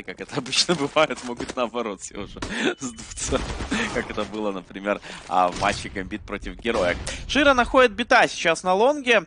как это обычно бывает, могут наоборот все уже сдуться. Как это было, например, в матче Гамбит против Героек. Шира находит бита сейчас на лонге.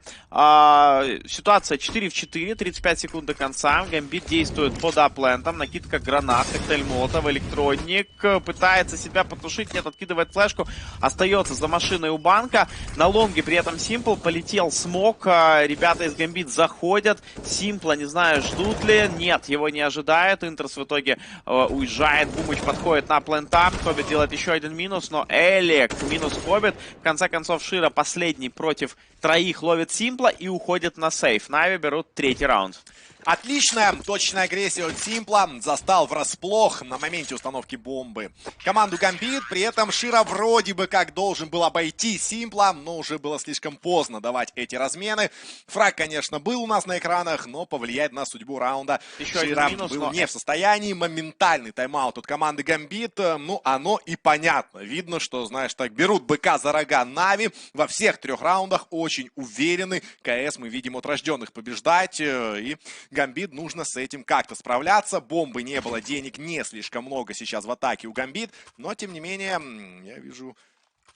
Ситуация 4 в 4, 35 секунд до конца. Гамбит действует под аплентом. Накидка гранат, коктейль молотов, электроник. Пытается себя потушить, нет, откидывает флешку. Остается за машиной у банка. На лонге при этом Симпл. Полетел смог. Ребята из Гамбит заходят. Симпла, не знаю, ждут ли. Нет, его не ожидает. Интерс в итоге уезжает. Бумыч подходит на плента. Хоббит делает еще один минус, но Элек минус Хоббит. В конце концов, Шира последний против троих ловит Симпла и уходит на сейф. Нави берут третий раунд. Отличная точная агрессия от Симпла. Застал врасплох на моменте установки бомбы команду Гамбит. При этом Шира вроде бы как должен был обойти Симпла, но уже было слишком поздно давать эти размены. Фраг, конечно, был у нас на экранах, но повлиять на судьбу раунда еще Шира минус, был но... не в состоянии. Моментальный тайм-аут от команды Гамбит. Ну, оно и понятно. Видно, что, знаешь, так берут быка за рога Нави. Во всех трех раундах очень уверены. КС мы видим от рожденных побеждать. И Гамбит нужно с этим как-то справляться. Бомбы не было, денег не слишком много сейчас в атаке у Гамбит. Но, тем не менее, я вижу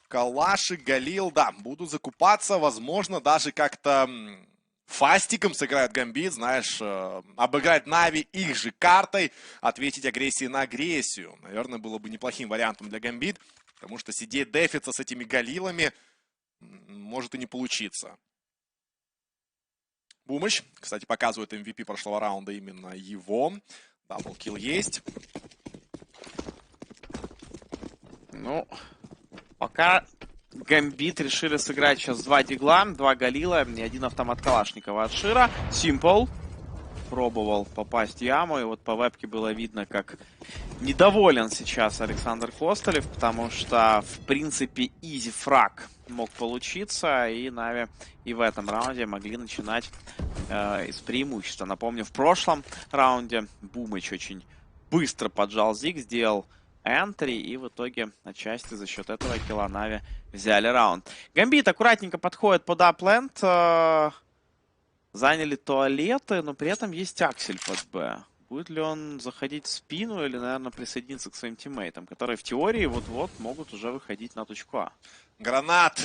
калаши, Галил, да, будут закупаться. Возможно, даже как-то фастиком сыграют Гамбит, знаешь, обыграть Нави их же картой, ответить агрессией на агрессию. Наверное, было бы неплохим вариантом для Гамбит, потому что сидеть дефиться с этими Галилами может и не получиться. Бумыч, кстати, показывает MVP прошлого раунда именно его. Даблкил есть. Ну, пока Гамбит решили сыграть сейчас два дигла, два Галила и один автомат Калашникова от Шира. Симпл пробовал попасть в яму, и вот по вебке было видно, как недоволен сейчас Александр Костолев, потому что, в принципе, изи фраг мог получиться, и Нави и в этом раунде могли начинать из преимущества. Напомню, в прошлом раунде Бумыч очень быстро поджал зиг, сделал энтри, и в итоге отчасти за счет этого килла Нави взяли раунд. Гамбит аккуратненько подходит под апленд, заняли туалеты, но при этом есть Аксель под Б. Будет ли он заходить в спину или, наверное, присоединиться к своим тиммейтам, которые в теории вот-вот могут уже выходить на точку А? Гранат,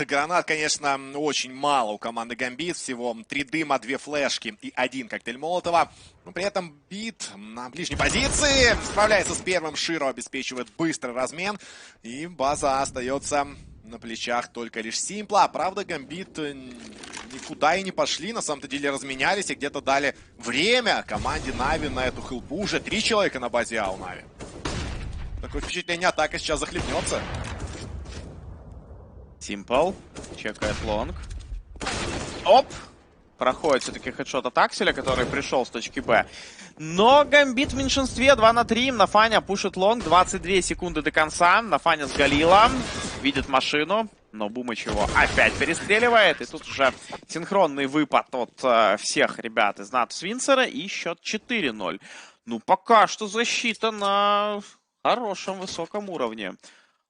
конечно, очень мало у команды Гамбит. Всего 3 дыма, 2 флешки и 1 коктейль Молотова. Но при этом Бит на ближней позиции справляется с первым. Широ обеспечивает быстрый размен. И база остается на плечах только лишь Симпла. Правда, Гамбит никуда и не пошли. На самом-то деле разменялись и где-то дали время команде Нави на эту хелпу. Уже 3 человека на базе А у Нави. Такое впечатление, атака сейчас захлебнется. Симпл чекает лонг. Оп! Проходит все-таки хедшот от Акселя, который пришел с точки Б. Но Гамбит в меньшинстве. 2 на 3. Нафаня пушит лонг. 22 секунды до конца. Нафаня с Галила. Видит машину. Но Бумыч его опять перестреливает. И тут уже синхронный выпад от всех ребят из НАТО Свинцера. И счет 4-0. Ну, пока что защита на хорошем, высоком уровне.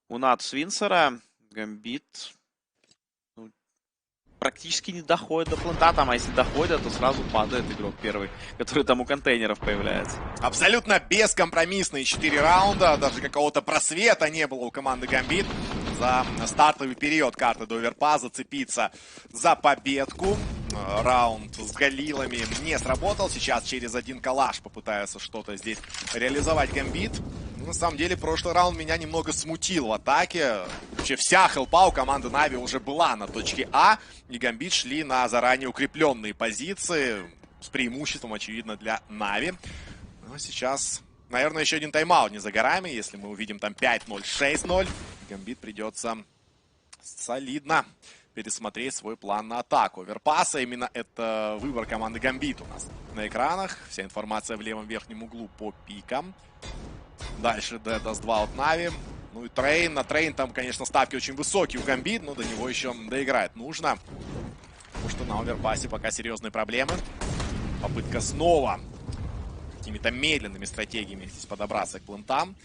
У НАТО Свинцера Гамбит практически не доходит до плента, там, а если доходит, то сразу падает игрок первый, который там у контейнеров появляется. Абсолютно бескомпромиссные 4 раунда, даже какого-то просвета не было у команды Гамбит. За стартовый период карты до оверпа зацепиться за победку. Раунд с Галилами не сработал. Сейчас через один калаш попытаются что-то здесь реализовать Гамбит. На самом деле, прошлый раунд меня немного смутил в атаке. Вообще вся хелпа у команды Нави уже была на точке А. И Гамбит шли на заранее укрепленные позиции. С преимуществом, очевидно, для Нави. Но сейчас, наверное, еще один тайм-аут не за горами. Если мы увидим там 5-0, 6-0, Гамбит придется солидно пересмотреть свой план на атаку. Оверпаса, именно это выбор команды Гамбит у нас на экранах. Вся информация в левом верхнем углу по пикам. Дальше даст 2 от Нави. Ну и Трейн. На Трейн там, конечно, ставки очень высокие у Гамбит, но до него еще доиграть нужно. Потому что на оверпасе пока серьезные проблемы. Попытка снова какими-то медленными стратегиями здесь подобраться к плентам.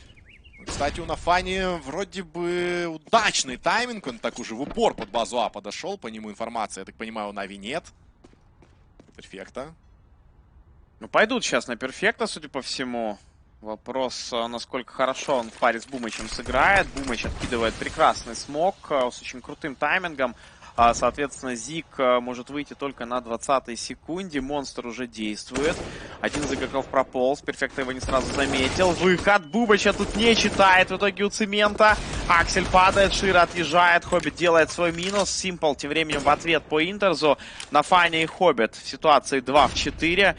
Кстати, у Нафани вроде бы удачный тайминг. Он так уже в упор под базу А подошел. По нему информации, я так понимаю, у Нави нет. Перфекта. Ну, пойдут сейчас на перфекта, судя по всему. Вопрос, насколько хорошо он в паре с Бумычем сыграет. Бумыч откидывает прекрасный смог с очень крутым таймингом. Соответственно, Зик может выйти только на 20-й секунде. Монстр уже действует. Один из игроков прополз. Перфекто его не сразу заметил. Выход. Бубыча тут не читает. В итоге у Цемента. Аксель падает. Шира отъезжает. Хоббит делает свой минус. Симпл тем временем в ответ по Интерзу. На Фане и Хоббит в ситуации 2 в 4.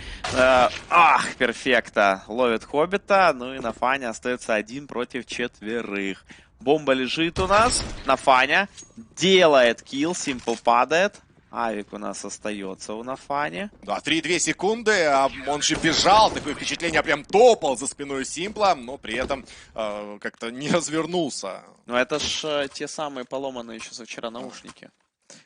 Перфекто. Ловит Хоббита. Ну и на Фане остается 1 против 4. Бомба лежит у нас. На Фане. Делает килл. Симпл падает. Авик у нас остается у Нафани. Да, 3-2 секунды. Он же бежал. Такое впечатление, прям топал за спиной Симпла. Но при этом как-то не развернулся. Ну это ж те самые поломанные еще со вчера наушники.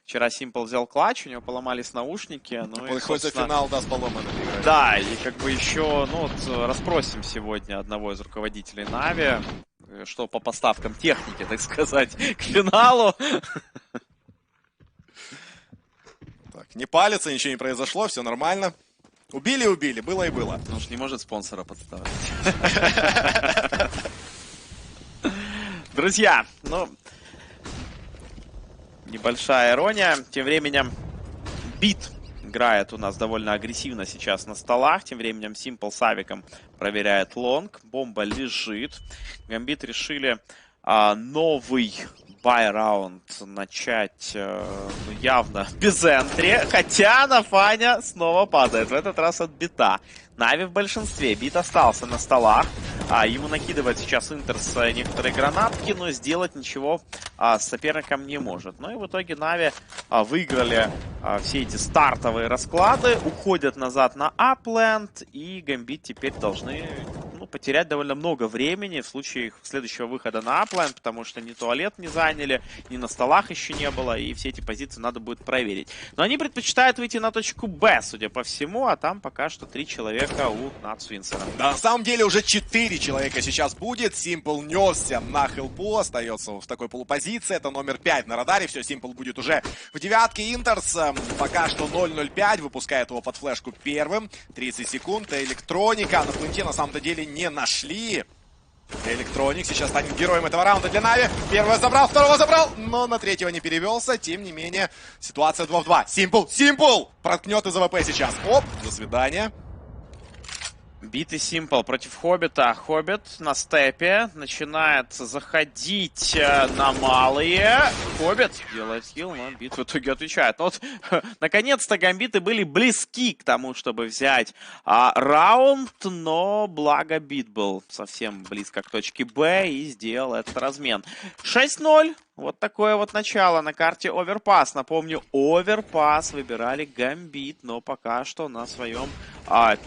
Вчера Симпл взял клатч, у него поломались наушники. Ну, и, хоть за финал, да, с поломанными играть. Да, и как бы еще, ну вот, расспросим сегодня одного из руководителей Нави, что по поставкам техники, так сказать, к финалу. Так, не палится, ничего не произошло, все нормально. Убили, было и было. Он же не может спонсора подставить. Друзья, ну, небольшая ирония. Тем временем Бит играет у нас довольно агрессивно сейчас на столах. Тем временем Симпл с Авиком проверяет лонг. Бомба лежит. Гамбит решили новый бай-раунд начать явно без энтри. Хотя Нафаня снова падает. В этот раз от Бита. Нави в большинстве. Бит остался на столах. Ему накидывает сейчас Интерс некоторые гранатки, но сделать ничего с соперником не может. Ну и в итоге Нави выиграли все эти стартовые расклады, уходят назад на апленд, и Гамбит теперь должны потерять довольно много времени в случае их следующего выхода на апленд, потому что ни туалет не заняли, ни на столах еще не было, и все эти позиции надо будет проверить. Но они предпочитают выйти на точку Б, судя по всему, а там пока что 3 человека у Нацвинсера. Да, на самом деле уже 4 человека сейчас будет. Симпл несся на хелпу, остается в такой полупозиции. Это номер 5 на радаре. Все, Симпл будет уже в девятке. Интерс пока что 0-0-5, выпускает его под флешку первым. 30 секунд. Электроника на пленте на самом-то деле не нашли. Электроник сейчас станет героем этого раунда для Нави. Первого забрал, второго забрал, но на третьего не перевелся. Тем не менее, ситуация 2 в 2. Симпл проткнет из АВП сейчас. Оп, до свидания. Бит и Симпл против Хоббита. Хоббит на степе начинает заходить на малые. Хоббит делает хил, но Бит в итоге отвечает. Но вот, наконец-то Гамбиты были близки к тому, чтобы взять раунд, но благо Бит был совсем близко к точке Б и сделал этот размен. 6-0. Вот такое вот начало на карте Оверпас. Напомню, Оверпас выбирали Гамбит, но пока что на своем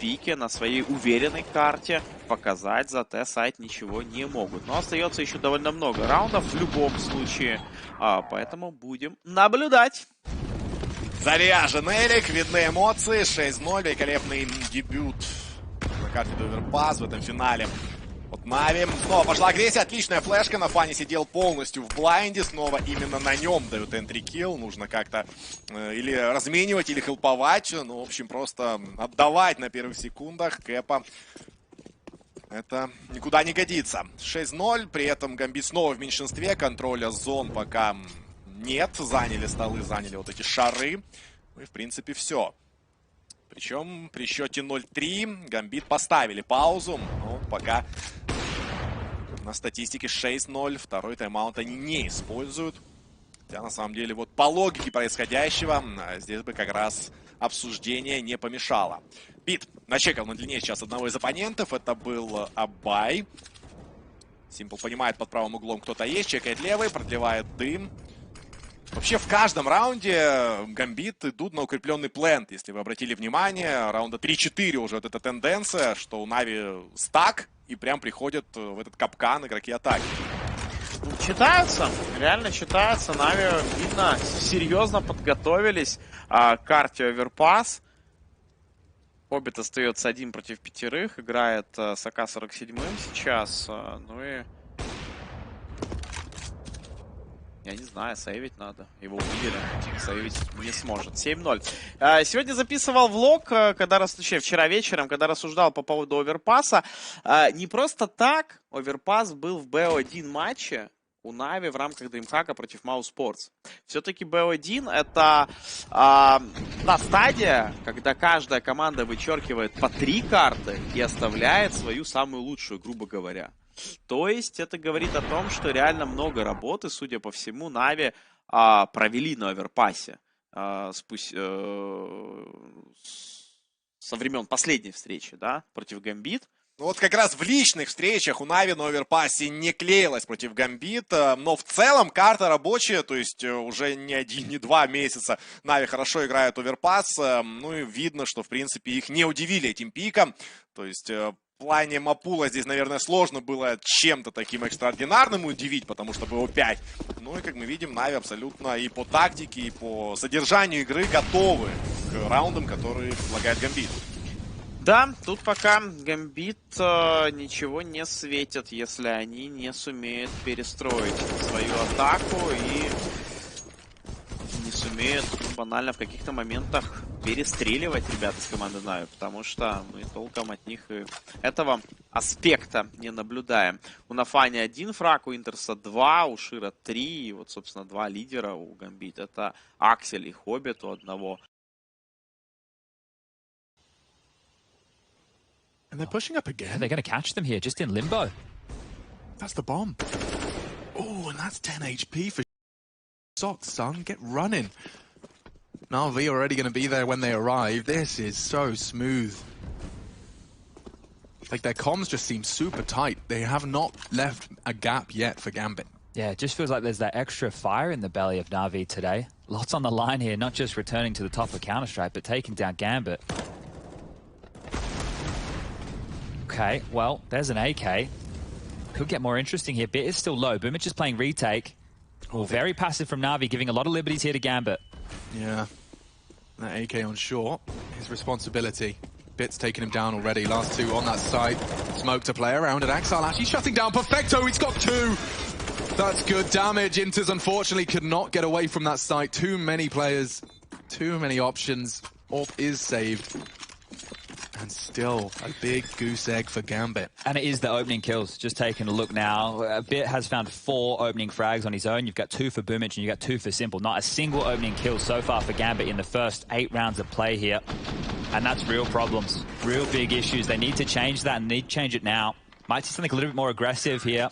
пике, на своей уверенной карте показать за Т-сайт ничего не могут. Но остается еще довольно много раундов в любом случае, поэтому будем наблюдать. Заряжен Элик, видны эмоции. 6-0, великолепный дебют на карте Оверпас в этом финале. Вот Нави. Снова пошла агрессия. Отличная флешка. На Фане сидел полностью в блайнде. Снова именно на нем дают энтри-килл. Нужно как-то или разменивать, или хелповать. Ну, в общем, просто отдавать на первых секундах Кэпа. Это никуда не годится. 6-0. При этом Гамбит снова в меньшинстве. Контроля зон пока нет. Заняли столы, заняли вот эти шары. Ну и, в принципе, все. Причем при счете 0-3 Гамбит поставили паузу. Но пока на статистике 6-0. Второй тайм-аут они не используют. Хотя на самом деле вот по логике происходящего здесь бы как раз обсуждение не помешало. Бит начекал на длине сейчас одного из оппонентов. Это был Абай. Симпл понимает, под правым углом кто-то есть. Чекает левый, продлевает дым. Вообще в каждом раунде Гамбит идут на укрепленный плент. Если вы обратили внимание, раунда 3-4 уже вот эта тенденция, что у Нави стак и прям приходят в этот капкан игроки атаки. Читаются, реально читаются. Нави, видно, серьезно подготовились к карте Оверпас. Хоббит остается 1 против 5, играет с АК-47 сейчас. Ну и Я не знаю, сейвить надо. Его увидели, сейвить не сможет. 7-0. Сегодня записывал влог, точнее, вчера вечером, когда рассуждал по поводу оверпаса. Не просто так оверпас был в БО1 матче у Нави в рамках Дримхака против Мау Спортс. Все-таки БО1 это та стадия, когда каждая команда вычеркивает по 3 карты и оставляет свою самую лучшую, грубо говоря. То есть это говорит о том, что реально много работы, судя по всему, Нави провели на оверпасе со времен последней встречи, да, против Гамбит. Ну вот как раз в личных встречах у Нави на оверпассе не клеилась против Гамбит, но в целом карта рабочая, то есть уже не 1, не 2 месяца Нави хорошо играют оверпасс, ну и видно, что в принципе их не удивили этим пиком, то есть... В плане Мапула здесь, наверное, сложно было чем-то таким экстраординарным удивить, потому что было 5. Ну и, как мы видим, Нави абсолютно и по тактике, и по содержанию игры готовы к раундам, которые предлагает Гамбит. Да, тут пока Гамбит ничего не светит, если они не сумеют перестроить свою атаку и не сумеют банально в каких-то моментах перестреливать ребят из команды Нави, потому что мы толком от них и этого аспекта не наблюдаем. У Нафани 1 фраг, у Интерса 2, у Шира 3, и вот, собственно, 2 лидера у Гамбит. Это Аксель и Хоббит у одного. And they're pushing up again. They're going to catch them here, just in limbo. That's the bomb. Oh, and that's 10 HP for Socks, son. Get running. NAVI already going to be there when they arrive. This is so smooth. Like, their comms just seem super tight. They have not left a gap yet for Gambit. Yeah, it just feels like there's that extra fire in the belly of NAVI today. Lots on the line here, not just returning to the top of Counter-Strike, but taking down Gambit. Okay, well, there's an AK. Could get more interesting here. Bit is still low. Boomich is playing retake. Oh, very passive from Navi, giving a lot of liberties here to Gambit. Yeah. That AK on short. His responsibility. Bit's taking him down already. Last 2 on that side. Smoke to play around, and Axel actually shutting down Perfecto. He's got 2. That's good damage. Inters unfortunately could not get away from that site. Too many players. Too many options. AWP is saved. And still a big goose egg for Gambit. And it is the opening kills. Just taking a look now. Bit has found 4 opening frags on his own. You've got 2 for Boomich and you've got 2 for Simple. Not a single opening kill so far for Gambit in the first 8 rounds of play here. And that's real problems. Real big issues. They need to change that and need to change it now. Might see something a little bit more aggressive here.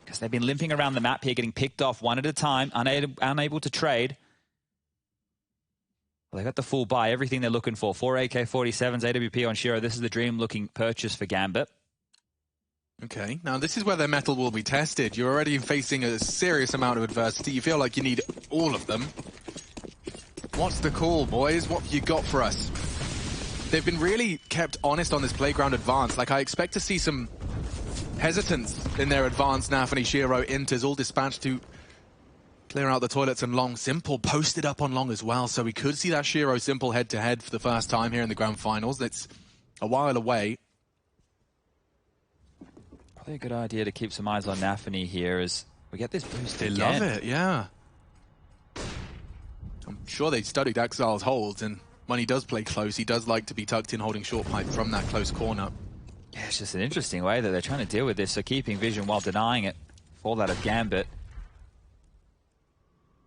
Because they've been limping around the map here, getting picked off one at a time, unable to trade. Well, they got the full buy, everything they're looking for. 4 AK-47s, AWP on Shiro. This is the dream-looking purchase for Gambit. Okay, now this is where their mettle will be tested. You're already facing a serious amount of adversity. You feel like you need all of them. What's the call, boys? What have you got for us? They've been really kept honest on this playground advance. Like, I expect to see some hesitance in their advance. NAFI, Shiro, Inters, all dispatched to clear out the toilets, and Long Simple posted up on Long as well, so we could see that Shiro Simple head-to-head for the first time here in the grand finals. It's a while away. Probably a good idea to keep some eyes on NAFI here as we get this boost They again. love it, yeah. I'm sure they studied Exile's holds, and when he does play close, he does like to be tucked in holding short pipe from that close corner. Yeah, it's just an interesting way that they're trying to deal with this, so keeping vision while denying it for that of Gambit.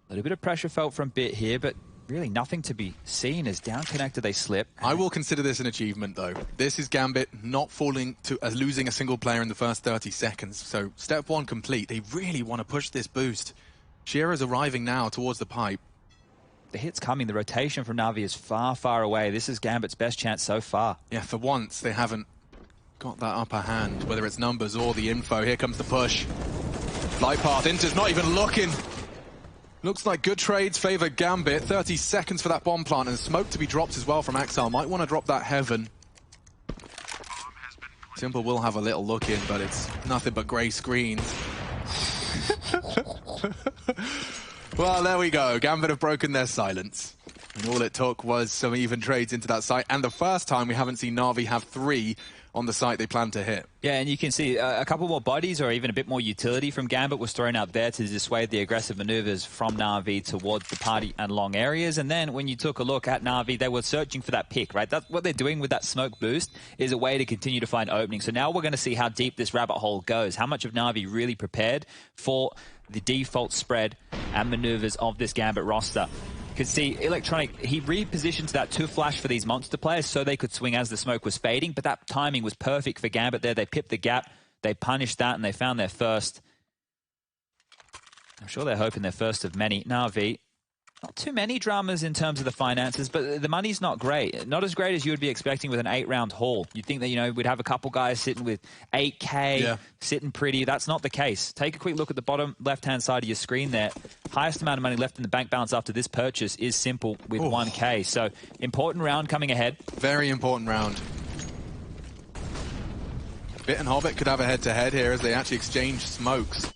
A little bit of pressure felt from Bit here, but really nothing to be seen as down connected they slip. I will consider this an achievement, though. This is Gambit not falling to losing a single player in the first 30 seconds. So step 1 complete. They really want to push this boost. Shiro's arriving now towards the pipe. The hit's coming. The rotation from Navi is far, far away. This is Gambit's best chance so far. Yeah, for once, they haven't got that upper hand, whether it's numbers or the info. Here comes the push. Flight path. Inter's not even looking. Looks like good trades favor Gambit. 30 seconds for that bomb plant, and smoke to be dropped as well from Axel. Might want to drop that heaven. Simple will have a little look in, but it's nothing but grey screens. Well, there we go. Gambit have broken their silence. And all it took was some even trades into that site. And the first time we haven't seen NAVI have 3 on the site they plan to hit. Yeah, and you can see a couple more bodies or even a bit more utility from Gambit was thrown out there to dissuade the aggressive maneuvers from NAVI towards the party and long areas. And then when you took a look at NAVI, they were searching for that pick, right? That's what they're doing with that smoke boost is a way to continue to find openings. So now we're going to see how deep this rabbit hole goes. How much of NAVI really prepared for the default spread and maneuvers of this Gambit roster. You could see Electronic, he repositioned that to flash for these monster players so they could swing as the smoke was fading, but that timing was perfect for Gambit there. They pipped the gap, they punished that, and they found their first. I'm sure they're hoping their first of many. NAVI, not too many dramas in terms of the finances, but the money's not great. Not as great as you would be expecting with an 8-round haul. You'd think that, you know, we'd have a couple guys sitting with 8K, sitting pretty. That's not the case. Take a quick look at the bottom left-hand side of your screen there. Highest amount of money left in the bank balance after this purchase is Simple with 1K. So, important round coming ahead. Very important round. Bit and Hobbit could have a head-to-head here as they actually exchange smokes.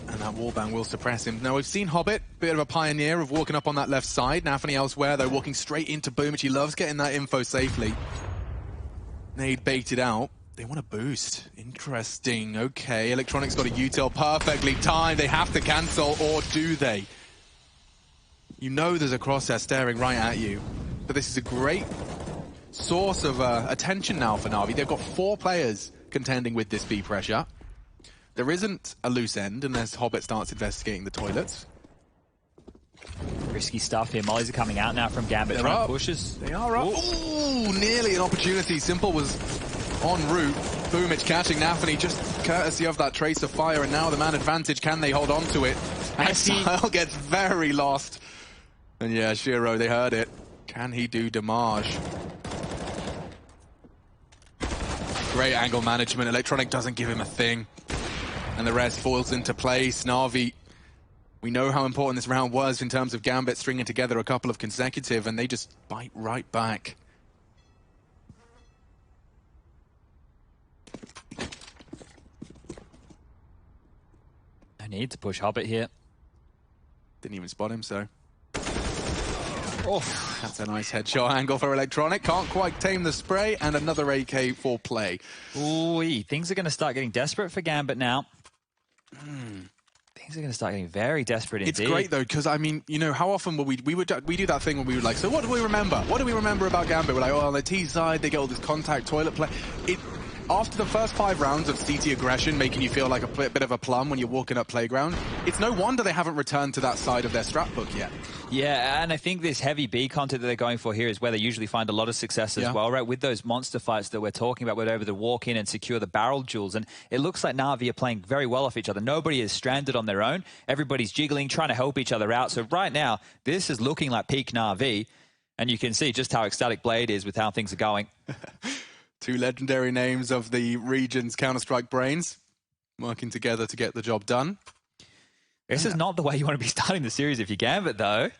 And that wallbang will suppress him. Now, we've seen Hobbit, bit of a pioneer of walking up on that left side. NAVI elsewhere, though, walking straight into Boomich. He loves getting that info safely. Nade baited out. They want a boost. Interesting. Okay, Electronic's got a util perfectly timed. They have to cancel, or do they? You know there's a crosshair staring right at you. But this is a great source of attention now for NAVI. They've got 4 players contending with this B pressure. There isn't a loose end unless Hobbit starts investigating the toilets. Risky stuff here. Mollies are coming out now from Gambit. Trying to pushes. They are up. Ooh, nearly an opportunity. Simple was en route. Boomich catching NAVI just courtesy of that trace of fire, and now the man advantage. Can they hold on to it? Exile gets very lost. And yeah, Shiro, they heard it. Can he do damage? Great angle management. Electronic doesn't give him a thing. And the rest falls into place. NAVI, we know how important this round was in terms of Gambit stringing together a couple of consecutive, and they just bite right back. No need to push Hobbit here. Didn't even spot him, so. Oh, that's a nice headshot angle for Electronic. Can't quite tame the spray, and another AK for play. Ooh, things are going to start getting desperate for Gambit now. Things are going to start getting very desperate indeed. It's great though, because I mean, you know, how often will we do that thing when we were like, so what do we remember? What do we remember about Gambit? We're like, oh, on the T side, they get all this contact toilet play. After the first 5 rounds of CT aggression, making you feel like a bit of a plum when you're walking up playground, it's no wonder they haven't returned to that side of their strat book yet. Yeah, and I think this heavy B content that they're going for here is where they usually find a lot of success as well, right? With those monster fights that we're talking about, where they're able to walk in and secure the barrel jewels. And it looks like NAVI are playing very well off each other. Nobody is stranded on their own. Everybody's jiggling, trying to help each other out. So right now, this is looking like peak NAVI. And you can see just how ecstatic Blade is with how things are going. 2 legendary names of the region's Counter-Strike brains working together to get the job done. This is not the way you want to be starting the series if you Gambit, though.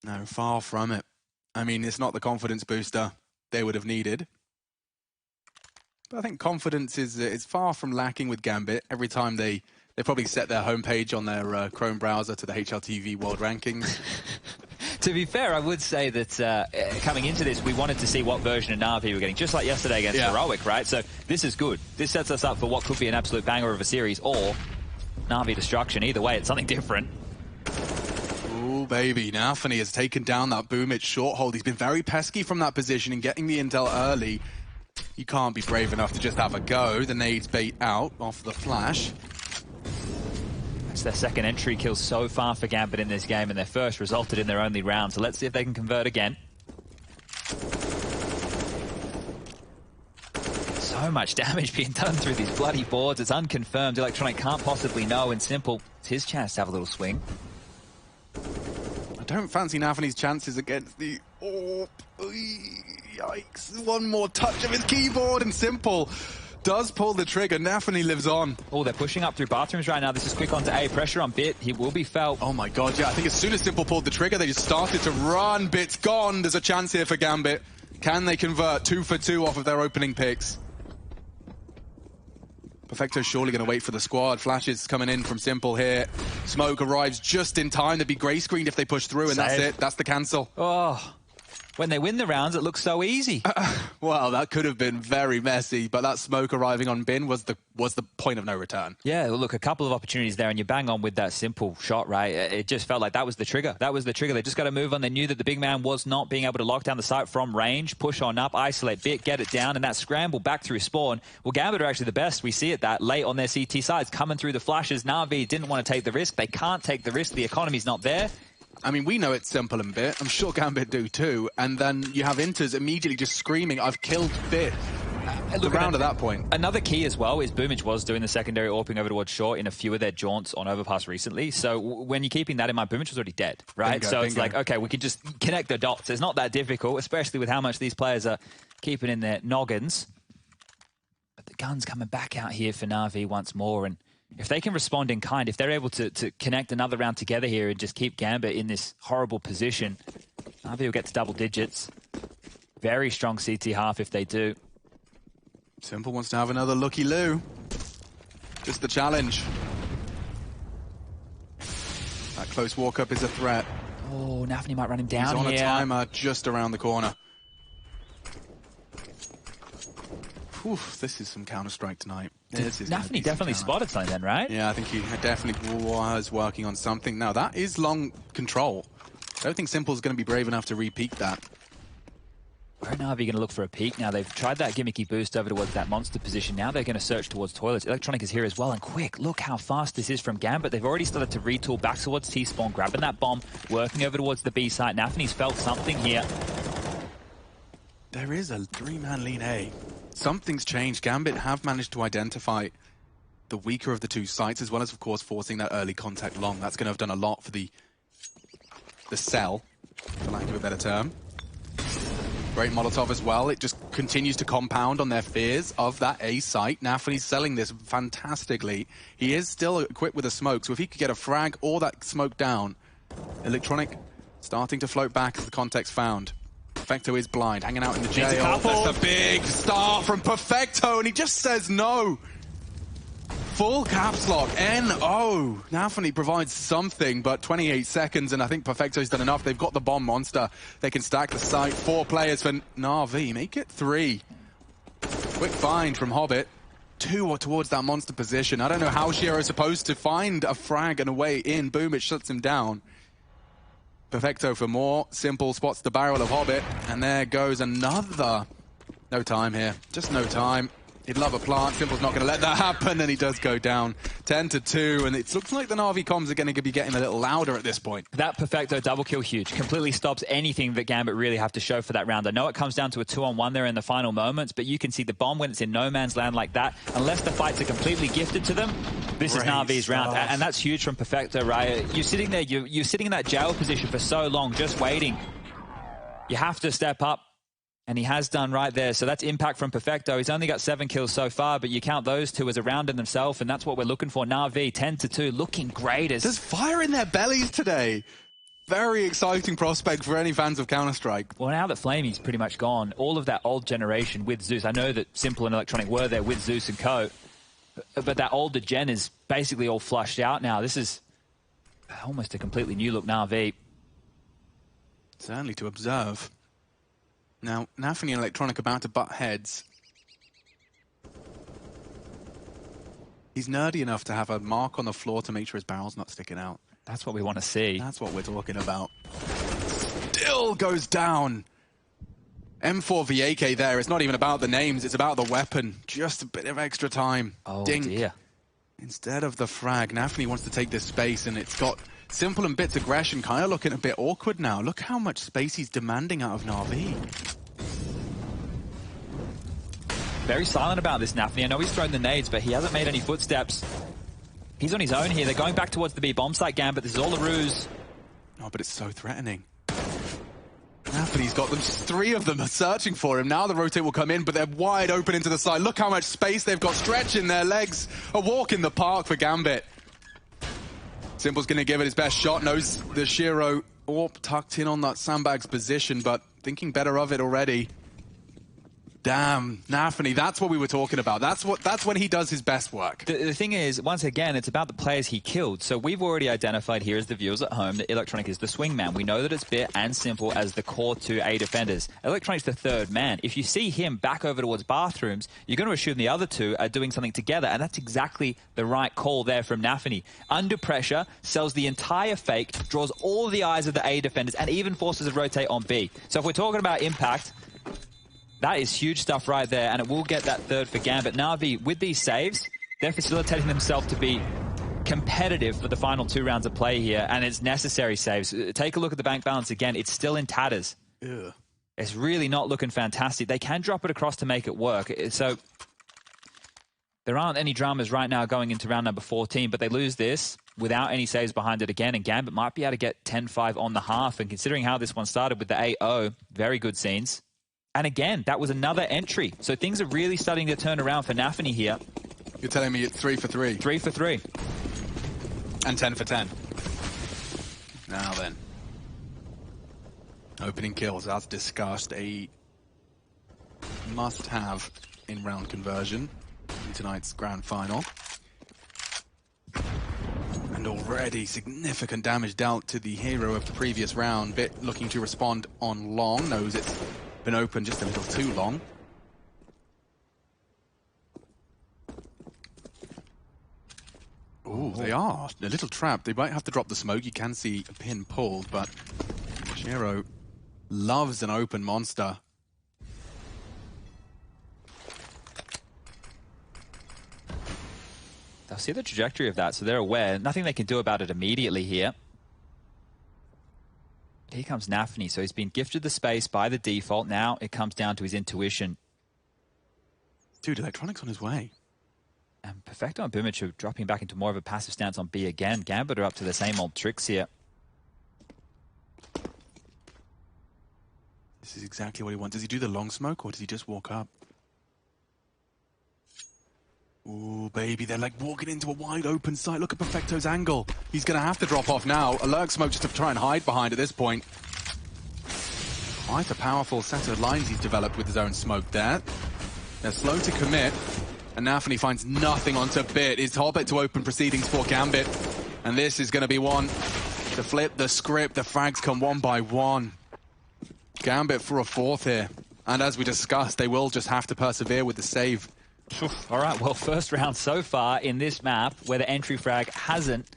No, far from it. I mean, it's not the confidence booster they would have needed. But I think confidence is far from lacking with Gambit. Every time they probably set their homepage on their Chrome browser to the HLTV World Rankings. To be fair, I would say that coming into this, we wanted to see what version of NAVI we were getting, just like yesterday against Heroic, right? So this is good. This sets us up for what could be an absolute banger of a series, or NAVI destruction. Either way, it's something different. Ooh, baby. NAVI has taken down that Boomich short hold. He's been very pesky from that position and getting the intel early. You can't be brave enough to just have a go. The nades bait out off the flash. It's their second entry kill so far for Gambit in this game, and their first resulted in their only round. So let's see if they can convert again. So much damage being done through these bloody boards. It's unconfirmed. Electronic can't possibly know, and Simple, it's his chance to have a little swing. I don't fancy NAVI's chances against the... Oh, yikes. One more touch of his keyboard, and Simple does pull the trigger. NAVI lives on. Oh, they're pushing up through bathrooms right now. This is quick onto A. Pressure on Bit. He will be felt. Oh my god, yeah. I think as soon as Simple pulled the trigger, they just started to run. Bit's gone. There's a chance here for Gambit. Can they convert 2 for 2 off of their opening picks? Perfecto's surely going to wait for the squad. Flashes coming in from Simple here. Smoke arrives just in time. They'd be grey screened if they push through, and that's it. That's the cancel. Oh. when they win the rounds, it looks so easy. Well, that could have been very messy, but that smoke arriving on bin was the point of no return. Yeah, look, a couple of opportunities there, and you bang on with that simple shot, right? It just felt like that was the trigger. That was the trigger. They just got to move on. They knew that the big man was not being able to lock down the site from range, push on up, isolate bit, get it down, and that scramble back through spawn. Well, Gambit are actually the best. We see it that late on their CT sides, coming through the flashes. NAVI didn't want to take the risk. They can't take the risk. The economy's not there. I mean, we know it's simple and Bit. I'm sure Gambit do too. And then you have Inters immediately just screaming, I've killed Bit. Look, around at that point. Another key as well is Boomage was doing the secondary AWPing over towards short in a few of their jaunts on Overpass recently. So when you're keeping that in mind, Boomage was already dead, right? Bingo, so bingo. It's like, okay, we can just connect the dots. It's not that difficult, especially with how much these players are keeping in their noggins. But the gun's coming back out here for NAVI once more. And if they can respond in kind, if they're able to connect another round together here and just keep Gambit in this horrible position, NAVI will get to double digits. Very strong CT half if they do. Simple wants to have another looky-loo. Just the challenge. That close walk-up is a threat. Oh, NAVI might run him down He's on here. a timer just around the corner. Whew, this is some Counter-Strike tonight. NAVI definitely spotted something then, right? Yeah, I think he definitely was working on something. Now, that is long control. I don't think Simple's going to be brave enough to re-peek that. Where are NAVI going to look for a peek? Now, they've tried that gimmicky boost over towards that monster position. Now they're going to search towards toilets. Electronic is here as well. And quick, look how fast this is from Gambit. They've already started to retool back towards T-spawn, grabbing that bomb, working over towards the B site. NAVI's felt something here. There is a three-man lean A. Something's changed. Gambit have managed to identify the weaker of the two sites, as well as, of course, forcing that early contact long. That's going to have done a lot for the cell, for lack of a better term. Great Molotov as well. It just continues to compound on their fears of that A site. NAVI's selling this fantastically. He is still equipped with a smoke, so if he could get a frag or that smoke down, Electronic starting to float back as the context found. Perfecto is blind, hanging out in the jail. That's a big start from Perfecto, and he just says no. Full caps lock, N-O. NAVI provides something, but 28 seconds, and I think Perfecto's done enough. They've got the bomb monster. They can stack the site. 4 players for NAVI. Make it 3. Quick find from Hobbit. 2 towards that monster position. I don't know how Shiro is supposed to find a frag and a way in. Boom, it shuts him down. Perfecto for more. Simple spots the barrel of Hobbit, and there goes another. No time here. Just no time. He'd love a plant. Simple's not going to let that happen, and he does go down 10-2, and it looks like the NAVI comms are going to be getting a little louder at this point. That Perfecto double kill huge. Completely stops anything that Gambit really have to show for that round. I know it comes down to a 2-on-1 there in the final moments, but you can see the bomb when it's in no man's land like that. Unless the fights are completely gifted to them, this is NAVI's round, and that's huge from Perfecto, right? You're sitting there, you're sitting in that jail position for so long, just waiting. You have to step up. And he has done right there. So that's impact from Perfecto. He's only got 7 kills so far, but you count those 2 as a round in themselves, and that's what we're looking for. NAVI 10-2, looking great. There's fire in their bellies today. Very exciting prospect for any fans of Counter-Strike. Well, now that Flamey's pretty much gone, all of that old generation with Zeus, I know that Simple and Electronic were there with Zeus and Co, but that older gen is basically all flushed out now. This is almost a completely new look NAVI. Certainly to observe. Now, NAVI and Electronic about to butt heads. He's nerdy enough to have a mark on the floor to make sure his barrel's not sticking out. That's what we want to see. That's what we're talking about. Still goes down. M4 VAK there. It's not even about the names, it's about the weapon. Just a bit of extra time. Oh, Dink. dear. Instead of the frag, NAVI wants to take this space, and it's got Simple and Bit's aggression kind of looking a bit awkward now. Look how much space he's demanding out of NAVI. Very silent about this, NAVI. I know he's thrown the nades, but he hasn't made any footsteps. He's on his own here. They're going back towards the B bomb site, Gambit. This is all a ruse. Oh, but it's so threatening. NAVI's got them. 3 of them are searching for him. Now the rotate will come in, but they're wide open into the side. Look how much space they've got stretching their legs. A walk in the park for Gambit. Simple's going to give it his best shot. Knows the Shiro AWP tucked in on that sandbag's position, but thinking better of it already. damn, NAVI, that's what we were talking about. That's when he does his best work. The thing is, once again, it's about the players he killed. So we've already identified here as the viewers at home that Electronic is the swingman. We know that it's Bit and Simple as the core 2A defenders. Electronic's the third man. If you see him back over towards bathrooms, you're going to assume the other two are doing something together, and that's exactly the right call there from NAVI. Under pressure, sells the entire fake, draws all the eyes of the A defenders, and even forces a rotate on B. So if we're talking about impact, that is huge stuff right there, and it will get that third for Gambit. NAVI, with these saves, they're facilitating themselves to be competitive for the final 2 rounds of play here, and it's necessary saves. Take a look at the bank balance again. It's still in tatters. Ugh. It's really not looking fantastic. They can drop it across to make it work. So there aren't any dramas right now going into round number 14, but they lose this without any saves behind it again, and Gambit might be able to get 10-5 on the half, and considering how this one started with the 8-0, very good scenes. And again, that was another entry. So things are really starting to turn around for NAVI here. You're telling me it's 3 for 3? 3 for 3. And 10 for 10. Now then. Opening kills, as discussed, a must-have in-round conversion in tonight's grand final. And already significant damage dealt to the hero of the previous round. Bit looking to respond on long, knows it's been open just a little too long. Oh, they are a little trapped. They might have to drop the smoke. You can see a pin pulled, but Shiro loves an open monster. They'll see the trajectory of that, so they're aware. Nothing they can do about it immediately here. Here comes NAVI, so he's been gifted the space by the default. Now it comes down to his intuition. Dude, Electronic's on his way. And Perfecto and Boomich are dropping back into more of a passive stance on B again. Gambit are up to the same old tricks here. This is exactly what he wants. Does he do the long smoke, or does he just walk up? Ooh, baby, they're like walking into a wide open site. Look at Perfecto's angle. He's going to have to drop off now. A lurk smoke just to try and hide behind at this point. Quite a powerful set of lines he's developed with his own smoke there. They're slow to commit, and NAVI finds nothing onto Bit. It's Hobbit to open proceedings for Gambit, and this is going to be one to flip the script. The frags come one by one. Gambit for a fourth here, and as we discussed, they will just have to persevere with the save. All right, well, first round so far in this map where the entry frag hasn't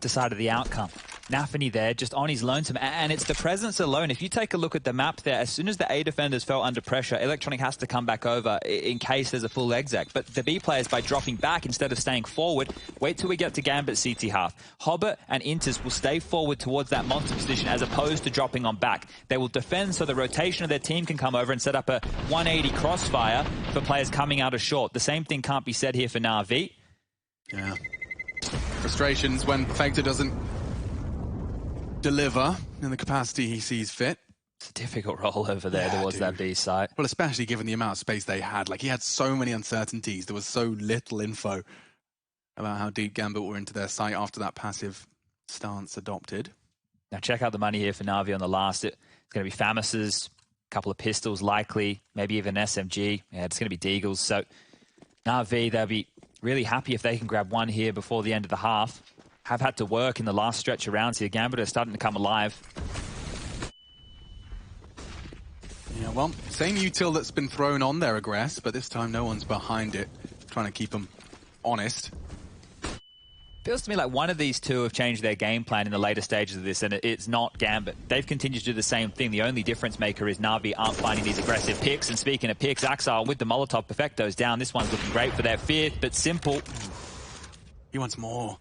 decided the outcome. NAVI there, just on his lonesome, and it's the presence alone. If you take a look at the map there, as soon as the A defenders fell under pressure, Electronic has to come back over in case there's a full exec. But the B players, by dropping back instead of staying forward, wait till we get to Gambit CT half. Hobbit and Intis will stay forward towards that monster position as opposed to dropping on back. They will defend so the rotation of their team can come over and set up a 180 crossfire for players coming out of short. The same thing can't be said here for NAVI. Yeah. Frustrations when Perfecto doesn't deliver in the capacity he sees fit. It's a difficult role over there towards that B site. Well, especially given the amount of space they had. Like, he had so many uncertainties. There was so little info about how deep Gambit were into their site after that passive stance adopted. Now check out the money here for NAVI on the last. It's going to be Famuses, a couple of pistols likely, maybe even SMG. Yeah, it's going to be Deagles. So NAVI, they'll be really happy if they can grab one here before the end of the half. Have had to work in the last stretch of rounds here. Gambit are starting to come alive. Yeah, well, same util that's been thrown on their aggress, but this time no one's behind it, trying to keep them honest. Feels to me like one of these two have changed their game plan in the later stages of this, and it's not Gambit. They've continued to do the same thing. The only difference maker is NAVI aren't finding these aggressive picks. And speaking of picks, Axile with the Molotov, Perfecto's down. This one's looking great for their fifth, but Simple. He wants more.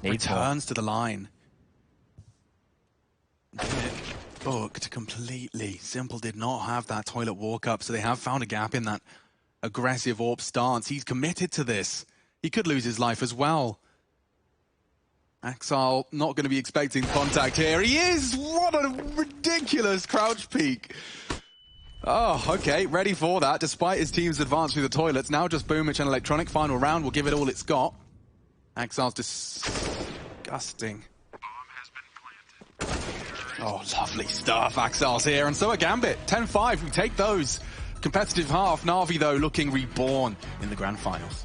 Needs Returns to the line. Booked completely. Simple did not have that toilet walk up, so they have found a gap in that aggressive AWP stance. He's committed to this. He could lose his life as well. Axile not going to be expecting contact here. He is! What a ridiculous crouch peek. Oh, okay, ready for that, despite his team's advance through the toilets. Now just Boomich and Electronic. Final round will give it all it's got. Axile's disgusting. Oh, lovely stuff. Axile's here, and so are Gambit. 10-5, we take those. competitive half. Na'Vi, though, looking reborn in the grand finals.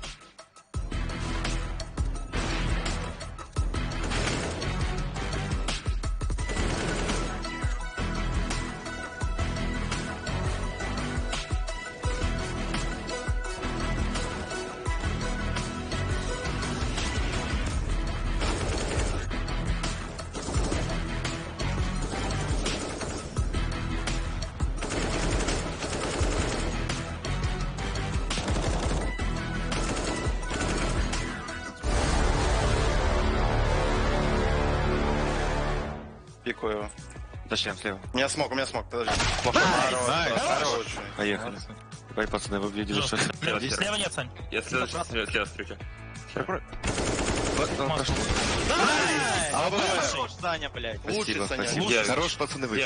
Пикаю его. Зачем слева? У меня смог, подожди. Хороший. Поехали. Давай, пацаны, вы видели, что... Слева нет, Сань. Я слева стрелю. Хорош, Саня, блядь. Спасибо, спасибо. Хорош, пацаны, вы.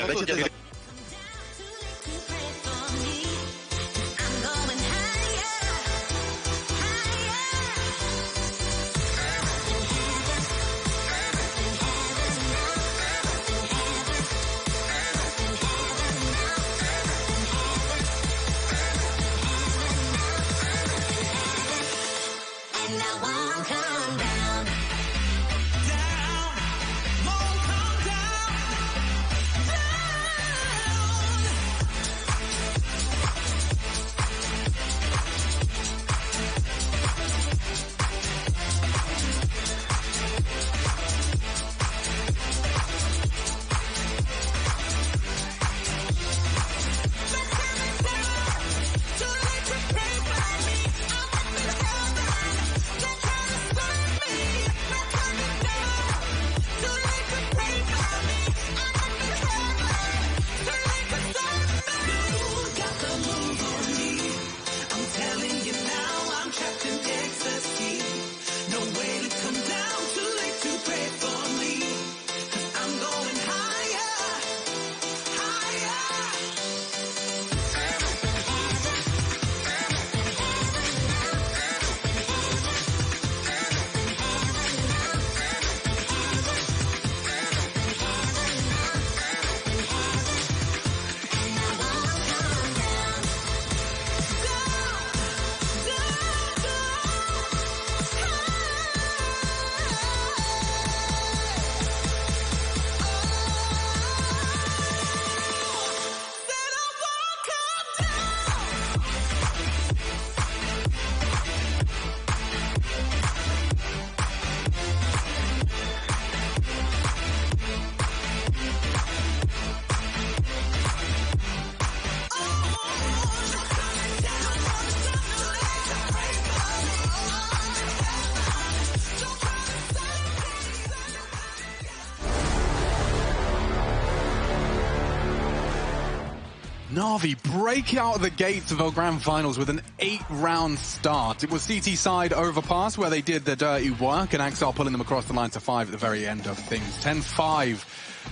NAVI break out of the gates of the grand finals with an 8-round start. It was CT side overpass where they did the dirty work, and Axel pulling them across the line to 5 at the very end of things. 10-5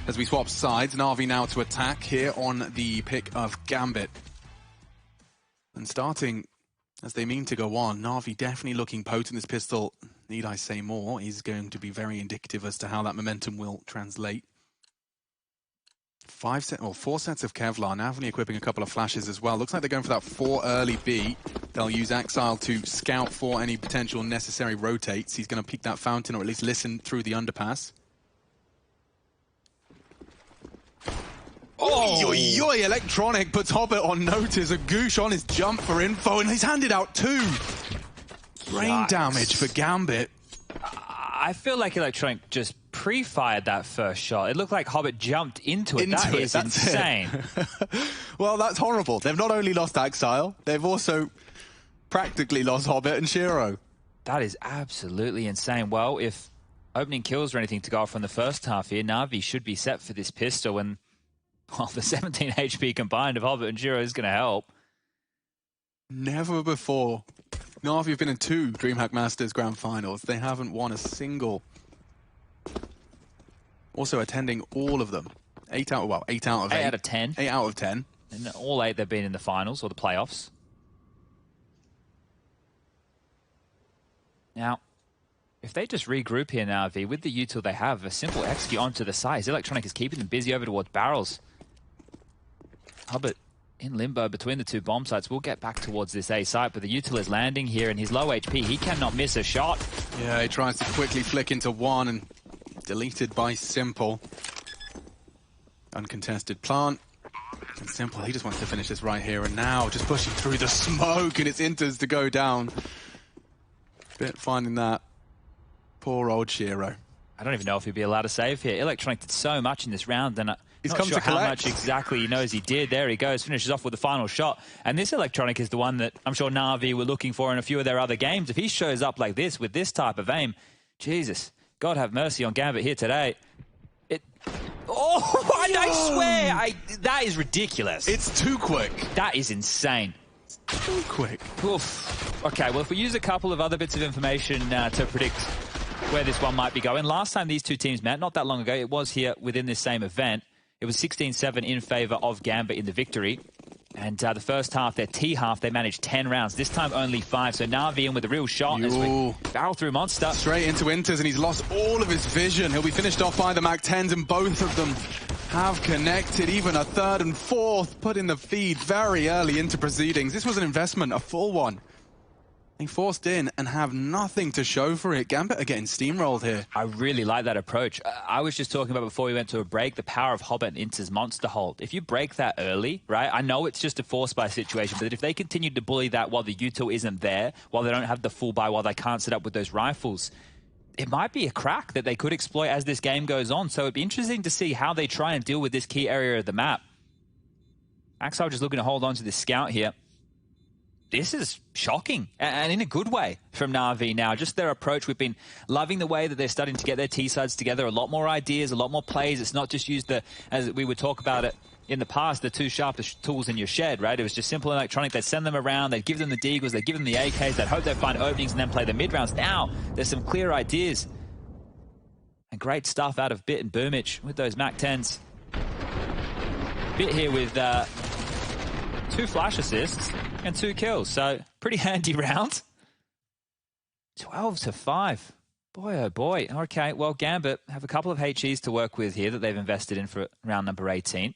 as we swap sides. NAVI now to attack here on the pick of Gambit. And starting as they mean to go on, NAVI definitely looking potent. This pistol, need I say more, is going to be very indicative as to how that momentum will translate. 4 sets of Kevlar, NAVI equipping a couple of flashes as well. Looks like they're going for that 4 early B. They'll use Axile to scout for any potential necessary rotates. He's going to peek that fountain, or at least listen through the underpass. Oh, Electronic puts Hobbit on notice. A Goosh on his jump for info, and he's handed out 2. Brain damage for Gambit. I feel like Electronic just pre-fired that first shot. It looked like Hobbit jumped into it. That is insane. Well, that's horrible. They've not only lost Axile, they've also practically lost Hobbit and Shiro. That is absolutely insane. Well, if opening kills or anything to go off from the first half here, NAVI should be set for this pistol, and well, the 17 HP combined of Hobbit and Shiro is going to help. Never before. NAVI have been in 2 DreamHack Masters Grand Finals. They haven't won a single. Also attending all of them. 8 out of 8. 8 out of 10. 8 out of 10. And all 8 they've been in the finals or the playoffs. Now, if they just regroup here now, V, with the util they have, a simple execute onto the side. Electronic is keeping them busy over towards barrels. Hubbard in limbo between the two bomb sites. We'll get back towards this A site, but the util is landing here, and he's low HP. He cannot miss a shot. Yeah, he tries to quickly flick into one and deleted by Simple. Uncontested plant. And Simple, he just wants to finish this right here and now, just pushing through the smoke, and it's Inters to go down. Bit finding that. Poor old Shiro. I don't even know if he'd be allowed to save here. Electronic did so much in this round, and he's not come sure to how collect. much exactly he knows he did. There he goes, finishes off with the final shot. And this Electronic is the one that I'm sure Na'Vi were looking for in a few of their other games. If he shows up like this with this type of aim, Jesus, God have mercy on Gambit here today. I swear, that is ridiculous. It's too quick. That is insane. Too quick. Oof. Okay, well, if we use a couple of other bits of information to predict where this one might be going. Last time these two teams met, not that long ago, it was here within this same event. It was 16-7 in favor of Gambit in the victory. And the first half, their T half, they managed 10 rounds. This time only 5. So Na'Vi in with a real shot as we barrel through Monster. Straight into Inters, and he's lost all of his vision. He'll be finished off by the MAC-10s, and both of them have connected. Even a third and fourth put in the feed very early into proceedings. This was an investment, a full one. They forced in and have nothing to show for it. Gambit are getting steamrolled here. I really like that approach. I was just talking about before we went to a break, the power of Hobbit and Inter's monster hold. If you break that early, right, I know it's just a force buy situation, but if they continue to bully that while the util isn't there, while they don't have the full buy, while they can't set up with those rifles, it might be a crack that they could exploit as this game goes on. So it'd be interesting to see how they try and deal with this key area of the map. Axel just looking to hold on to this scout here. This is shocking, and in a good way from Na'Vi now. Just their approach, we've been loving the way that they're starting to get their T-sides together. A lot more ideas, a lot more plays. It's not just used as we would talk about it in the past, the two sharpest tools in your shed, right? It was just simple Electronic. They'd send them around, they'd give them the Deagles, they'd give them the AKs, they'd hope they'd find openings and then play the mid-rounds. Now, there's some clear ideas. And great stuff out of Bit and Boomich with those MAC-10s. Bit here with 2 flash assists and 2 kills, so pretty handy round. 12-5. Boy, oh boy. Okay, well, Gambit have a couple of HEs to work with here that they've invested in for round number 18.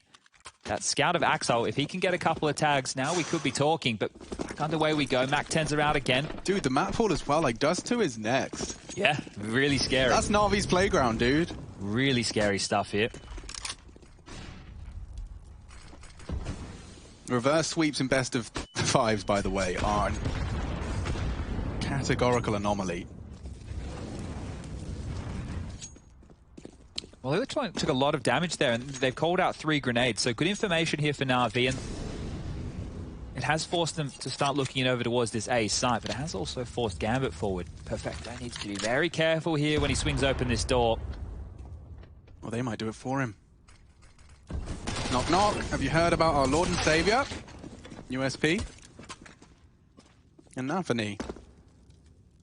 That scout of Axel, if he can get a couple of tags, now we could be talking, but back underway we go. MAC-10s are out again. Dude, the map haul as well, like Dust 2 is next. Yeah, really scary. That's Na'Vi's playground, dude. Really scary stuff here. Reverse sweeps and best of 5s, by the way, are a categorical anomaly. Well, Electronic took a lot of damage there, and they've called out 3 grenades, so good information here for Na'Vi, and it has forced them to start looking over towards this A site, but it has also forced Gambit forward. Perfecto needs to be very careful here when he swings open this door. Well, they might do it for him. Knock, knock. Have you heard about our Lord and Savior? USP. And NAVI.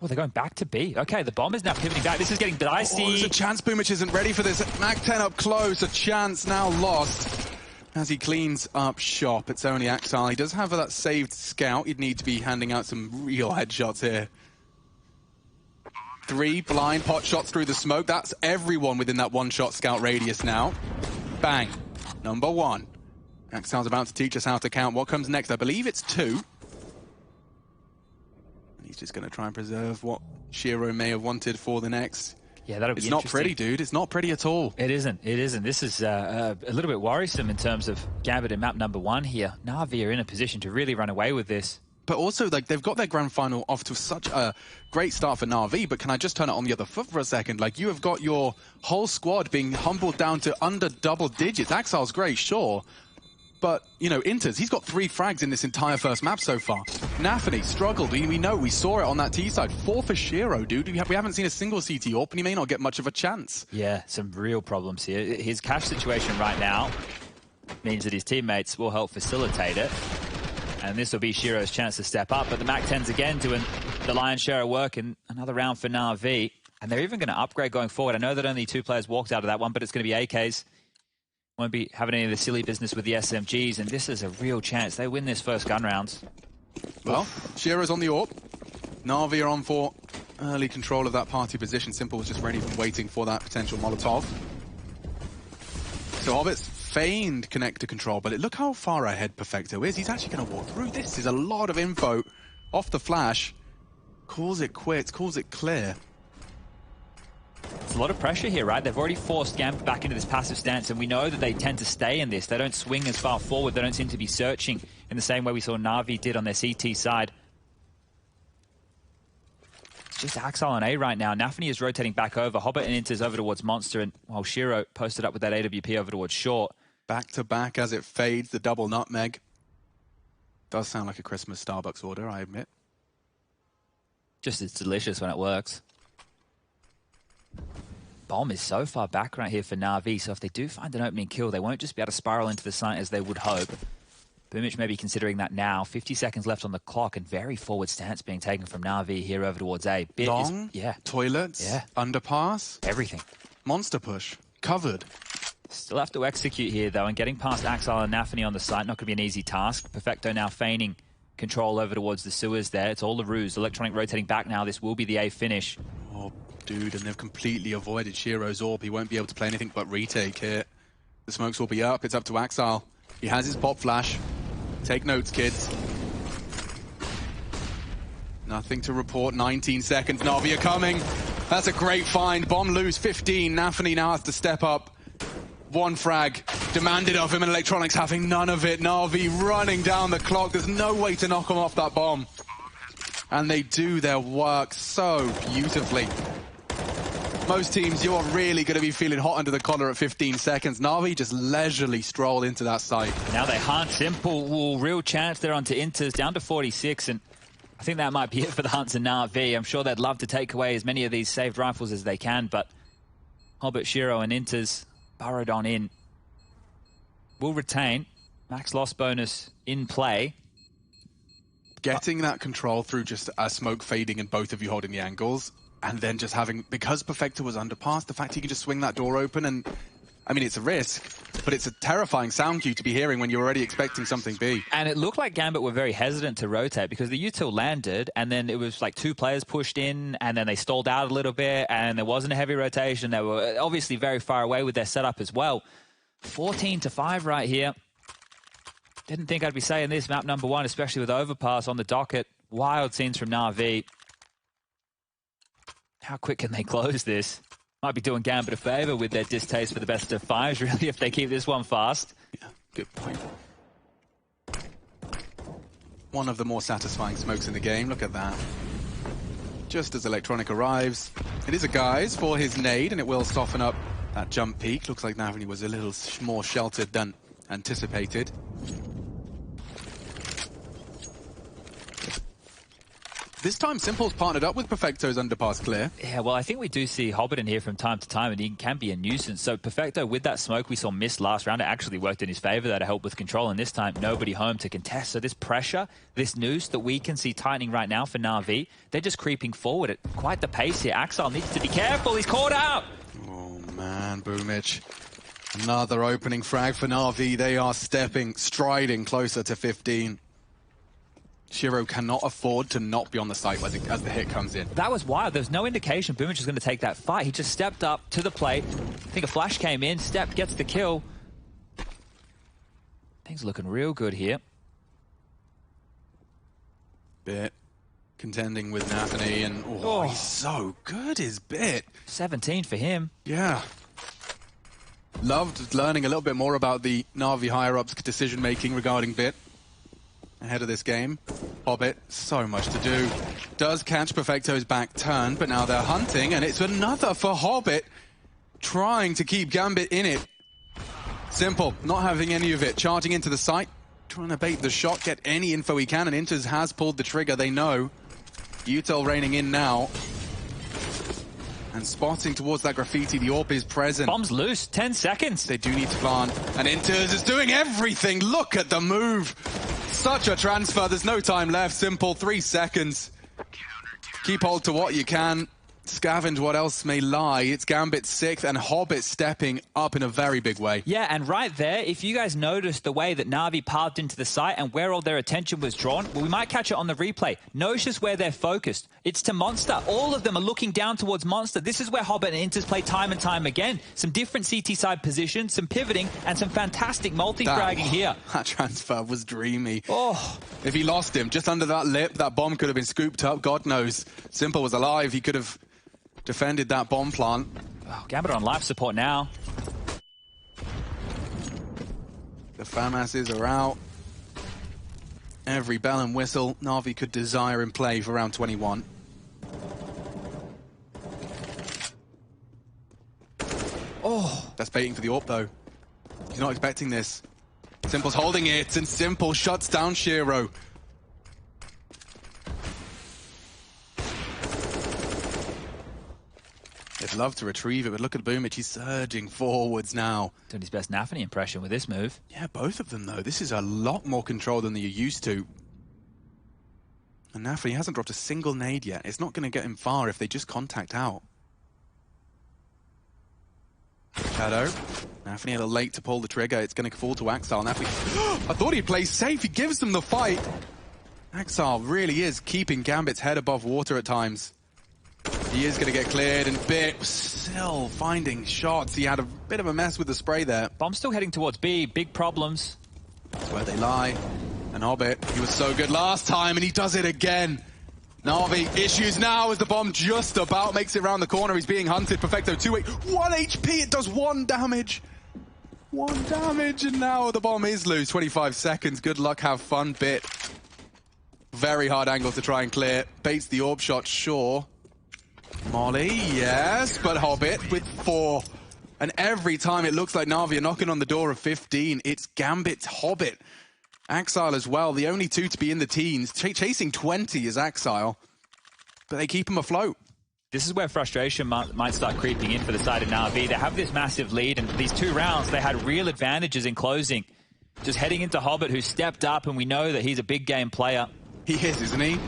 Oh, they're going back to B. Okay, the bomb is now pivoting back. This is getting dicey. Oh, there's a chance Boomich isn't ready for this. MAC-10 up close. A chance now lost as he cleans up shop. It's only Axel. He does have that saved scout. You'd need to be handing out some real headshots here. 3 blind pot shots through the smoke. That's everyone within that one-shot scout radius now. Bang. Number 1. Axel's about to teach us how to count. What comes next? I believe it's 2. He's just going to try and preserve what Shiro may have wanted for the next. Yeah, that'll be It's not pretty, dude. It's not pretty at all. It isn't. It isn't. This is a little bit worrisome in terms of Gambit in map number 1 here. Na'Vi are in a position to really run away with this. But also, like, they've got their grand final off to such a great start for Na'Vi, but can I just turn it on the other foot for a second? Like, you have got your whole squad being humbled down to under double digits. Axel's great, sure. But, you know, Inters, he's got 3 frags in this entire first map so far. NAVI struggled. We know, we saw it on that T side. 4 for Shiro, dude. We haven't seen a single CT AWP, and he may not get much of a chance. Yeah, some real problems here. His cash situation right now means that his teammates will help facilitate it. And this will be Shiro's chance to step up. But the MAC-10s again doing the lion's share of work in another round for Na'Vi. And they're even going to upgrade going forward. I know that only 2 players walked out of that one, but it's going to be AKs. Won't be having any of the silly business with the SMGs. And this is a real chance. They win this first gun round. Well, Shiro's on the AWP. Na'Vi are on for early control of that party position. Simple was just ready and waiting for that potential Molotov. So Hobbit's feigned connector control, but look how far ahead Perfecto is. He's actually going to walk through. This is a lot of info off the flash. Calls it quits, calls it clear. It's a lot of pressure here, right? They've already forced Gambit back into this passive stance, and we know that they tend to stay in this. They don't swing as far forward. They don't seem to be searching in the same way we saw Na'Vi did on their CT side. It's just Axel on A right now. Nafany is rotating back over. Hobbit and Inters over towards Monster, and while Shiro posted up with that AWP over towards Short. Back to back as it fades, the double nutmeg. Does sound like a Christmas Starbucks order, I admit. Just it's delicious when it works. Bomb is so far back right here for Na'Vi, so if they do find an opening kill, they won't just be able to spiral into the site as they would hope. Boomich may be considering that now. 50 seconds left on the clock, and very forward stance being taken from Na'Vi here over towards A. Bit Long, toilets, underpass. Everything. Monster push, covered. Still have to execute here, though, and getting past Axel and Nafany on the site, not going to be an easy task. Perfecto now feigning control over towards the sewers there. It's all a ruse. Electronic rotating back now. This will be the A finish. Oh, dude, and they've completely avoided Shiro's orb. He won't be able to play anything but retake here. The smokes will be up. It's up to Axel. He has his pop flash. Take notes, kids. Nothing to report. 19 seconds. Na'Vi are coming. That's a great find. Bomb lose 15. Nafany now has to step up. One frag demanded of him, and Electronics having none of it. Na'Vi running down the clock. There's no way to knock him off that bomb. And they do their work so beautifully. Most teams, you are really going to be feeling hot under the collar at 15 seconds. Na'Vi just leisurely stroll into that site. Now they hunt. Simple. Ooh, real chance there onto Inters, down to 46, and I think that might be it for the Hunts and Na'Vi. I'm sure they'd love to take away as many of these saved rifles as they can, but Hobbit, Shiro, and Inters burrowed on in. Will retain. Max loss bonus in play. Getting that control through just a smoke fading and both of you holding the angles, and then just having, because Perfecto was underpass, the fact he can just swing that door open, and I mean, it's a risk, but it's a terrifying sound cue to be hearing when you're already expecting something big. And it looked like Gambit were very hesitant to rotate because the util landed, and then it was like 2 players pushed in, and then they stalled out a little bit, and there wasn't a heavy rotation. They were obviously very far away with their setup as well. 14-5 right here. Didn't think I'd be saying this, map number 1, especially with Overpass on the docket. Wild scenes from Na'Vi. How quick can they close this? Might be doing Gambit a favor with their distaste for the best of 5s, really, if they keep this one fast. Yeah, good point. One of the more satisfying smokes in the game. Look at that. Just as Electronic arrives, it is a guise for his nade, and it will soften up that jump peak. Looks like Navani was a little more sheltered than anticipated. This time, Simple's partnered up with Perfecto's underpass clear. Yeah, well, I think we do see Hobbit in here from time to time, and he can be a nuisance. So Perfecto, with that smoke we saw miss last round, it actually worked in his favor there to help with control, and this time, nobody home to contest. So this pressure, this noose that we can see tightening right now for Na'Vi, they're just creeping forward at quite the pace here. Axel needs to be careful, he's caught out! Oh, man, Boomich. Another opening frag for Na'Vi. They are striding closer to 15. Shiro cannot afford to not be on the site as the hit comes in. That was wild. There's no indication Boomich was going to take that fight. He just stepped up to the plate. I think a flash came in, stepped, gets the kill. Things looking real good here. Bit contending with Nafany, and he's so good, his Bit. 17 for him. Yeah. Loved learning a little bit more about the Na'Vi higher-ups decision-making regarding Bit ahead of this game. Hobbit, so much to do. Does catch Perfecto's back turn, but now they're hunting, and it's another for Hobbit, trying to keep Gambit in it. Simple, not having any of it, charging into the site, trying to bait the shot, get any info he can, and Inters has pulled the trigger, they know. Util raining in now. And spotting towards that graffiti, the AWP is present. Bomb's loose, 10 seconds. They do need to plant, and Inters is doing everything. Look at the move. Such a transfer, there's no time left. Simple, 3 seconds. Keep hold to what you can. scavenge what else may lie. It's Gambit 6th and Hobbit stepping up in a very big way. Yeah, and right there, if you guys noticed the way that Na'Vi pathed into the site and where all their attention was drawn, well, we might catch it on the replay. Notice where they're focused. It's to Monster. All of them are looking down towards Monster. This is where Hobbit and Inters play time and time again. Some different CT side positions, some pivoting, and some fantastic multi-fragging here. That transfer was dreamy. Oh. If he lost him just under that lip, that bomb could have been scooped up. God knows. Simple was alive. He could have defended that bomb plant. Oh, Gambit on life support now. The FAMASs are out. Every bell and whistle Na'Vi could desire in play for round 21. Oh, that's baiting for the AWP though. He's not expecting this. Simple's holding it, and Simple shuts down Shiro. They'd love to retrieve it, but look at Boomich. He's surging forwards now. Doing his best NAVI impression with this move. Yeah, both of them, though. This is a lot more control than they're used to. And NAVI hasn't dropped a single nade yet. It's not going to get him far if they just contact out. Shadow. NAVI a little late to pull the trigger. It's going to fall to Axile. NAVI... I thought he'd play safe. He gives them the fight. Axile really is keeping Gambit's head above water at times. He is going to get cleared, and Bit still finding shots. He had a bit of a mess with the spray there. Bomb still heading towards B. Big problems. That's where they lie. And Hobbit, he was so good last time, and he does it again. Na'Vi issues now as the bomb just about makes it around the corner. He's being hunted. Perfecto 2-8. 1 HP. It does 1 damage. 1 damage, and now the bomb is loose. 25 seconds. Good luck. Have fun, Bit. Very hard angle to try and clear. Baits the AWP shot, sure. Molly, yes, but Hobbit with 4. And every time it looks like Na'Vi are knocking on the door of 15, it's Gambit, Hobbit. Axile as well, the only 2 to be in the teens. Chasing 20 is Axile, but they keep him afloat. This is where frustration might start creeping in for the side of Na'Vi. They have this massive lead, and these 2 rounds, they had real advantages in closing. Just heading into Hobbit, who stepped up, and we know that he's a big game player. He is, isn't he?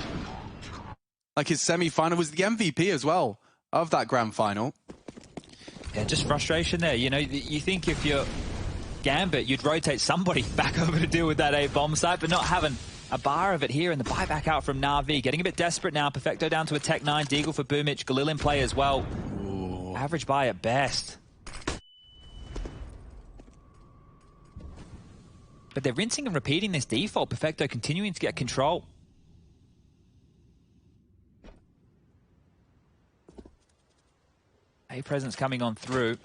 Like his semi-final was the MVP as well of that grand final. Yeah, just frustration there. You know, you think if you're Gambit, you'd rotate somebody back over to deal with that A bomb site, but not having a bar of it here, and the buyback out from Na'Vi. Getting a bit desperate now. Perfecto down to a Tech 9. Deagle for Boomich. Galil in play as well. Ooh. Average buy at best. But they're rinsing and repeating this default. Perfecto continuing to get control. A presence coming on through.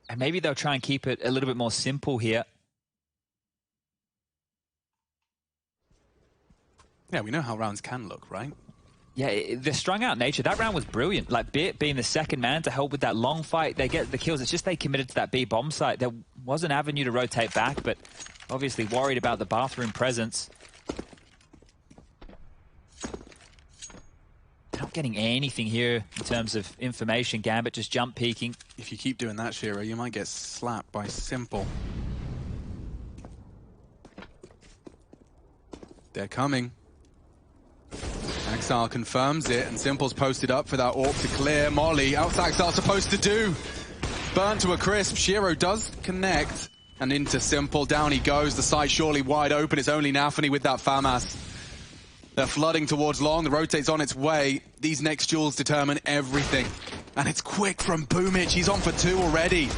And maybe they'll try and keep it a little bit more simple here. Yeah, we know how rounds can look, right? Yeah, the strung out nature. That round was brilliant. Like Bit being the second man to help with that long fight. They get the kills. It's just they committed to that B bomb site. There was an avenue to rotate back, but obviously worried about the bathroom presence. Not getting anything here in terms of information. Gambit just jump peeking. If you keep doing that, Shiro, you might get slapped by Simple. They're coming. Axile confirms it, and Simple's posted up for that AWP to clear. Molly, what's Axile supposed to do? Burnt to a crisp. Shiro does connect, and into Simple. Down he goes. The site surely wide open. It's only Nafany with that FAMAS. They're flooding towards long. The rotate's on its way. These next duels determine everything. And it's quick from Boomich. He's on for 2 already.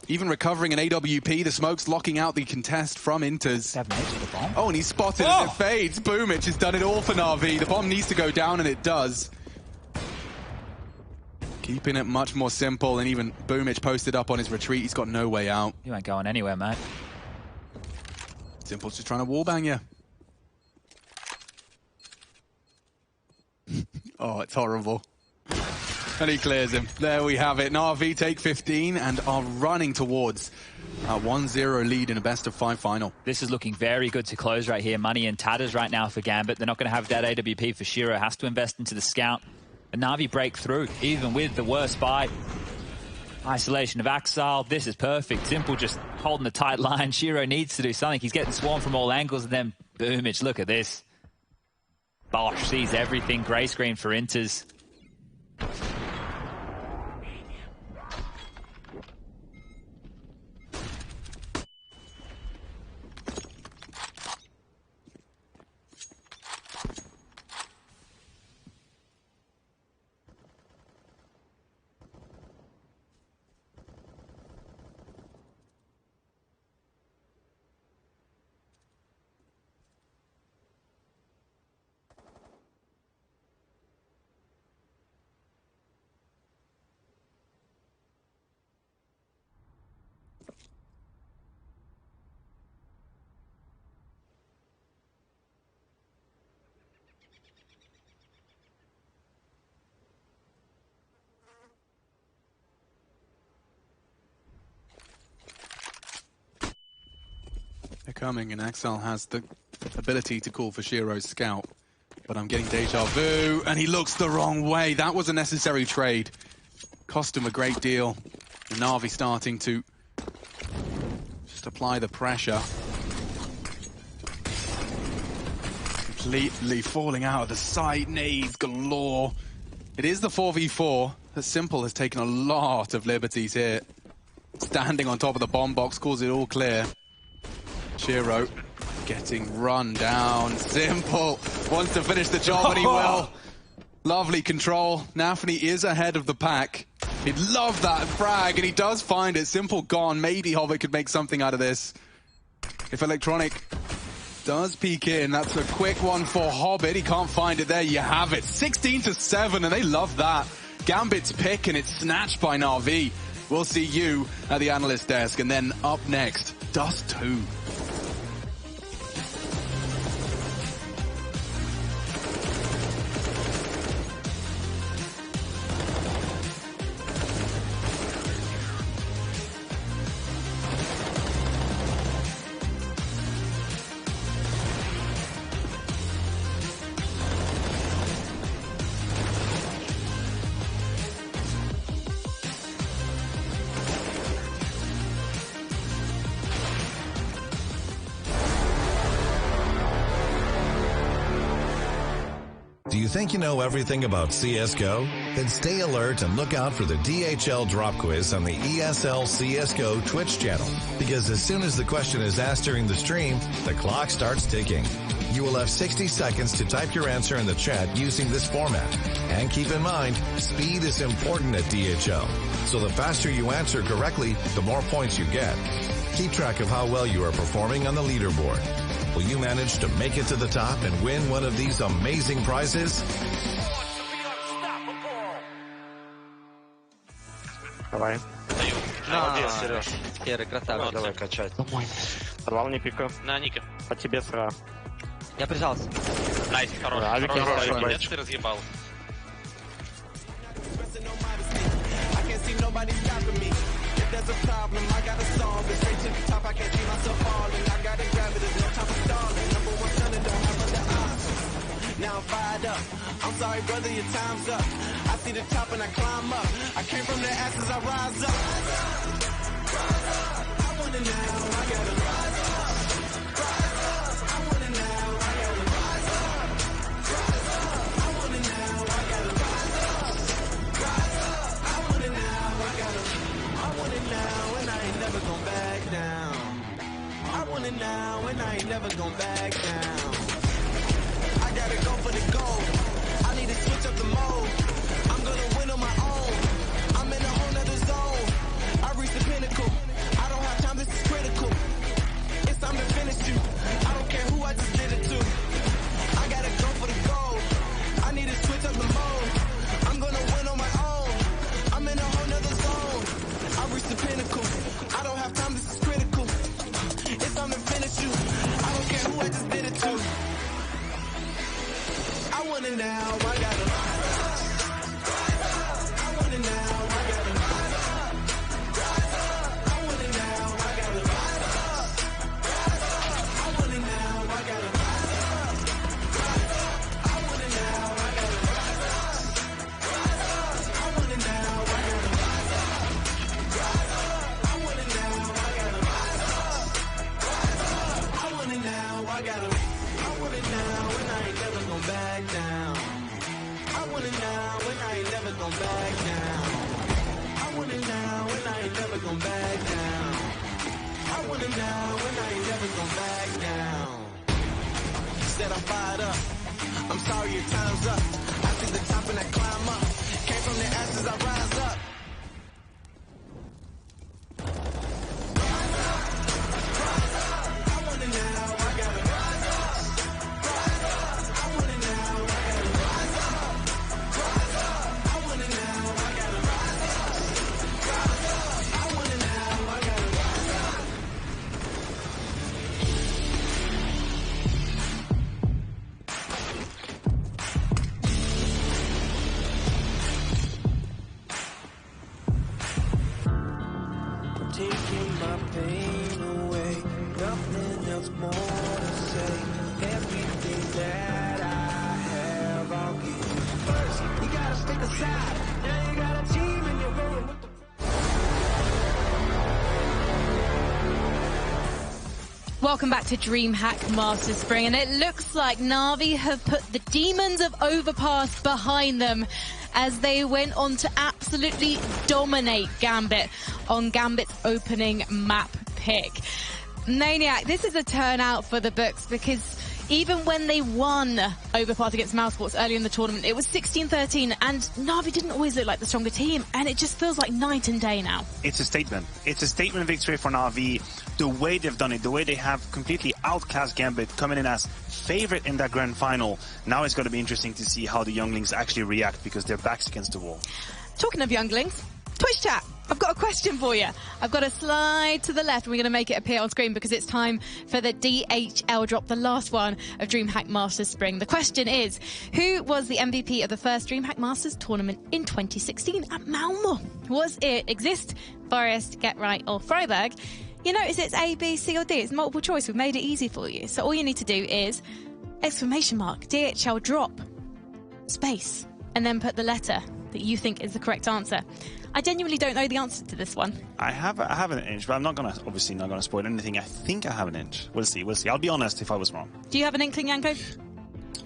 Even recovering an AWP. The smoke's locking out the contest from Inters. Oh, and he's spotted as it fades. Boomich has done it all for Na'Vi. The bomb needs to go down, and it does. Keeping it much more simple, and even Boomich posted up on his retreat. He's got no way out. You ain't going anywhere, mate. Simple's just trying to wallbang you. Oh, it's horrible. And he clears him. There we have it. Na'Vi take 15 and are running towards a 1-0 lead in a best-of-5 final. This is looking very good to close right here. Money in tatters right now for Gambit. They're not going to have that AWP for Shiro. Has to invest into the scout. And Na'Vi break through, even with the worst buy. Isolation of Axile. This is perfect. Simple just holding the tight line. Shiro needs to do something. He's getting swarmed from all angles, and then Boomich, look at this. Bosh sees everything. Gray screen for Inters. They're coming, and Axel has the ability to call for Shiro's scout. But I'm getting deja vu, and he looks the wrong way. That was a necessary trade. Cost him a great deal. And Navi starting to just apply the pressure. Completely falling out of the sight. Nades galore. It is the 4v4. The Simple has taken a lot of liberties here. Standing on top of the bomb box, calls it all clear. Shiro getting run down. Simple wants to finish the job, and he will. Lovely control. NAVI is ahead of the pack. He'd love that frag, and he does find it. Simple gone. Maybe Hobbit could make something out of this. If Electronic does peek in, that's a quick one for Hobbit. He can't find it. There you have it. 16-7, and they love that. Gambit's pick, and it's snatched by NAVI. We'll see you at the analyst desk, and then up next, Dust 2. Do you think you know everything about CSGO? Then stay alert and look out for the DHL drop quiz on the ESL CSGO Twitch channel. Because as soon as the question is asked during the stream, the clock starts ticking. You will have 60 seconds to type your answer in the chat using this format. And keep in mind, speed is important at DHL. So the faster you answer correctly, the more points you get. Keep track of how well you are performing on the leaderboard. Will you manage to make it to the top and win one of these amazing prizes? Давай. Молодец, Сереж. Серый, красавчик. Давай качать. Сорвал не пика. На, Ника. По тебе сра. Я прижался. Найс, хороший. Авик не Хороший. стоит, Молодец, ты разъебал. There's a problem, I gotta solve it. Straight to the top, I can't see myself falling. I gotta grab it, there's no time for stalling. Number one son and don't have other options. Now I'm fired up. I'm sorry, brother, your time's up. I see the top and I climb up. I came from the ashes, I rise up. I want it now, I gotta rise up. I want it now, I gotta rise up. I want it now, I gotta rise up. I want it now, I gotta. I want it now and I ain't never gonna back down. I want it now and I ain't never gonna back down. I gotta go for the goal. I need to switch up the mode. I'm gonna win on my own. I'm in a whole nother zone. I reached the pinnacle. I don't have time, this is critical. It's time to finish you. I don't care who I just did it to. I gotta go for the goal. I need to switch up the mode. I'm gonna win on my own. I'm in a whole nother zone. I reached the pinnacle. I don't have time, this is critical. It's time to finish you. I don't care who I just did it to. I want it now, I gotta rise up. I want it now, I gotta rise up. I want it now, I gotta rise up. I want it now, I gotta rise up. I want it now, I gotta rise up. I want it now, I gotta rise up. I want it now, I gotta rise up. I want it now, I gotta. I want it now, and I ain't never gonna back want it now, and I ain't never gonna back down. I want it now, and I ain't never gonna back down. I want it now, and I ain't never gonna back down. Said I'm fired up. I'm sorry your time's up. I see the top and I climb up. Came from the ashes, I rise up. Taking my pain away, nothing else more to say. Everything that I have, I'll give you. First, you gotta stick aside. Now you got a team and you're rolling with the... Welcome back to DreamHack Masters Spring, and it looks like Na'Vi have put the demons of Overpass behind them as they went on to absolutely dominate Gambit on Gambit's opening map pick. Maniac, this is a turnout for the books, because even when they won Overpass against Mousesports earlier in the tournament, it was 16-13, and Na'Vi didn't always look like the stronger team, and it just feels like night and day now. It's a statement. It's a statement victory for Na'Vi. The way they've done it, the way they have completely outclassed Gambit, coming in as favorite in that grand final. Now it's going to be interesting to see how the younglings actually react, because their backs against the wall. Talking of younglings, Twitch chat, I've got a question for you. I've got to slide to the left, and we're going to make it appear on screen because it's time for the DHL drop, the last one of DreamHack Masters Spring. The question is, who was the MVP of the first DreamHack Masters tournament in 2016 at Malmö? Was it Exist, Forest, Get Right, or Freiburg? You notice it's A, B, C, or D. It's multiple choice. We've made it easy for you. So all you need to do is exclamation mark, DHL drop, space, and then put the letter that you think is the correct answer. I genuinely don't know the answer to this one. I have an inch, but I'm not gonna, obviously not gonna spoil anything. I think I have an inch. We'll see. I'll be honest if I was wrong. Do you have an inkling, Yanko?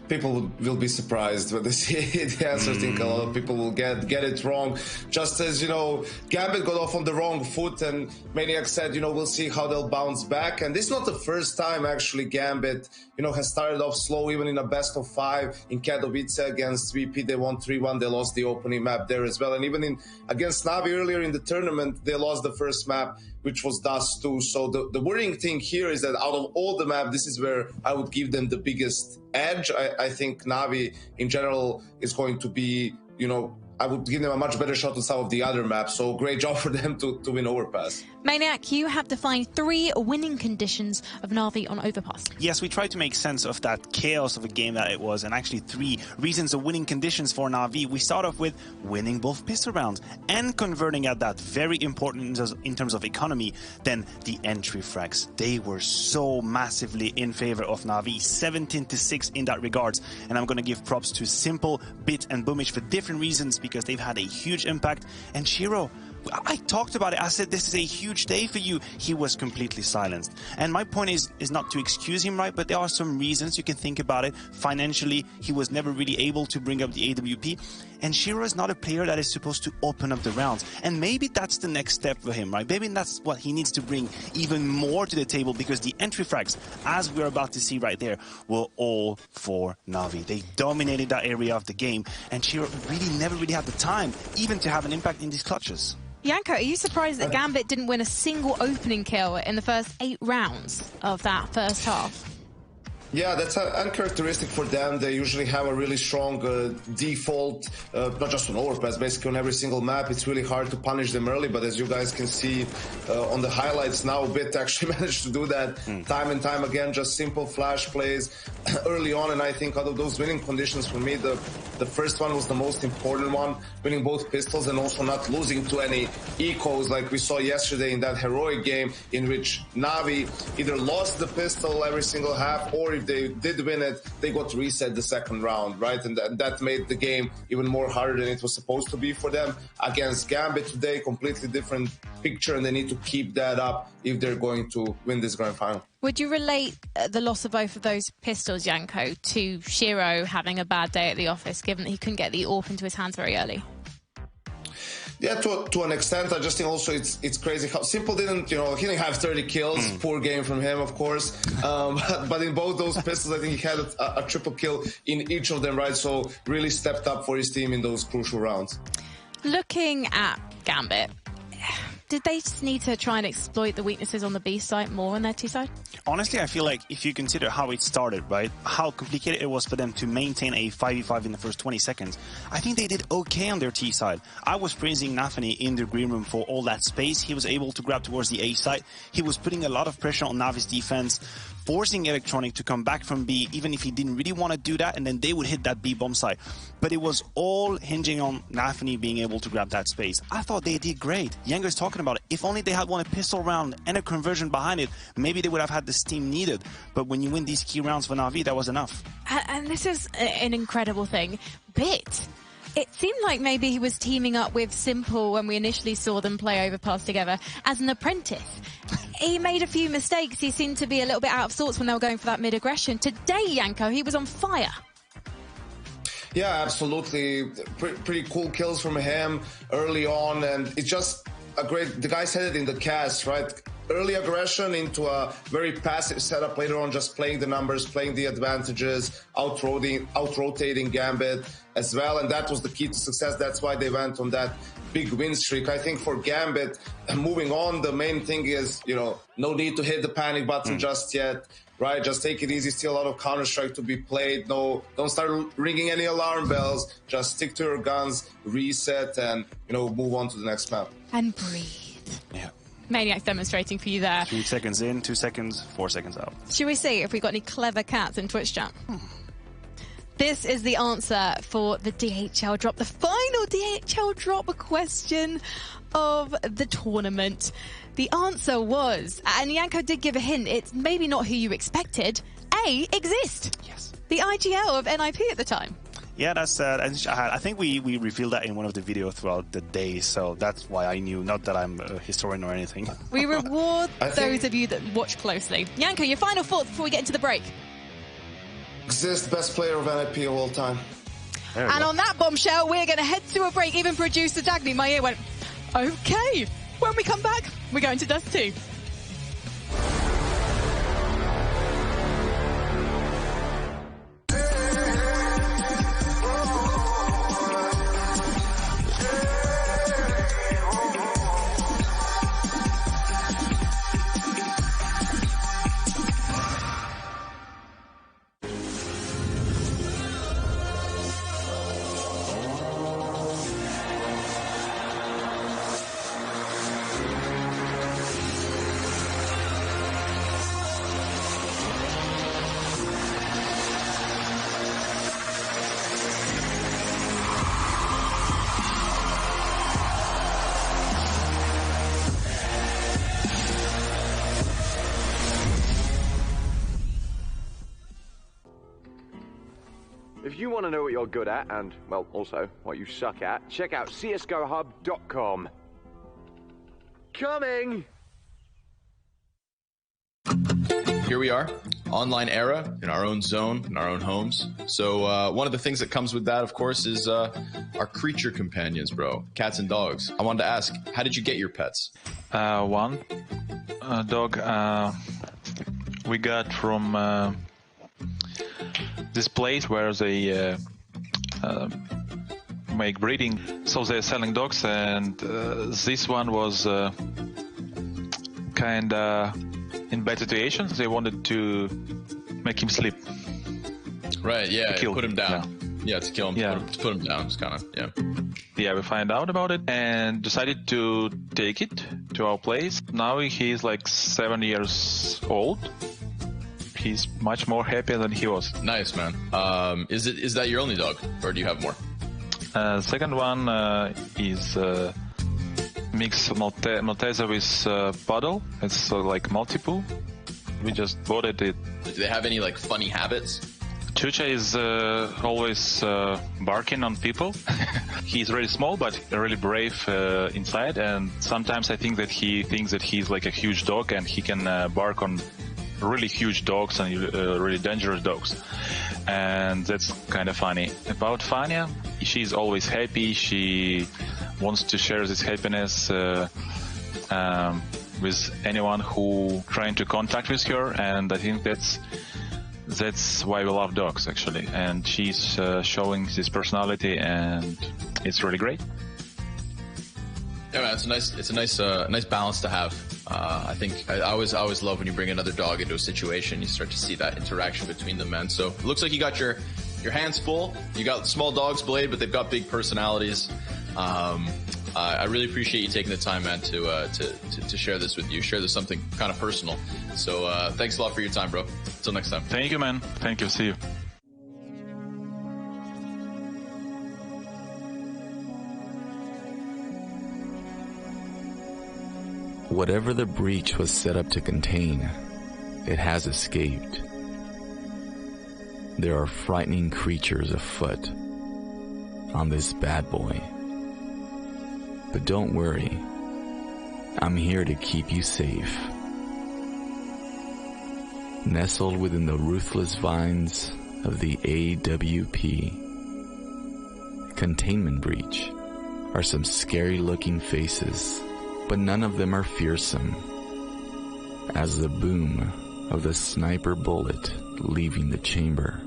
People will be surprised when they see the answer. I think a lot of people will get it wrong. Just as, you know, Gambit got off on the wrong foot, and Maniac said, you know, we'll see how they'll bounce back. And this is not the first time, actually, Gambit, you know, has started off slow, even in a best of 5 in Katowice against VP. They won 3-1. They lost the opening map there as well. And even against Navi earlier in the tournament, they lost the first map, which was Dust 2. So the worrying thing here is that out of all the maps, this is where I would give them the biggest edge. I think Navi in general is going to be, you know, I would give them a much better shot on some of the other maps. So great job for them to win Overpass. Maniac, you have defined 3 winning conditions of Na'Vi on Overpass. Yes, we tried to make sense of that chaos of a game that it was, and actually 3 reasons of winning conditions for Na'Vi. We start off with winning both pistol rounds and converting at that, very important in terms of economy. Then the entry frags. They were so massively in favor of Na'Vi, 17-6 in that regards. And I'm going to give props to Simple, Bit, and Boomish for different reasons, because they've had a huge impact. And Shiro, I talked about it. I said, this is a huge day for you. He was completely silenced. And my point is not to excuse him, right? But there are some reasons you can think about it. Financially, he was never really able to bring up the AWP. And Shiro is not a player that is supposed to open up the rounds. And maybe that's the next step for him, right? Maybe that's what he needs to bring even more to the table, because the entry frags, as we're about to see right there, were all for Na'Vi. They dominated that area of the game. And Shiro really never really had the time even to have an impact in these clutches. Yanko, are you surprised that Gambit didn't win a single opening kill in the first 8 rounds of that first half? Yeah, that's uncharacteristic for them. They usually have a really strong default, not just on Overpass, basically on every single map. It's really hard to punish them early, but as you guys can see on the highlights now, Bit actually managed to do that time and time again, just simple flash plays early on. And I think out of those winning conditions, for me, the first one was the most important one, winning both pistols and also not losing to any ecos like we saw yesterday in that heroic game in which Navi either lost the pistol every single half, or if if they did win it, they got reset the second round, right? And that made the game even more harder than it was supposed to be for them. Against Gambit today, completely different picture, and they need to keep that up if they're going to win this grand final. Would you relate the loss of both of those pistols, Janko, to Shiro having a bad day at the office, given that he couldn't get the AWP into his hands very early? Yeah, to an extent. I just think also it's crazy how Simple didn't, he didn't have 30 kills. Poor game from him, of course. But in both those pistols, I think he had a triple kill in each of them, right? So really stepped up for his team in those crucial rounds. Looking at Gambit, did they just need to try and exploit the weaknesses on the B side more on their T side? Honestly, I feel like if you consider how it started, right, how complicated it was for them to maintain a 5v5 in the first 20 seconds, I think they did okay on their T side. I was praising NAVI in the green room for all that space he was able to grab towards the A side. He was putting a lot of pressure on NAVI's defense, forcing Electronic to come back from B, even if he didn't really want to do that, and then they would hit that B bomb site. But it was all hinging on NAVI being able to grab that space. I thought they did great. Yenger's talking about it. If only they had won a pistol round and a conversion behind it, maybe they would have had the steam needed. But when you win these key rounds for NAVI, that was enough. And this is an incredible thing. Bit, it seemed like maybe he was teaming up with Simple when we initially saw them play Overpass together as an apprentice. He made a few mistakes. He seemed to be a little bit out of sorts when they were going for that mid-aggression. Today, Janko, he was on fire. Yeah, absolutely. Pretty cool kills from him early on, and it's just a great. The guy said it in the cast, right? Early aggression into a very passive setup. Later on, just playing the numbers, playing the advantages, out-rotating Gambit as well, and that was the key to success. That's why they went on that big win streak. I think for Gambit, moving on, the main thing is, no need to hit the panic button just yet. Right, just take it easy. Still a lot of Counter-Strike to be played. No, don't start ringing any alarm bells. Just stick to your guns, reset, and move on to the next map. And breathe. Yeah. Maniac's demonstrating for you there. 2 seconds in, 2 seconds, 4 seconds out. Should we see if we've got any clever cats in Twitch chat? This is the answer for the DHL drop, the final DHL drop question of the tournament. The answer was, and Janko did give a hint, it's maybe not who you expected. A, Exist. Yes. The IGL of NIP at the time. Yeah, that's. I think we revealed that in one of the videos throughout the day, so that's why I knew. Not that I'm a historian or anything. We reward those of you that watch closely. Janko, your final thoughts before we get into the break. Exist, best player of NIP of all time. And on that bombshell, we're going to head to a break. Even producer Dagny, my ear went, okay. When we come back, we're going to Dust 2. If you want to know what you're good at, and, well, also what you suck at, check out csgohub.com. Coming! Here we are, online era, in our own zone, in our own homes. So one of the things that comes with that, of course, is our creature companions, bro. Cats and dogs. I wanted to ask, how did you get your pets? One dog we got from this place where they make breeding. So they're selling dogs, and this one was kinda in bad situation. They wanted to make him sleep. Right, yeah, kill put him down. Yeah, to kill him, Yeah. to put him down. It's kind of, yeah. Yeah, we find out about it and decided to take it to our place. Now he's like 7 years old. He's much more happier than he was. Nice, man. Is that your only dog, or do you have more? Second one is mixed Maltese with Puddle. It's like multiple. We just bought it Do they have any like funny habits? Chucha is always barking on people. He's really small, but really brave inside. And sometimes I think that he thinks that he's like a huge dog and he can bark on really huge dogs and really dangerous dogs. And that's kind of funny. About Fania, she's always happy. She wants to share this happiness with anyone who trying to contact with her. And I think that's why we love dogs, actually. And she's showing this personality, and it's really great. Yeah, man, it's a nice balance to have. I think I always love when you bring another dog into a situation. You start to see that interaction between them, man. So it looks like you got your hands full. You got small dogs, Blade, but they've got big personalities. I really appreciate you taking the time, man, to share this with you. Share this something kind of personal. So thanks a lot for your time, bro. Until next time. Thank you, man. Thank you. See you. Whatever the breach was set up to contain, it has escaped. There are frightening creatures afoot on this bad boy. But don't worry, I'm here to keep you safe. Nestled within the ruthless vines of the AWP containment breach are some scary looking faces, but none of them are fearsome as the boom of the sniper bullet leaving the chamber.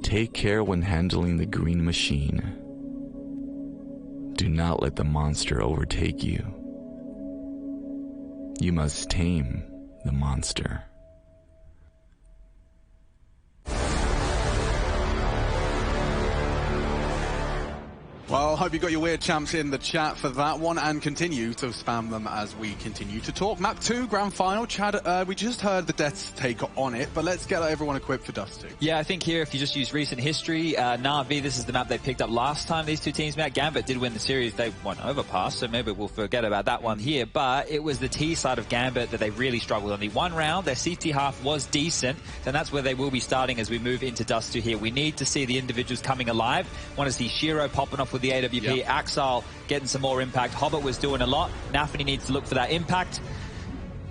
Take care when handling the green machine. Do not let the monster overtake you. You must tame the monster. Well, hope you got your weird champs in the chat for that one, and continue to spam them as we continue to talk. Map 2, Grand Final. Chad, we just heard the Death's take on it, but let's get everyone equipped for Dust 2. Yeah, I think here, if you just use recent history, NAVI, this is the map they picked up last time these two teams met. Gambit did win the series. They won Overpass, so maybe we'll forget about that one here, but it was the T side of Gambit that they really struggled on. The one round, their CT half was decent, and that's where they will be starting as we move into Dust 2 here. We need to see the individuals coming alive. Want to see Shiro popping off with the AWP, yep. Axel getting some more impact. Hobbit was doing a lot. NAFI needs to look for that impact.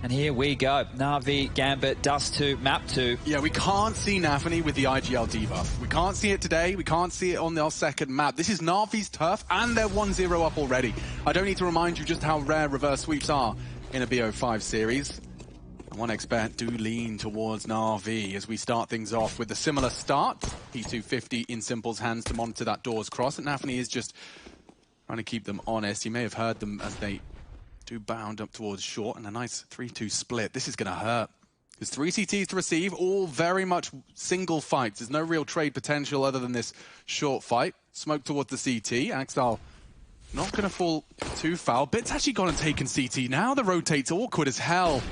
And here we go. Na'Vi, Gambit, Dust 2, Map 2. Yeah, we can't see Nafany with the IGL debuff. We can't see it today. We can't see it on our second map. This is Na'Vi's turf, and they're 1-0 up already. I don't need to remind you just how rare reverse sweeps are in a BO5 series. 1xBet do lean towards Na'Vi as we start things off with a similar start. P250 in Simple's hands to monitor that doors cross, and Nafany is just trying to keep them honest. You may have heard them as they do bound up towards short, and a nice 3-2 split. This is going to hurt. There's 3 CTs to receive, all very much single fights. There's no real trade potential other than this short fight. Smoke towards the CT. Axel not going to fall too foul. Bit's actually gone and taken CT now. The rotate's awkward as hell.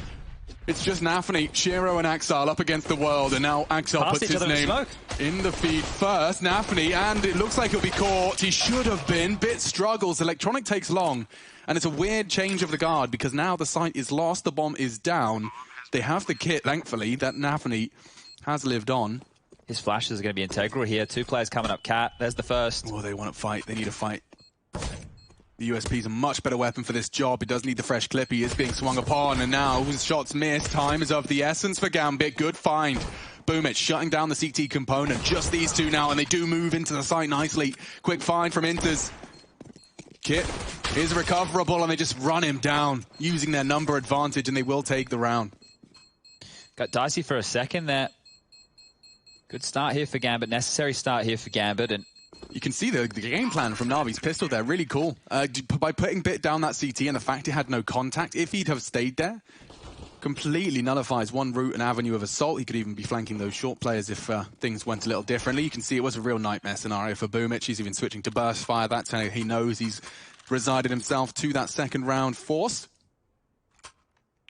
It's just Nafany, Shiro and Axel up against the world, and now Axel puts his name in the feed first. Nafany, and it looks like he'll be caught. He should have been. Bit struggles. Electronic takes long, and it's a weird change of the guard because now the site is lost, the bomb is down. They have the kit, thankfully, that Nafany has lived on. His flashes are going to be integral here. 2 players coming up, Cat. There's the first. Oh, they want to fight. They need a fight. The USP is a much better weapon for this job. It does need the fresh clip. He is being swung upon, and now his shots missed. Time is of the essence for Gambit. Good find. Boomich shutting down the CT component. Just these two now, and they do move into the site nicely. Quick find from Inters. Kit is recoverable, and they just run him down, using their number advantage, and they will take the round. Got dicey for a second there. Good start here for Gambit. Necessary start here for Gambit, and you can see the game plan from Na'Vi's pistol there, really cool. By putting Bit down that CT and the fact he had no contact, if he'd have stayed there, completely nullifies one route and avenue of assault. He could even be flanking those short players if things went a little differently. You can see it was a real nightmare scenario for Boomich. He's even switching to burst fire. That's how he knows he's resided himself to that second round forced.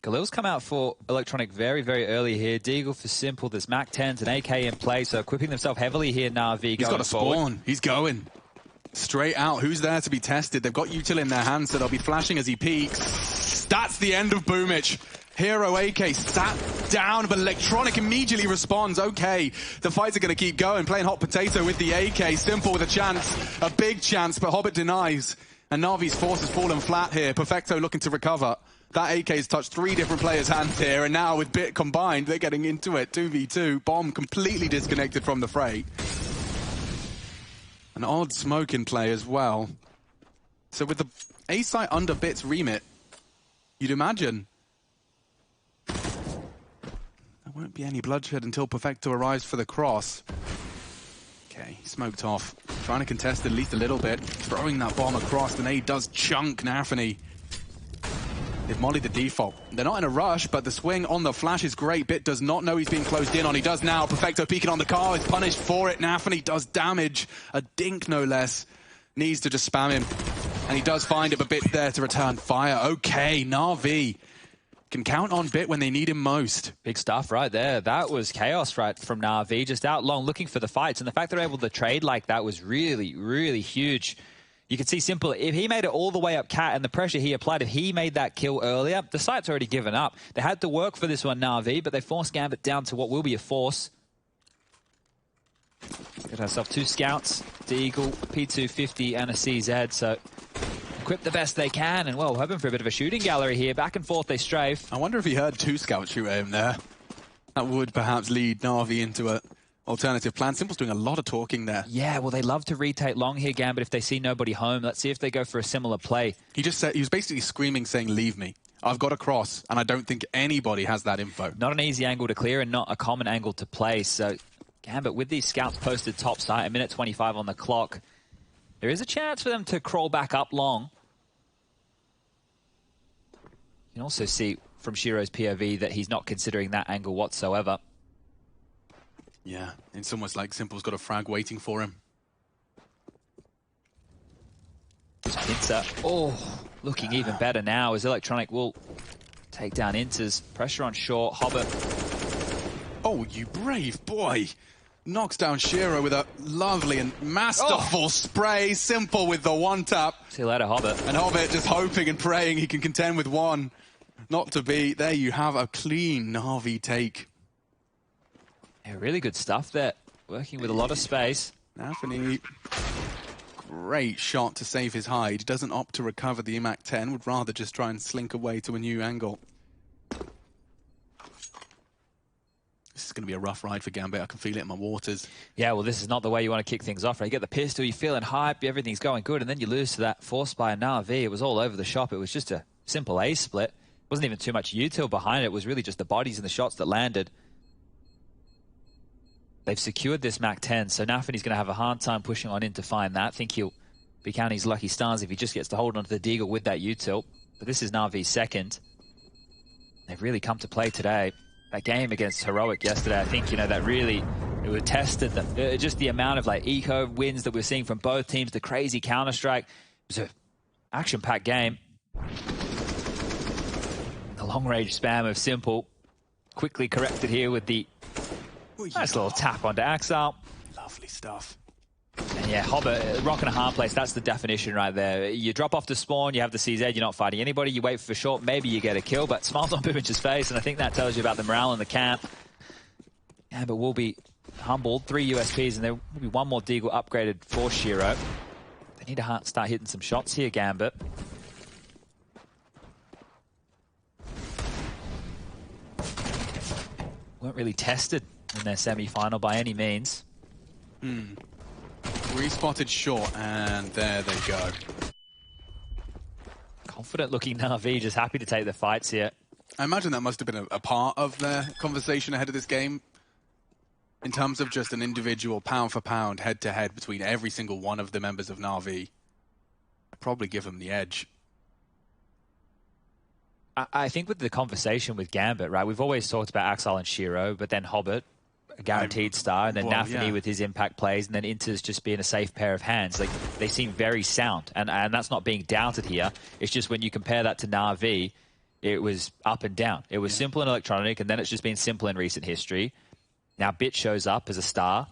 Galil's come out for Electronic very, very early here. Deagle for Simple. There's Mac 10s and AK in play, so equipping themselves heavily here, Na'Vi. He's got a spawn. He's going straight out. Who's there to be tested? They've got Util in their hands, so they'll be flashing as he peeks. That's the end of Boomich. Hero AK sat down, but Electronic immediately responds. Okay, the fights are going to keep going. Playing hot potato with the AK. Simple with a chance, a big chance, but Hobbit denies. And Navi's force has fallen flat here. Perfecto looking to recover. That AK has touched 3 different players' hands here, and now with Bit combined, they're getting into it. 2v2. Bomb completely disconnected from the fray. An odd smoke in play as well. So with the A site under Bit's remit, you'd imagine there won't be any bloodshed until Perfecto arrives for the cross. Okay, smoked off. Trying to contest at least a little bit. Throwing that bomb across. The nade does chunk Nafany. They've mollied the default. They're not in a rush, but the swing on the flash is great. Bit does not know he's being closed in on. He does now. Perfecto peeking on the car. Is punished for it. Nafany does damage. A dink, no less. Needs to just spam him. And he does find it, but Bit's there to return fire. Okay, Na'Vi can count on Bit when they need him most. Big stuff right there. That was chaos right from Na'Vi, just out long looking for the fights. And the fact they're able to trade like that was really, really huge. You can see Simple, if he made it all the way up Cat and the pressure he applied, if he made that kill earlier, the site's already given up. They had to work for this one, Na'Vi, but they forced Gambit down to what will be a force. Got herself 2 scouts, Deagle, P250 and a CZ, so equip the best they can, and well, hoping for a bit of a shooting gallery here. Back and forth they strafe. I wonder if he heard 2 scouts shoot at him there. That would perhaps lead Na'Vi into a alternative plan. Simple's doing a lot of talking there. Yeah, well, they love to retake long here, Gambit, if they see nobody home. Let's see if they go for a similar play. He just said, he was basically screaming, saying, leave me. I've got a cross, and I don't think anybody has that info. Not an easy angle to clear and not a common angle to play. So Gambit, with these scouts posted top site, 1:25 on the clock, there is a chance for them to crawl back up long. You can also see from Shiro's POV that he's not considering that angle whatsoever. Yeah, it's almost like Simple's got a frag waiting for him. Pincer, looking even better now as Electronic will take down Inter's. Pressure on short, Hobbit. Oh, you brave boy. Knocks down Shiro with a lovely and masterful spray. Simple with the 1-tap. See you later, Hobbit. And Hobbit just hoping and praying he can contend with 1. Not to be. There you have a clean Na'Vi take. Yeah, really good stuff there. Working with a lot of space. Nafany, great shot to save his hide. Doesn't opt to recover the IMAC 10. Would rather just try and slink away to a new angle. This is going to be a rough ride for Gambit. I can feel it in my waters. Yeah, well, this is not the way you want to kick things off, right? You get the pistol, you're feeling hype, everything's going good, and then you lose to that force by a Na'Vi. It was all over the shop. It was just a simple A split. It wasn't even too much util behind it. It was really just the bodies and the shots that landed. They've secured this MAC 10, so Nafany's going to have a hard time pushing on in to find that. I think he'll be counting his lucky stars if he just gets to hold onto the Deagle with that util. But this is Na'Vi's second. They've really come to play today. That game against Heroic yesterday, I think, you know, that really, it would tested them. Just the amount of, like, eco wins that we're seeing from both teams, the crazy Counter-Strike. It was an action-packed game. The long-range spam of Simple quickly corrected here with the nice little tap onto Axel. Lovely stuff. And yeah, Hobbit, rock and a hard place, that's the definition right there. You drop off the spawn, you have the CZ, you're not fighting anybody, you wait for short, maybe you get a kill, but smiles on Boomich's face, and I think that tells you about the morale in the camp. Yeah, but we'll be humbled. 3 USPs, and there will be 1 more Deagle upgraded for Shiro. They need to start hitting some shots here, Gambit. Weren't really tested in their semi-final by any means. Respotted short, and there they go. Confident looking Na'Vi, just happy to take the fights here. I imagine that must have been a part of their conversation ahead of this game. In terms of just an individual pound for pound, head to head between every single one of the members of Na'Vi. I'd probably give them the edge. I think with the conversation with Gambit, right, we've always talked about Axel and Shiro, but then Hobbit, a guaranteed star, and then Nafany with his impact plays, and then Inter's just being a safe pair of hands. Like, they seem very sound, and that's not being doubted here. It's just when you compare that to Na'Vi, it was up and down. It was simple and electronic, and then it's just been simple in recent history. Now Bit shows up as a star.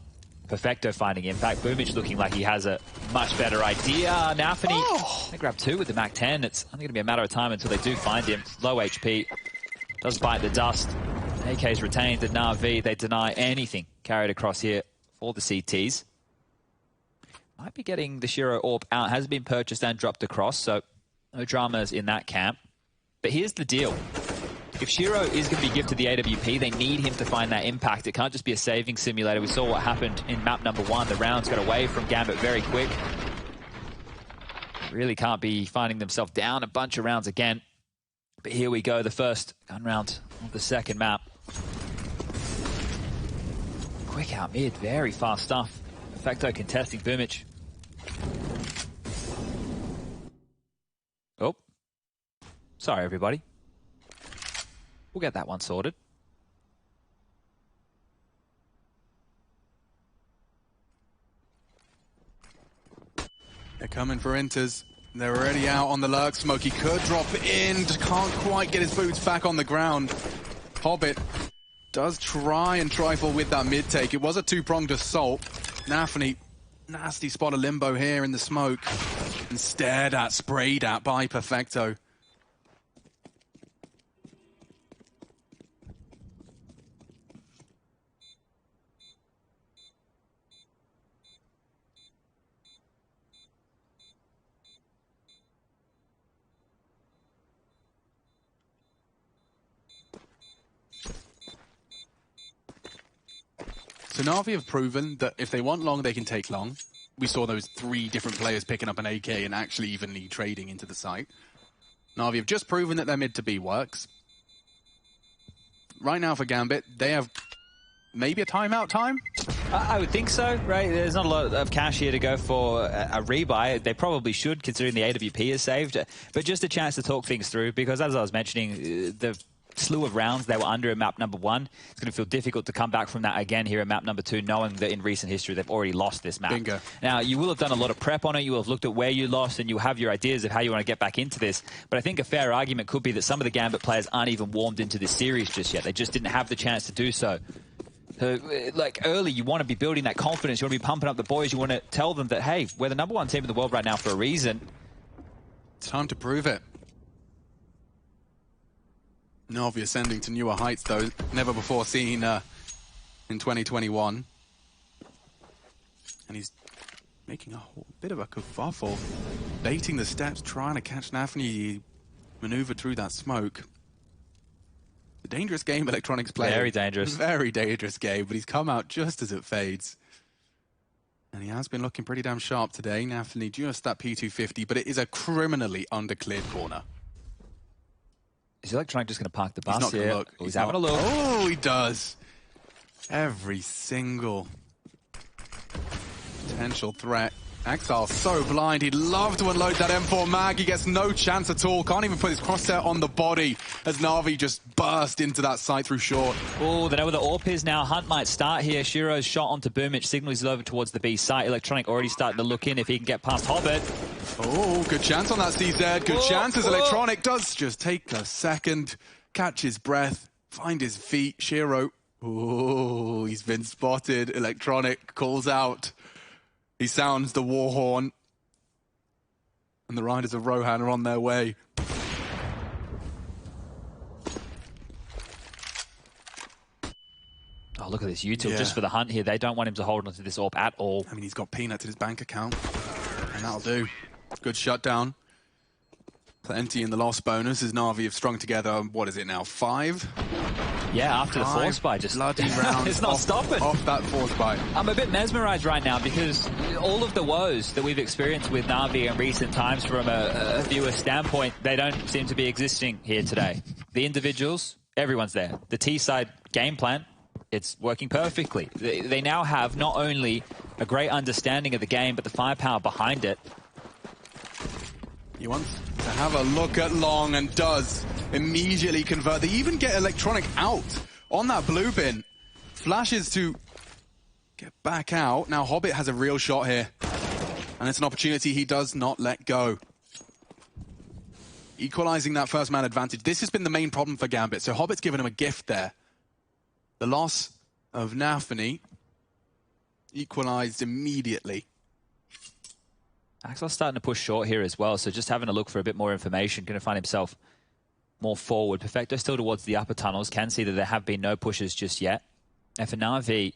Perfecto finding impact. Boomich looking like he has a much better idea. Nafany, they grab 2 with the MAC 10. It's only going to be a matter of time until they do find him. Low HP. Does bite the dust. AK's retained at NAVI. They deny anything carried across here for the CTs. Might be getting the Shiro AWP out. Has been purchased and dropped across, so no dramas in that camp. But here's the deal. If Shiro is going to be gifted the AWP, they need him to find that impact. It can't just be a saving simulator. We saw what happened in map number 1. The rounds got away from Gambit very quick. Really can't be finding themselves down a bunch of rounds again. But here we go, the first gun round of the second map. Quick out mid, very fast stuff. Perfecto contesting Boomich. Oh. Sorry, everybody. We'll get that one sorted. They're coming for Inters. They're already out on the lurk. Smokey could drop in. Can't quite get his boots back on the ground. Hobbit does try and trifle with that mid take. It was a two-pronged assault. NAVI, nasty spot of limbo here in the smoke. And stared at, sprayed at by Perfecto. So NAVI have proven that if they want long, they can take long. We saw those 3 different players picking up an AK and actually evenly trading into the site. NAVI have just proven that their mid to B works. Right now for Gambit, they have maybe a timeout time? I would think so, right? There's not a lot of cash here to go for a rebuy. They probably should, considering the AWP is saved. But just a chance to talk things through, because as I was mentioning, the slew of rounds they were under in map number 1. It's going to feel difficult to come back from that again here in map number 2, knowing that in recent history they've already lost this map. Bingo. Now, you will have done a lot of prep on it. You will have looked at where you lost, and you have your ideas of how you want to get back into this. But I think a fair argument could be that some of the Gambit players aren't even warmed into this series just yet. They just didn't have the chance to do so. So, like, early, you want to be building that confidence. You want to be pumping up the boys. You want to tell them that, hey, we're the #1 team in the world right now for a reason. It's time to prove it. NAVI ascending to newer heights, though. Never before seen in 2021. And he's making a whole bit of a kerfuffle. Baiting the steps, trying to catch NAVI, maneuver through that smoke. A dangerous game Electronics play. Very dangerous. Very dangerous game, but he's come out just as it fades. And he has been looking pretty damn sharp today. NAVI just that P250, but it is a criminally undercleared corner. Is Electronic just going to park the bus He's not here? gonna look. He's having a look. Oh, he does. Every single potential threat. Exile so blind. He'd love to unload that M4 mag. He gets no chance at all. Can't even put his crosshair on the body as NAVI just burst into that site through short. Oh, they know where the AWP is now. Hunt might start here. Shiro's shot onto Boomich. Signal is over towards the B site. Electronic already starting to look in if he can get past Hobbit. Oh, good chance on that CZ. Good chance as Electronic does just take a second, catch his breath, find his feet. Shiro, oh, he's been spotted. Electronic calls out. He sounds the war horn. And the Riders of Rohan are on their way. Oh, look at this util just for the hunt here. They don't want him to hold onto this AWP at all. I mean, he's got peanuts in his bank account. And that'll do. Good shutdown. Plenty in the loss bonus as NAVI have strung together, what is it now, 5? Yeah, after the force buy, just bloody rounds. it's not stopping. Off that force buy. I'm a bit mesmerized right now because all of the woes that we've experienced with NAVI in recent times from a viewer standpoint, they don't seem to be existing here today. The individuals, everyone's there. The T-side game plan, it's working perfectly. They now have not only a great understanding of the game, but the firepower behind it. He wants to have a look at long and does immediately convert. They even get Electronic out on that blue bin. Flashes to get back out. Now Hobbit has a real shot here. And it's an opportunity he does not let go. Equalizing that first man advantage. This has been the main problem for Gambit. So Hobbit's given him a gift there. The loss of NAVI equalized immediately. Axel's starting to push short here as well, so just having a look for a bit more information, going to find himself more forward. Perfecto still towards the upper tunnels. Can see that there have been no pushes just yet. And for NAVI,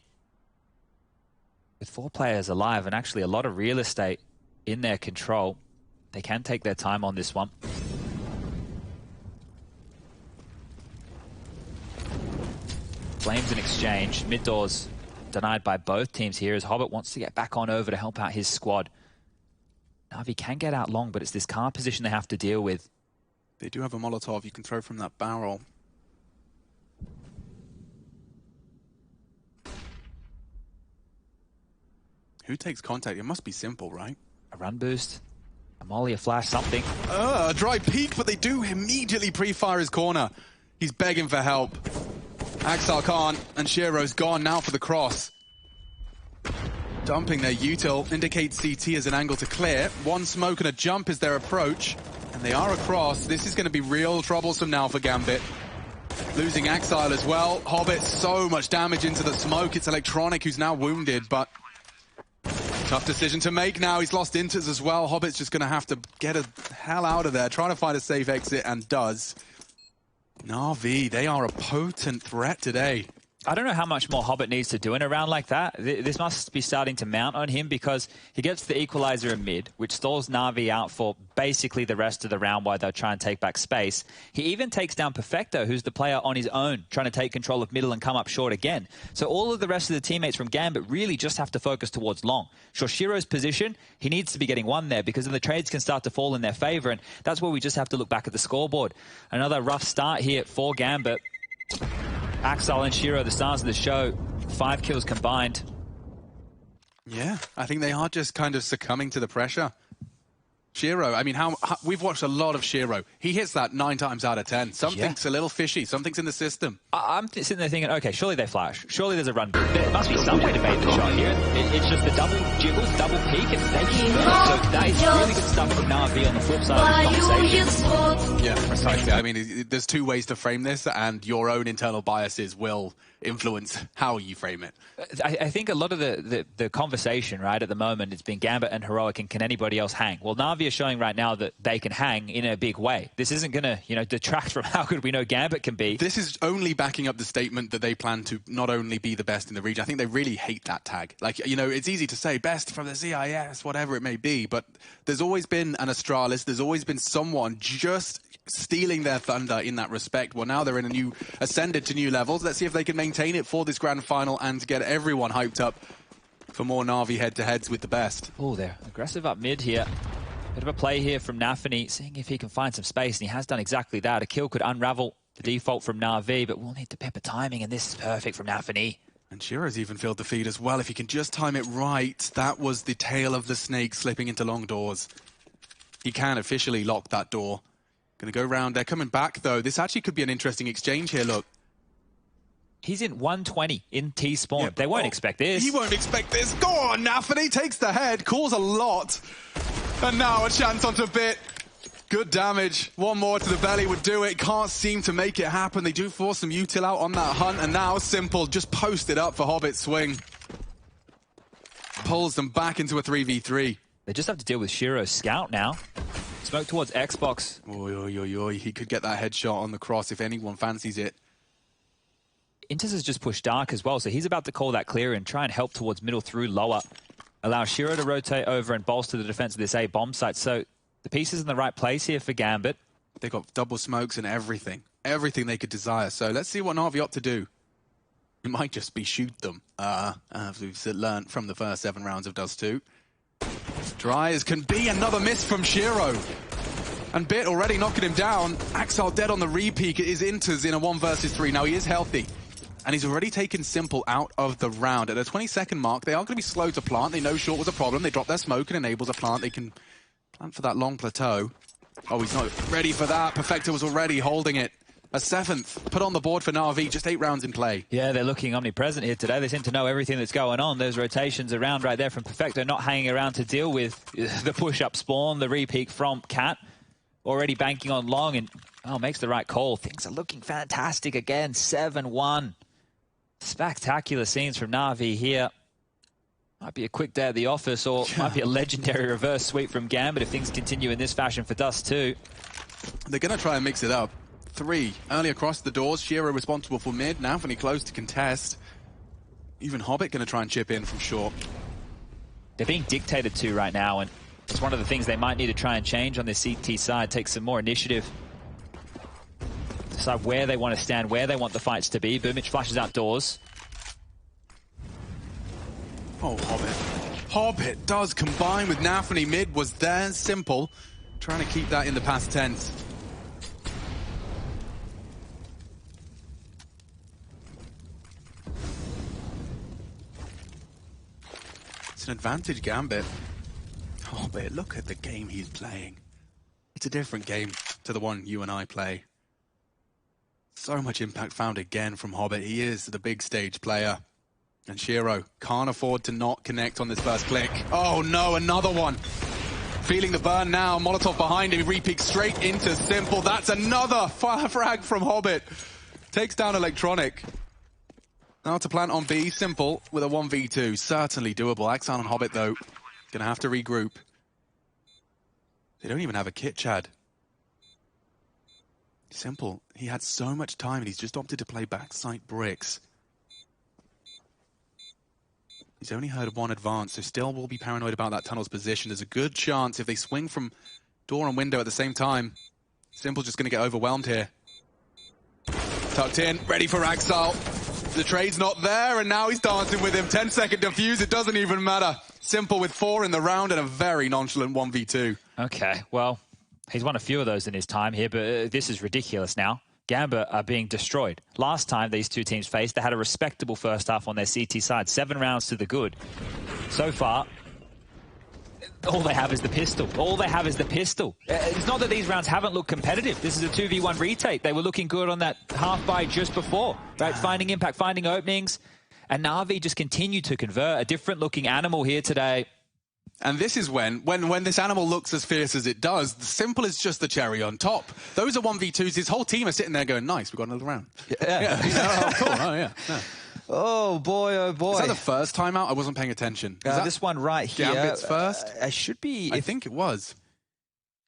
with 4 players alive and actually a lot of real estate in their control, they can take their time on this one. Flames in exchange. Mid doors denied by both teams here as Hobbit wants to get back on over to help out his squad. NAVI can get out long, but it's this car position they have to deal with. They do have a Molotov you can throw from that barrel. Who takes contact? It must be simple, right? A run boost, a molly, a flash, something. A dry peek, but they do immediately pre-fire his corner. He's begging for help. Axel can't, and Shiro's gone now for the cross. Dumping their util indicates CT as an angle to clear. One smoke and a jump is their approach, and they are across. This is going to be real troublesome now for Gambit. Losing Axel as well. Hobbit, so much damage into the smoke. It's Electronic who's now wounded, but tough decision to make now. He's lost Inters as well. Hobbit's just going to have to get the hell out of there, trying to find a safe exit, and does. NAVI, they are a potent threat today. I don't know how much more Hobbit needs to do in a round like that. This must be starting to mount on him because he gets the equalizer in mid, which stalls NAVI out for basically the rest of the round while they'll try and take back space. He even takes down Perfecto, who's the player on his own, trying to take control of middle and come up short again. So all of the rest of the teammates from Gambit really just have to focus towards long. Shoshiro's position, he needs to be getting one there because then the trades can start to fall in their favor, and that's where we just have to look back at the scoreboard. Another rough start here for Gambit. Axel and Shiro, the stars of the show, 5 kills combined. Yeah, I think they are just kind of succumbing to the pressure. Shiro, I mean, how we've watched a lot of Shiro. He hits that 9 times out of 10. Something's a little fishy. Something's in the system. I'm sitting there thinking, okay, surely they flash. Surely there's a run. There must be some way to bait the shot here. It's just the double jiggles, double peek, and they keep it. So that is really good stuff from NAVI on the flip side of the conversation. Yeah, precisely. I mean, there's 2 ways to frame this, and your own internal biases will influence how you frame it. I think a lot of the conversation, right, at the moment, it's been Gambit and Heroic, and can anybody else hang? Well, NAVI are showing right now that they can hang in a big way. This isn't going to, detract from how good we know Gambit can be. This is only backing up the statement that they plan to not only be the best in the region. I think they really hate that tag. Like, it's easy to say best from the CIS, whatever it may be, but there's always been an Astralis, there's always been someone just stealing their thunder in that respect. Well, now they're in ascended to new levels. Let's see if they can maintain it for this grand final and get everyone hyped up for more NAVI head-to-heads with the best. Oh, they're aggressive up mid here. Bit of a play here from Nafany, seeing if he can find some space, and he has done exactly that. A kill could unravel the default from NAVI, but we'll need to pepper timing, and this is perfect from Nafany. And Shiro's even filled the feed as well. If he can just time it right, that was the tail of the snake slipping into long doors. He can officially lock that door. Gonna go round there. Coming back, though. This actually could be an interesting exchange here, look. He's in 120 in T-spawn. Yeah, they won't expect this. He won't expect this. Go on, Nafany takes the head, calls a lot. And now a chance onto Bit. Good damage. One more to the belly would do it. Can't seem to make it happen. They do force some util out on that hunt, and now Simple just posted up for Hobbit swing. Pulls them back into a 3v3. They just have to deal with Shiro's scout now. Smoke towards Xbox. Oy, oy, oy, oy. He could get that headshot on the cross if anyone fancies it. Inters has just pushed dark as well, so he's about to call that clear and try and help towards middle through lower. Allow Shiro to rotate over and bolster the defense of this A bomb site. So the pieces in the right place here for Gambit. They got double smokes and everything. Everything they could desire. So let's see what NAVI opt to do. It might just be shoot them, as we've learned from the first 7 rounds of Dust 2. Dry as can be, another miss from Shiro. And Bit already knocking him down. Axel dead on the re-peek. It is Inters in a 1 versus 3. Now he is healthy. And he's already taken Simple out of the round. At the 20-second mark, they are going to be slow to plant. They know short was a problem. They drop their smoke and enables a plant. They can plant for that long plateau. Oh, he's not ready for that. Perfecto was already holding it. A 7th put on the board for NAVI, just 8 rounds in play. Yeah, they're looking omnipresent here today. They seem to know everything that's going on. Those rotations around right there from Perfecto, not hanging around to deal with the push-up spawn, the re-peek from Cat. Already banking on long and, makes the right call. Things are looking fantastic again. 7-1. Spectacular scenes from NAVI here. Might be a quick day at the office, or might be a legendary reverse sweep from Gambit if things continue in this fashion for Dust 2. They're going to try and mix it up. 3. Early across the doors, Shiro responsible for mid, NAVI close to contest. Even Hobbit going to try and chip in from short. They're being dictated to right now, and it's one of the things they might need to try and change on this CT side, take some more initiative. Decide where they want to stand, where they want the fights to be. Boomich flashes outdoors. Oh, Hobbit. Hobbit does combine with NAVI. Mid was there, simple. Trying to keep that in the past tense. It's an advantage, Gambit. Hobbit, look at the game he's playing. It's a different game to the one you and I play. So much impact found again from Hobbit. He is the big stage player. And Shiro can't afford to not connect on this first click. Oh no, another one. Feeling the burn now. Molotov behind him. He re-peeks straight into Simple. That's another frag from Hobbit. Takes down Electronic. Now to plant on B. Simple with a 1v2. Certainly doable. Axon and Hobbit, though, gonna have to regroup. They don't even have a kit, Chad. Simple. He had so much time and he's just opted to play backside bricks. He's only heard one advance, so still will be paranoid about that tunnel's position. There's a good chance if they swing from door and window at the same time, Simple just going to get overwhelmed here. Tucked in, ready for Axel. The trade's not there, and now he's dancing with him. 10-second defuse, it doesn't even matter. Simple with 4 in the round and a very nonchalant 1v2. Okay, well, he's won a few of those in his time here, but this is ridiculous now. Gambit are being destroyed. Last time these two teams faced, they had a respectable first half on their CT side. 7 rounds to the good. So far, all they have is the pistol. All they have is the pistol. It's not that these rounds haven't looked competitive. This is a 2v1 retake. They were looking good on that half buy just before, right? Finding impact, finding openings. And Navi just continue to convert. A different looking animal here today. And this is when this animal looks as fierce as it does, the Simple is just the cherry on top. Those are 1v2s. His whole team are sitting there going, nice, we've got another round. Yeah. Oh, cool. Oh, yeah. Oh, boy, oh, boy. Is that the first time out? I wasn't paying attention. Is that this one right here. Gambit's first? I should be. I think it was.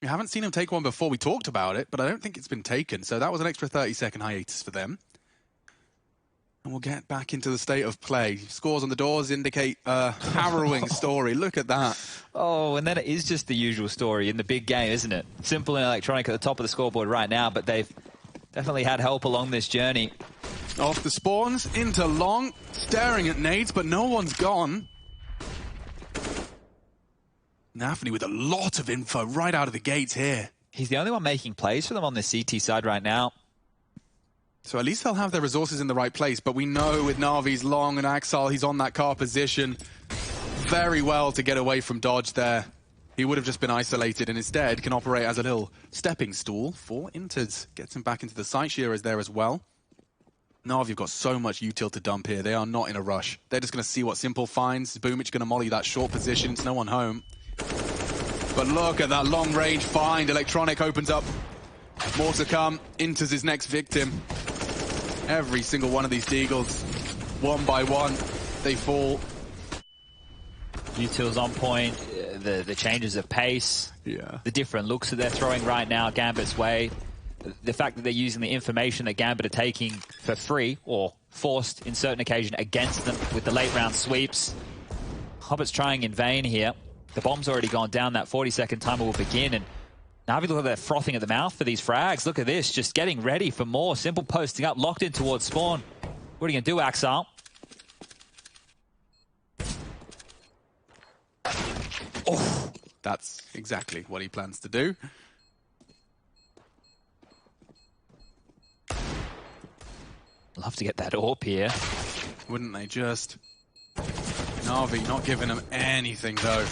We haven't seen him take one before. We talked about it, but I don't think it's been taken. So that was an extra 30-second hiatus for them. And we'll get back into the state of play. Scores on the doors indicate a harrowing story. Look at that. Oh, and then it is just the usual story in the big game, isn't it? Simple and Electronic at the top of the scoreboard right now, but they've definitely had help along this journey. Off the spawns, into long, staring at nades, but no one's gone. NAVI with a lot of info right out of the gates here. He's the only one making plays for them on the CT side right now. So at least they'll have their resources in the right place, but we know with Navi's long and Axel, he's on that car position very well to get away from dodge there. He would have just been isolated and instead can operate as a little stepping stool for Inters. Gets him back into the site. Shearer's there as well. Navi have got so much util to dump here. They are not in a rush. They're just going to see what Simple finds. Boomich going to molly that short position. It's no one home. But look at that long range find. Electronic opens up. More to come. Inters his next victim. Every single one of these deagles, one by one, they fall. Util's on point, the changes of pace, the different looks that they're throwing right now Gambit's way, the fact that they're using the information that Gambit are taking for free or forced in certain occasions against them with the late round sweeps. Hobbit's trying in vain here. The bomb's already gone down, that 40-second timer will begin, and Navi look like they're frothing at the mouth for these frags. Look at this, just getting ready for more. Simple posting up, locked in towards spawn. What are you going to do, Axel? Oh, that's exactly what he plans to do. Love to get that AWP here. Wouldn't they just? Navi not giving him anything, though.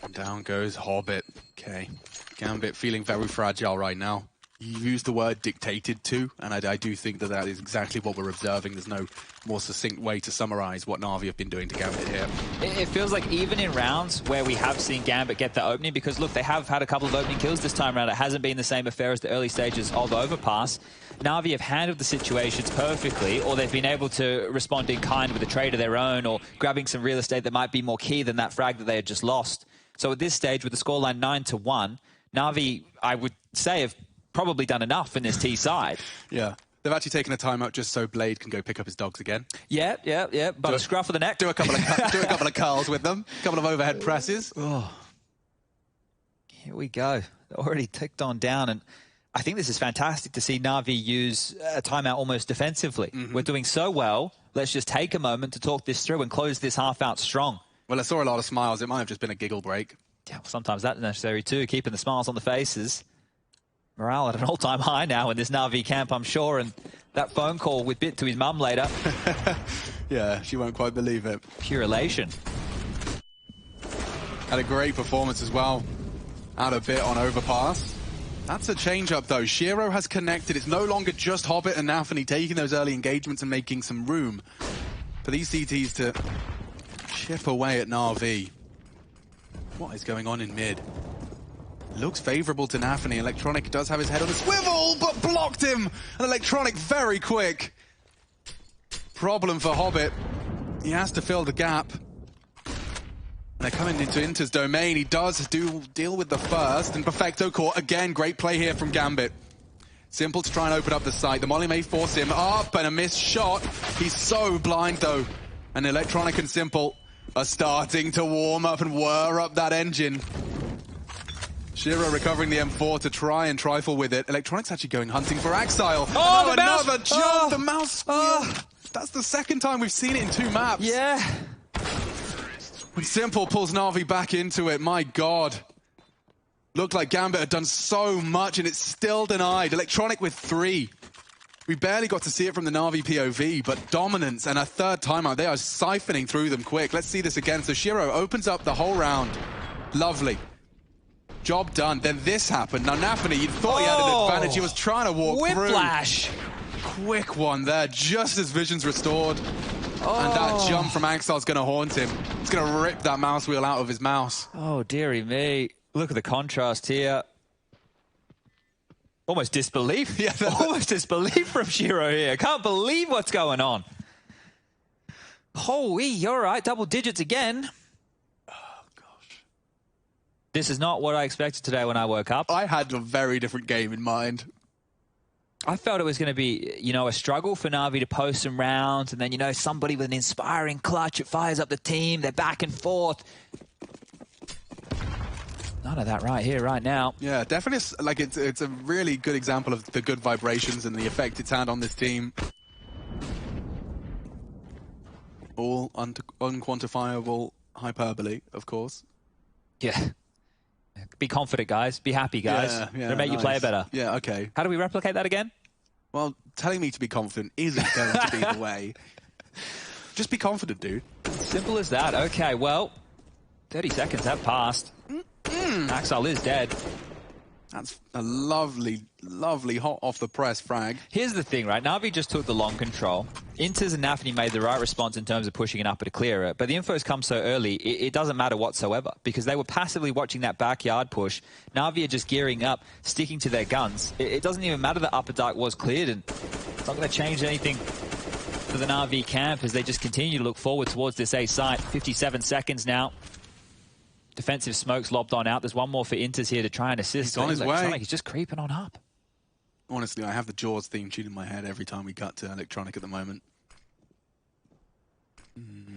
And down goes Hobbit. Okay. Gambit feeling very fragile right now. You used the word dictated to, and I do think that that is exactly what we're observing. There's no more succinct way to summarize what Navi have been doing to Gambit here. It feels like even in rounds where we have seen Gambit get the opening, because look, they have had a couple of opening kills this time around. It hasn't been the same affair as the early stages of Overpass. Navi have handled the situations perfectly, or they've been able to respond in kind with a trade of their own, or grabbing some real estate that might be more key than that frag that they had just lost. So at this stage, with the scoreline 9-1, Navi, I would say, have probably done enough in this T side. Yeah. They've actually taken a timeout just so Blade can go pick up his dogs again. Yeah. But a scruff of the neck. Do a couple of curls with them. A couple of overhead presses. Oh. Here we go. Already ticked on down, and I think this is fantastic to see Na'Vi use a timeout almost defensively. We're doing so well. Let's just take a moment to talk this through and close this half out strong. Well, I saw a lot of smiles. It might have just been a giggle break. Yeah, well, sometimes that's necessary too, keeping the smiles on the faces. Morale at an all-time high now in this Na'Vi camp, I'm sure, and that phone call with Bit to his mum later. Yeah, she won't quite believe it. Pure elation. Had a great performance as well. Out a bit on overpass. That's a change-up, though. Shiro has connected. It's no longer just Hobbit and Nafany taking those early engagements and making some room for these CTs to chip away at Na'Vi. What is going on in mid? Looks favourable to Nafany. Electronic does have his head on a swivel, but blocked him. And Electronic very quick. Problem for Hobbit. He has to fill the gap. And they're coming into Inter's domain. He does deal with the first. And Perfecto caught. Again, great play here from Gambit. Simple to try and open up the site. The molly may force him up, and a missed shot. He's so blind, though. And Electronic and Simple are starting to warm up and whir up that engine. Shiro recovering the M4 to try and trifle with it. Electronic's actually going hunting for Axile. Oh, the another mouse. jump! The mouse squeal. That's the second time we've seen it in 2 maps. Yeah. When Simple pulls Na'Vi back into it, my God. Looked like Gambit had done so much and it's still denied. Electronic with 3. We barely got to see it from the Na'Vi POV, but dominance and a third timeout. They are siphoning through them quick. Let's see this again. So Shiro opens up the whole round. Lovely. Job done. Then this happened. Now Nafany, you thought he had an advantage. He was trying to walk through. Whiplash. Quick one there, just as vision's restored. And that jump from Axile's going to haunt him. It's going to rip that mouse wheel out of his mouse. Oh, dearie me. Look at the contrast here. Almost disbelief. Yeah, almost disbelief from Shiro here. Can't believe what's going on. Holy, you're right. Double digits again. This is not what I expected today when I woke up. I had a very different game in mind. I felt it was going to be, you know, a struggle for Na'Vi to post some rounds, and then, you know, somebody with an inspiring clutch, it fires up the team, they're back and forth. None of that right here, right now. Yeah, definitely, like, it's a really good example of the good vibrations and the effect it's had on this team. All unquantifiable hyperbole, of course. Yeah. Be confident, guys. Be happy, guys. Yeah, It'll make you play better. Yeah, okay. How do we replicate that again? Well, telling me to be confident isn't going to be the way. Just be confident, dude. Simple as that. Okay, well, 30 seconds have passed. Axile is dead. That's a lovely, lovely hot off the press frag. Here's the thing, right? Na'Vi just took the long control. Inters and Nafany made the right response in terms of pushing it up to clear it. But the info's come so early, it doesn't matter whatsoever because they were passively watching that backyard push. Na'Vi are just gearing up, sticking to their guns. It doesn't even matter that Upper Dark was cleared, and it's not going to change anything for the Na'Vi camp as they just continue to look forward towards this A site. 57 seconds now. Defensive smokes lobbed on out. There's one more for Inters here to try and assist. He's on his way. He's just creeping on up. Honestly, I have the Jaws theme tune in my head every time we cut to Electronic at the moment.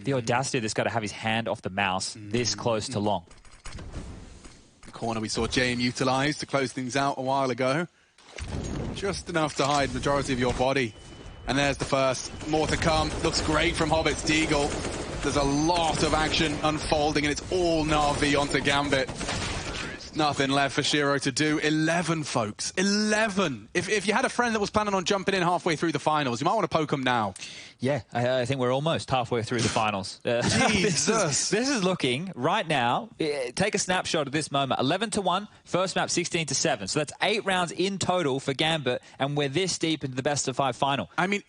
The audacity of this guy to have his hand off the mouse this close to long. The corner we saw JM utilize to close things out a while ago. Just enough to hide the majority of your body. And there's the first. More to come. Looks great from Hobbit's Deagle. There's a lot of action unfolding, and it's all Na'Vi onto Gambit. Nothing left for Shiro to do. 11, folks. 11. If you had a friend that was planning on jumping in halfway through the finals, you might want to poke them now. Yeah, I think we're almost halfway through the finals. Jesus. This is looking, right now, take a snapshot of this moment. 11-1, first map 16-7. So that's 8 rounds in total for Gambit, and we're this deep into the best-of-5 final. I mean,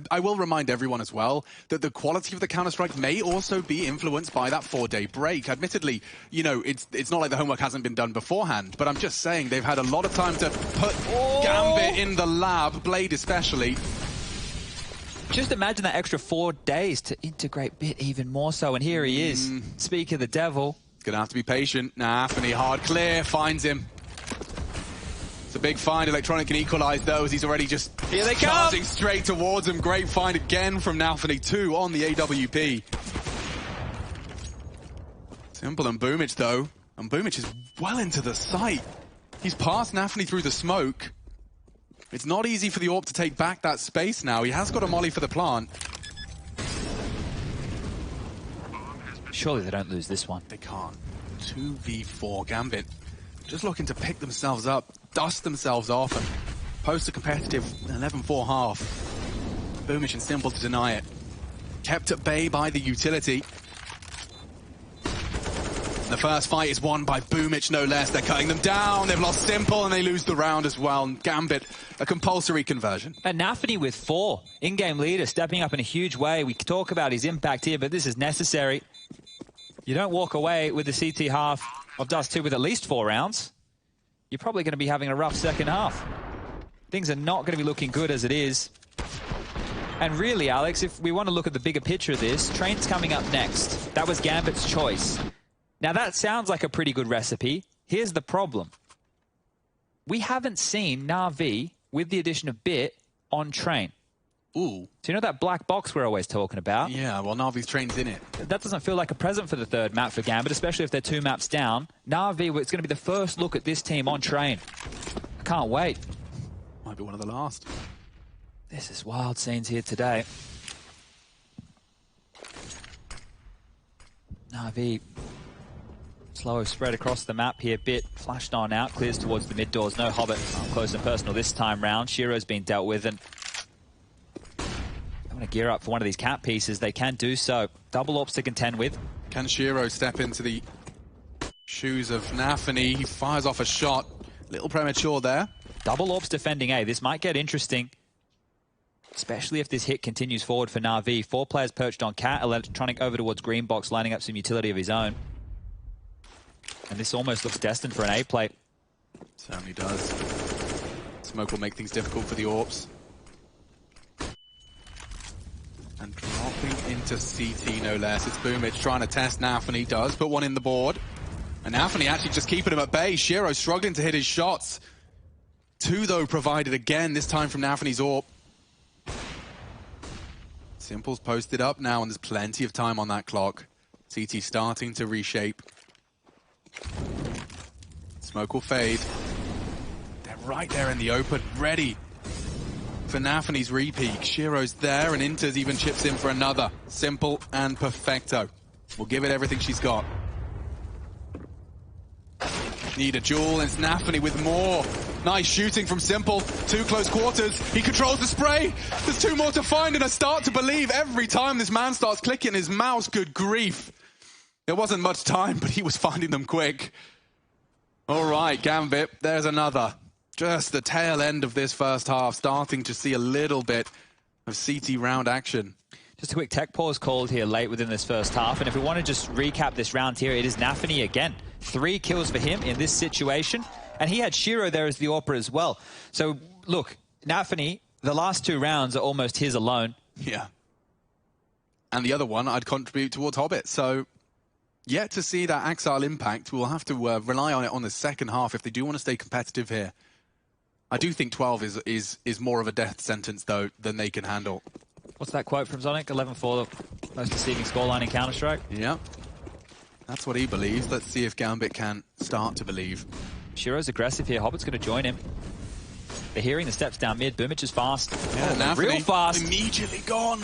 I will remind everyone as well that the quality of the Counter-Strike may also be influenced by that 4-day break. Admittedly, you know, it's not like the homework hasn't been done beforehand, but I'm just saying they've had a lot of time to put Gambit in the lab, Blade especially. Just imagine that extra 4 days to integrate Bit even more so, and here he is. Speak of the devil. Gonna have to be patient. Nafany hard clear, finds him. It's a big find. Electronic can equalize those. He's already just Here they charging come. straight towards him. Great find again from NAVI. 2 on the AWP. Simple and Boomich though. And Boomich is well into the site. He's passed NAVI through the smoke. It's not easy for the AWP to take back that space now. He has got a molly for the plant. Surely they don't lose this one. They can't. 2v4 Gambit. Just looking to pick themselves up, dust themselves off, and post a competitive 11-4 half. Boomich and Simple to deny it. Kept at bay by the utility. The first fight is won by Boomich, no less. They're cutting them down. They've lost Simple, and they lose the round as well. And Gambit, a compulsory conversion. And NAVI with 4. In-game leader, stepping up in a huge way. We talk about his impact here, but this is necessary. You don't walk away with the CT half of Dust 2 with at least 4 rounds. You're probably going to be having a rough second half. Things are not going to be looking good as it is. And really, Alex, if we want to look at the bigger picture of this, Train's coming up next. That was Gambit's choice. Now, that sounds like a pretty good recipe. Here's the problem. We haven't seen NAVI, with the addition of Bit, on Train. Ooh. So you know that black box we're always talking about? Yeah, well, NAVI's Train's in it. That doesn't feel like a present for the third map for Gambit, especially if they're 2 maps down. NAVI, it's going to be the first look at this team on Train. I can't wait. Might be one of the last. This is wild scenes here today. NAVI. Slow spread across the map here. Bit flashed on out, clears towards the mid doors. No Hobbit close and personal this time round. Shiro's been dealt with, and they want to gear up for one of these cap pieces. They can do so. Double AWPs to contend with. Can Shiro step into the shoes of NAVI? He fires off a shot. Little premature there. Double AWPs defending A. This might get interesting, especially if this hit continues forward for NAVI. 4 players perched on Cat. Electronic over towards Green Box, lining up some utility of his own. And this almost looks destined for an A play. Certainly does. Smoke will make things difficult for the AWPs. And dropping into CT, no less. It's Boomich trying to test NAVI. He does put one in the board. And NAVI actually just keeping him at bay. Shiro struggling to hit his shots. 2, though, provided again, this time from NAVI's AWP. Simple's posted up now, and there's plenty of time on that clock. CT starting to reshape. Smoke will fade. They're right there in the open, ready for NAVI's repeat. Shiro's there, and Inters even chips in for another. Simple and perfecto. We'll give it everything she's got. Need a duel, and it's NAVI with more. Nice shooting from Simple. 2 close quarters. He controls the spray. There's 2 more to find, and I start to believe every time this man starts clicking his mouse. Good grief. There wasn't much time, but he was finding them quick. All right, Gambit, there's another. Just the tail end of this first half, starting to see a little bit of CT round action. Just a quick tech pause called here late within this first half. And if we want to just recap this round here, it is NAVI again. 3 kills for him in this situation. And he had Shiro there as the AWPer as well. So, look, NAVI, the last 2 rounds are almost his alone. Yeah. And the other one I'd contribute towards Hobbit. So, yet to see that Axile impact. We'll have to rely on it on the second half if they do want to stay competitive here. I do think 12 is more of a death sentence, though, than they can handle. What's that quote from Zonic? 11-4, the most deceiving scoreline in Counter-Strike? Yeah. That's what he believes. Let's see if Gambit can start to believe. Shiro's aggressive here. Hobbit's going to join him. They're hearing the steps down mid. Boomich is fast. Yeah, NAVI real fast. Immediately gone.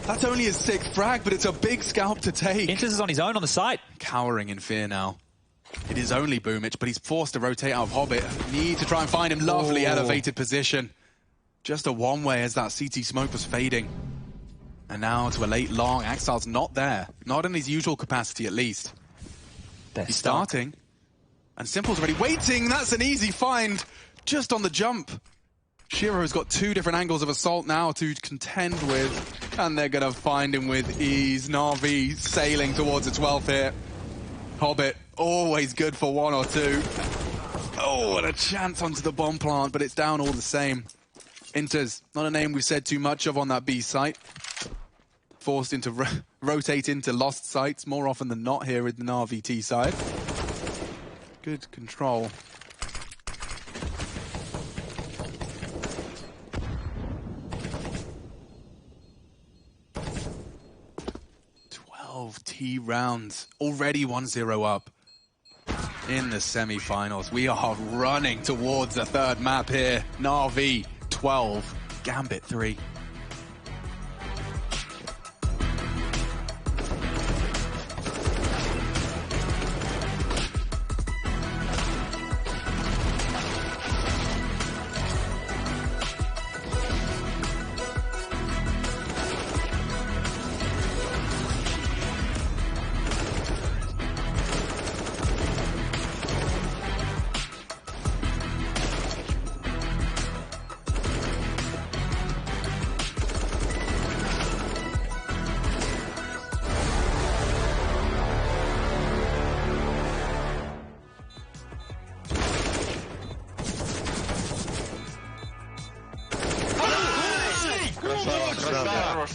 That's only his 6th frag, but it's a big scalp to take. Inters is on his own on the side. Cowering in fear now. It is only Boomich, but he's forced to rotate out of Hobbit. Need to try and find him. Lovely elevated position. Just a one-way as that CT smoke was fading. And now to a late long. Axile's not there. Not in his usual capacity, at least. He's starting. And Simple's already waiting. That's an easy find. Just on the jump. Shiro's got 2 different angles of assault now to contend with. And they're going to find him with ease. NAVI sailing towards the 12th here. Hobbit, always good for 1 or 2. Oh, and a chance onto the bomb plant, but it's down all the same. Inters, not a name we've said too much of on that B site. Forced into rotate into lost sites more often than not here in the NAVI T side. Good control. T rounds. Already 1-0 up in the semi-finals. We are running towards the third map here. NAVI 12, Gambit 3.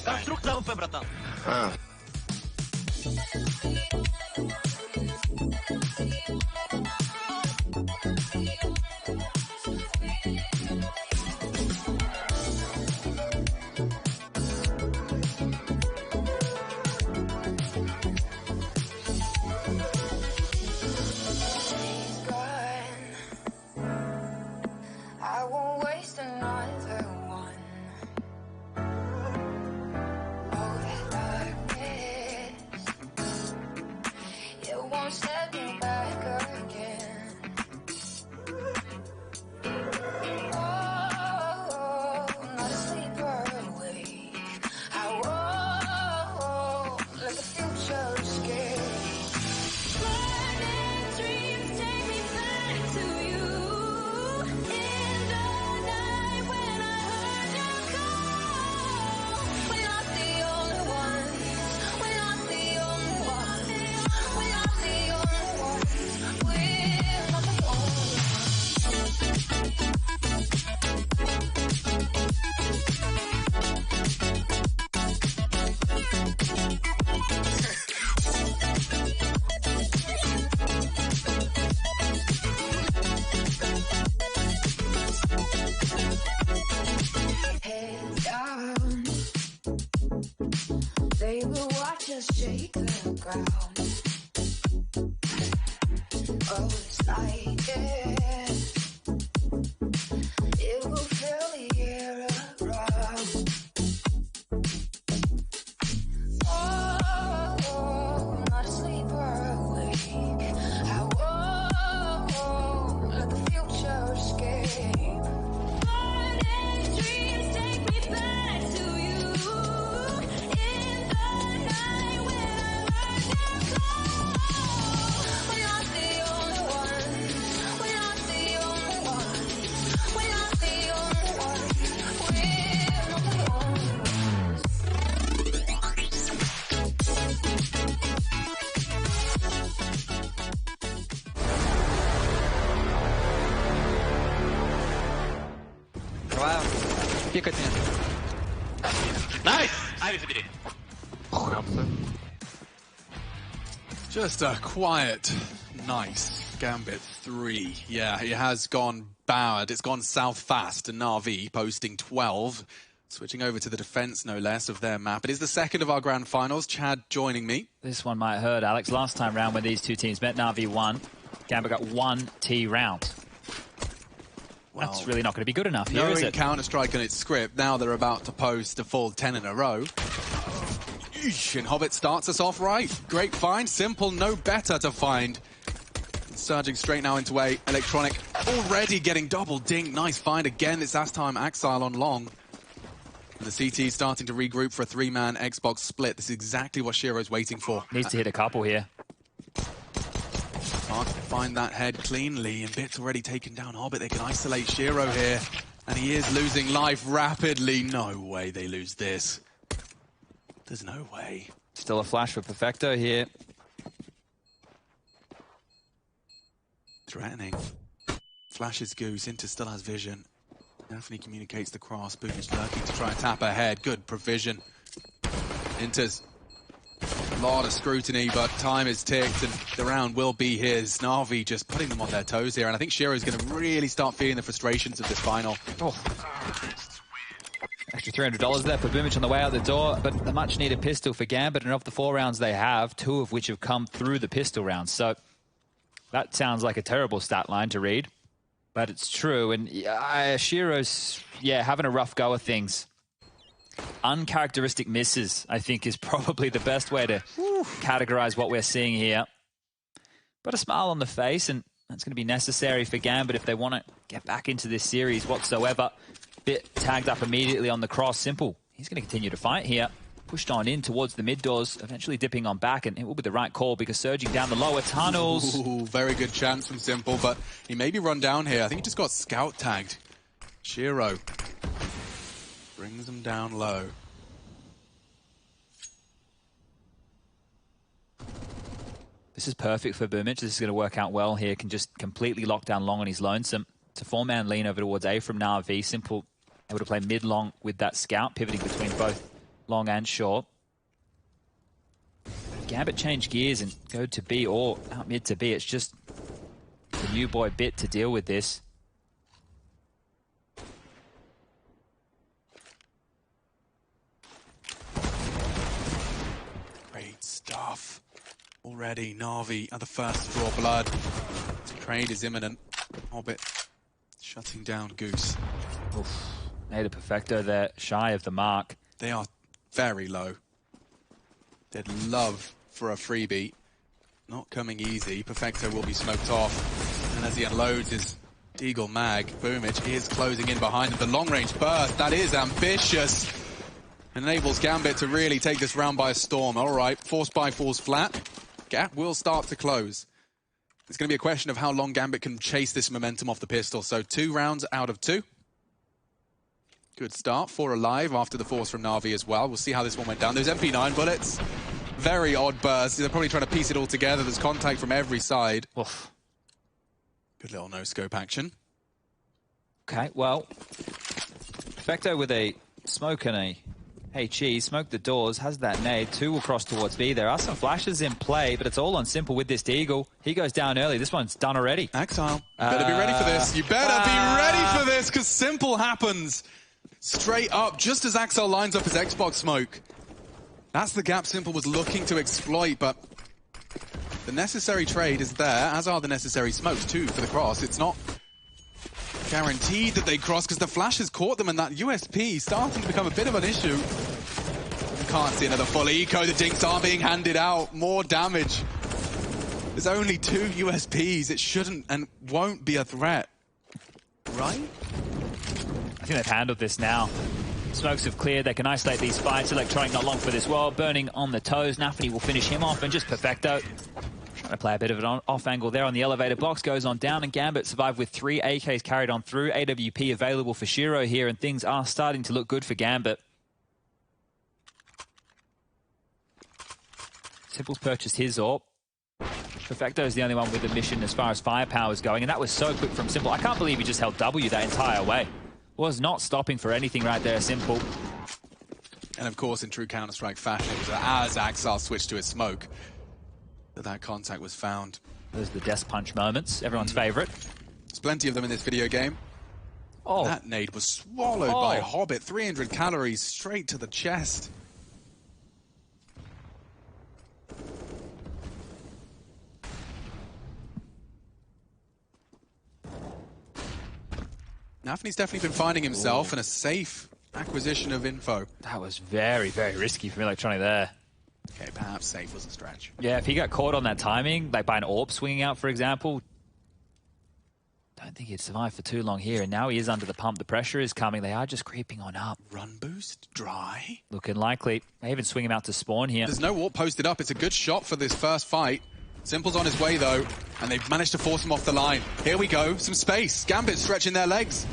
Конструктор АВП, братан. I won't waste another one. Oh, that darkness, it won't set me back again. Oh, not a sleeper awake. I won't let the future escape. Burning dreams take me back to you. In the night when I heard you call. We're not the only ones. We're not the only ones. We're not the only ones. We're not the only head down. They will watch us shake the ground. Oh, it's like this. It will fill the air around. Oh, not a sleeper awake. I won't let the future escape. Burning dreams take me back to you. In the night when I heard you call. We're not the only ones. We're not the only ones. We're not the only ones. We're not the only ones. Открываю. Пикать мне. Найс! Ави, забери. Just a quiet, nice Gambit 3. Yeah, it has gone bad. It's gone south fast. And NAVI posting 12. Switching over to the defense, no less, of their map. It is the second of our grand finals. Chad joining me. This one might hurt, Alex. Last time round when these two teams met, NAVI won. Gambit got 1 T round. That's really not going to be good enough here, is Knowing it? Counter-Strike and its script, now they're about to post a full 10 in a row. Eesh, and Hobbit starts us off right. Great find, simple, no better to find. Surging straight now into A. Electronic already getting double dink. Nice find again. It's last time Axile on long. And the CT starting to regroup for a 3-man Xbox split. This is exactly what Shiro's waiting for. Needs to hit a couple here. Can't find that head cleanly, and Bit's already taken down Hobbit. They can isolate Shiro here, and he is losing life rapidly. No way they lose this. There's no way. Still a flash for Perfecto here. Threatening. Flashes Goose, Inter still has vision. Definitely communicates the cross. Boom is lurking to try and tap ahead. Good provision. Inter's a lot of scrutiny, but time is ticked and the round will be his. NAVI just putting them on their toes here, and I think Shiro's going to really start feeling the frustrations of this final. Oh. Extra $300 there for Boomich on the way out the door, but a much-needed pistol for Gambit, and of the 4 rounds they have, 2 of which have come through the pistol rounds. So that sounds like a terrible stat line to read, but it's true. And Shiro's, having a rough go of things. Uncharacteristic misses, I think, is probably the best way to categorize what we're seeing here. But a smile on the face, and that's going to be necessary for Gambit if they want to get back into this series whatsoever. Bit tagged up immediately on the cross. Simple, he's going to continue to fight here. Pushed on in towards the mid doors, eventually dipping on back, and it will be the right call because surging down the lower tunnels. Ooh, very good chance from Simple, but he may be run down here. I think he just got scout tagged. Shiro brings him down low. This is perfect for Boomich. This is going to work out well here. Can just completely lock down long on his lonesome. It's a 4-man lean over towards A from NAVI. Simple able to play mid-long with that scout, pivoting between both long and short. Gambit change gears and go to B or out mid to B. It's just the new boy Bit to deal with this. Great stuff. Already, Na'Vi are the first to draw blood. Trade is imminent. Hobbit shutting down Goose. Oof. Made a perfecto there, shy of the mark. They are very low. They'd love for a freebie. Not coming easy. Perfecto will be smoked off. And as he unloads his Deagle mag, Boomich is closing in behind him. The long-range burst, that is ambitious. Enables Gambit to really take this round by storm. All right, force by falls flat. Gap will start to close. It's going to be a question of how long Gambit can chase this momentum off the pistol. So 2 rounds out of 2. Good start. 4 alive after the force from Na'Vi as well. We'll see how this one went down. Those MP9 bullets, very odd bursts. They're probably trying to piece it all together. There's contact from every side. Oof. Good little no-scope action. Okay, well, Perfecto with a smoke and a HE, smoke the doors, has that nade, 2 will cross towards B. There are some flashes in play, but it's all on Simple with this Deagle. He goes down early. This one's done already. Exile, better be ready for this. You better be ready for this, because Simple happens straight up, just as Axel lines up his Xbox smoke. That's the gap Simple was looking to exploit, but the necessary trade is there, as are the necessary smokes too for the cross. It's not guaranteed that they cross because the flash has caught them, and that USP starting to become a bit of an issue. You can't see another full eco. The dinks are being handed out. More damage. There's only 2 USPs. It shouldn't and won't be a threat. Right? I think they've handled this now. Smokes have cleared. They can isolate these fights. Electronic not long for this well. Burning on the toes. NAVI will finish him off, and just Perfecto trying to play a bit of an off angle there on the elevator box. Goes on down, and Gambit survived with 3 AKs carried on through. AWP available for Shiro here, and things are starting to look good for Gambit. Simple's purchased his AWP. Perfecto is the only one with a mission as far as firepower is going, and that was so quick from Simple. I can't believe he just held W that entire way. Was not stopping for anything right there, Simple. And of course, in true Counter-Strike fashion, it was as Axel switched to his smoke that contact was found. Those are the death punch moments, everyone's favorite. There's plenty of them in this video game. Oh. That nade was swallowed by Hobbit. 300 calories straight to the chest. NAVI's definitely been finding himself in a safe acquisition of info. That was very, very risky from Electronic there. Okay, perhaps safe was a stretch. Yeah, if he got caught on that timing, like by an AWP swinging out, for example, don't think he'd survive for too long here. And now he is under the pump. The pressure is coming. They are just creeping on up. Run boost, dry. Looking likely. They even swing him out to spawn here. There's no AWP posted up. It's a good shot for this first fight. Simple's on his way, though, and they've managed to force him off the line. Here we go. Some space. Gambit stretching their legs.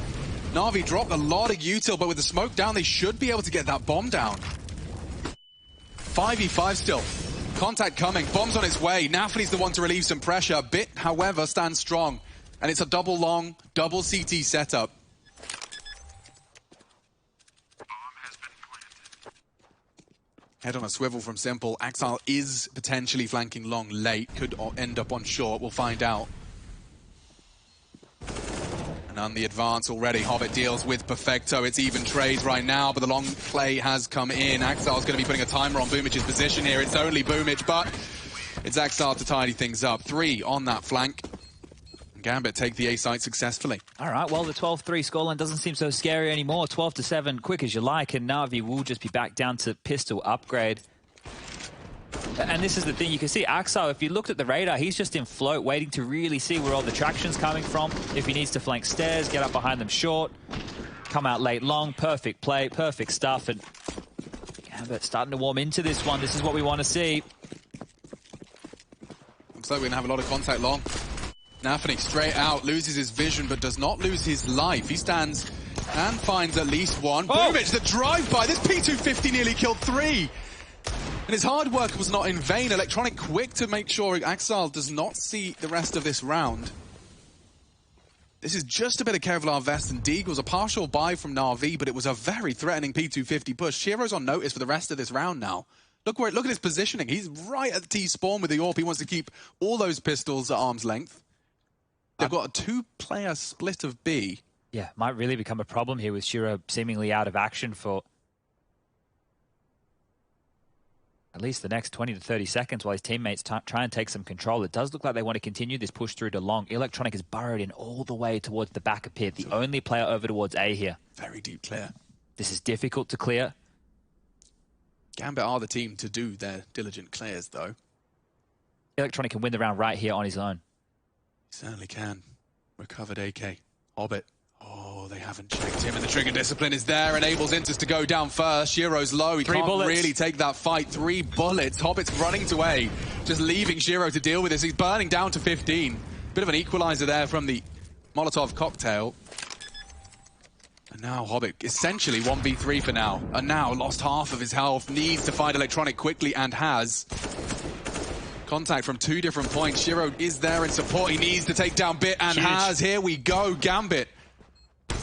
NAVI dropped a lot of util, but with the smoke down, they should be able to get that bomb down. 5v5 still. Contact coming. Bomb's on its way. NAVI's the one to relieve some pressure. Bit, however, stands strong. And it's a double long, double CT setup. Head on a swivel from Simple. Axel is potentially flanking long late. Could end up on short. We'll find out. And on the advance already, Hobbit deals with Perfecto. It's even trades right now, but the long play has come in. Axel's going to be putting a timer on Boomic's position here. It's only Boomic, but it's Axel to tidy things up. 3 on that flank. Gambit take the A site successfully. All right, well, the 12-3 scoreline doesn't seem so scary anymore. 12-7, quick as you like, and Navi will just be back down to pistol upgrade. And this is the thing, you can see Axel, if you looked at the radar, he's just in float, waiting to really see where all the traction's coming from. If he needs to flank stairs, get up behind them short, come out late long, perfect play, perfect stuff. And Gambit starting to warm into this one. This is what we want to see. Looks like we're going to have a lot of contact long. NAVI straight out, loses his vision, but does not lose his life. He stands and finds at least one. Oh! Boomic, the drive-by. This P250 nearly killed 3. And his hard work was not in vain. Electronic quick to make sure Axel does not see the rest of this round. This is just a bit of Kevlar vest and Deagle. Was a partial buy from NAVI, but it was a very threatening P250 push. Shiro's on notice for the rest of this round now. Look at his positioning. He's right at the T-spawn with the AWP. He wants to keep all those pistols at arm's length. They've got a 2-player split of B. Yeah, might really become a problem here with Shiro seemingly out of action for at least the next 20 to 30 seconds while his teammates try and take some control. It does look like they want to continue this push through to long. Electronic is burrowed in all the way towards the back of pit, the only player over towards A here. Very deep clear. This is difficult to clear. Gambit are the team to do their diligent clears, though. Electronic can win the round right here on his own. Certainly can. Recovered AK. Hobbit. Oh, they haven't checked him, and the trigger discipline is there. Enables Intus to go down first. Shiro's low. He can't really take that fight. 3 bullets. Hobbit's running to A. Just leaving Shiro to deal with this. He's burning down to 15. Bit of an equalizer there from the Molotov cocktail. And now Hobbit essentially 1v3 for now. And now lost half of his health. Needs to fight Electronic quickly and has. Contact from 2 different points. Shiro is there in support. He needs to take down Bit and has. Here we go. Gambit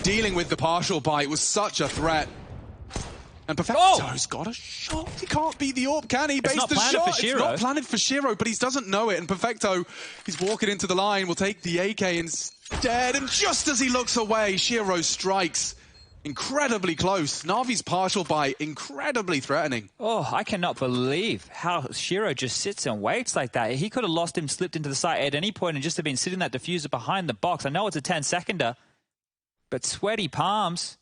dealing with the partial buy. It was such a threat. And Perfecto's got a shot. He can't beat the AWP, can he? It's not planted for Shiro. It's not planted for Shiro, but he doesn't know it. And Perfecto, he's walking into the line, will take the AK instead. And just as he looks away, Shiro strikes. Incredibly close. Navi's partial buy, incredibly threatening. Oh, I cannot believe how Shiro just sits and waits like that. He could have lost him, slipped into the site at any point and just have been sitting that diffuser behind the box. I know it's a 10-seconder, but sweaty palms.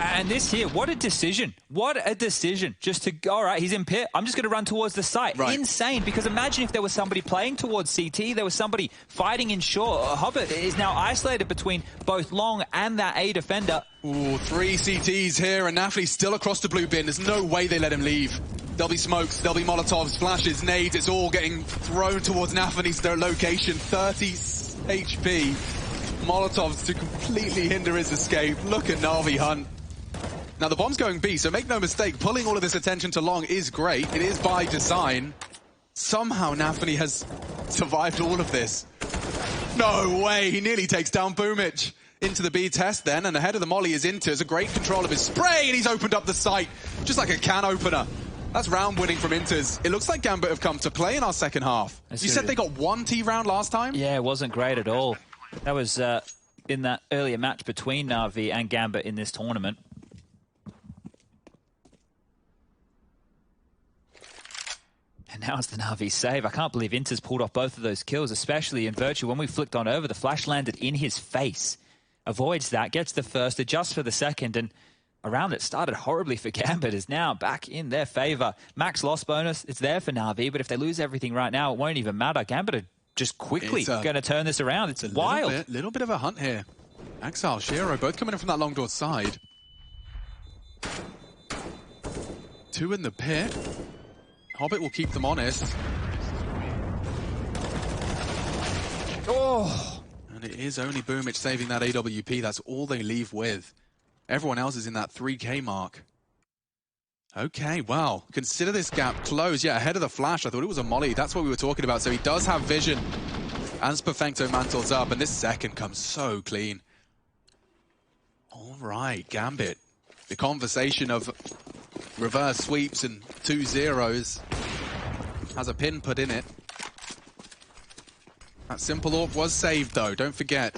And this here, what a decision. What a decision. Just to go, all right, he's in pit. I'm just going to run towards the site. Right. Insane, because imagine if there was somebody playing towards CT, there was somebody fighting in short. Hobbit is now isolated between both long and that A defender. Ooh, 3 CTs here, and NAVI still across the blue bin. There's no way they let him leave. There'll be smokes, there'll be Molotovs, flashes, nades. It's all getting thrown towards NAVI's their location. 30 HP. Molotovs to completely hinder his escape. Look at Navi hunt. Now, the bomb's going B, so make no mistake, pulling all of this attention to long is great. It is by design. Somehow, NAVI has survived all of this. No way! He nearly takes down Boomic. Into the B test then, and ahead of the molly is Inters. A great control of his spray, and he's opened up the site. Just like a can opener. That's round winning from Inters. It looks like Gambit have come to play in our second half. You said they got 1 T round last time? Yeah, it wasn't great at all. That was in that earlier match between NAVI and Gambit in this tournament. And now it's the NAVI save. I can't believe Inter's pulled off both of those kills, especially in Virtue. When we flicked on over, the flash landed in his face. Avoids that, gets the first, adjusts for the second, and a round that started horribly for Gambit is now back in their favor. Max loss bonus, it's there for NAVI, but if they lose everything right now, it won't even matter. Gambit are just quickly going to turn this around. It's wild. Little bit of a hunt here. Axel, Shiro, both coming in from that long door side. 2 in the pit. Hobbit will keep them honest. Oh! And it is only Boomic saving that AWP. That's all they leave with. Everyone else is in that 3K mark. Okay, well, consider this gap closed. Yeah, ahead of the flash. I thought it was a molly. That's what we were talking about. So he does have vision. As Perfecto mantles up, and this second comes so clean. All right, Gambit. The conversation of reverse sweeps and 2 zeros has a pin put in it. That simple AWP was saved, though. Don't forget.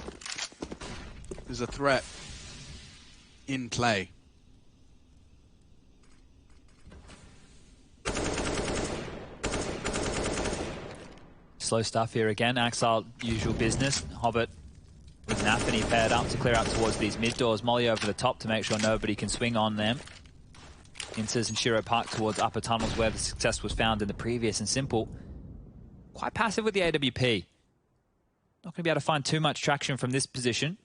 There's a threat in play. Slow stuff here again. Axile, usual business. Hobbit with NAVI paired up to clear out towards these mid doors. Molly over the top to make sure nobody can swing on them. Inces and Shiro park towards upper tunnels where the success was found in the previous, and Simple quite passive with the AWP. Not going to be able to find too much traction from this position.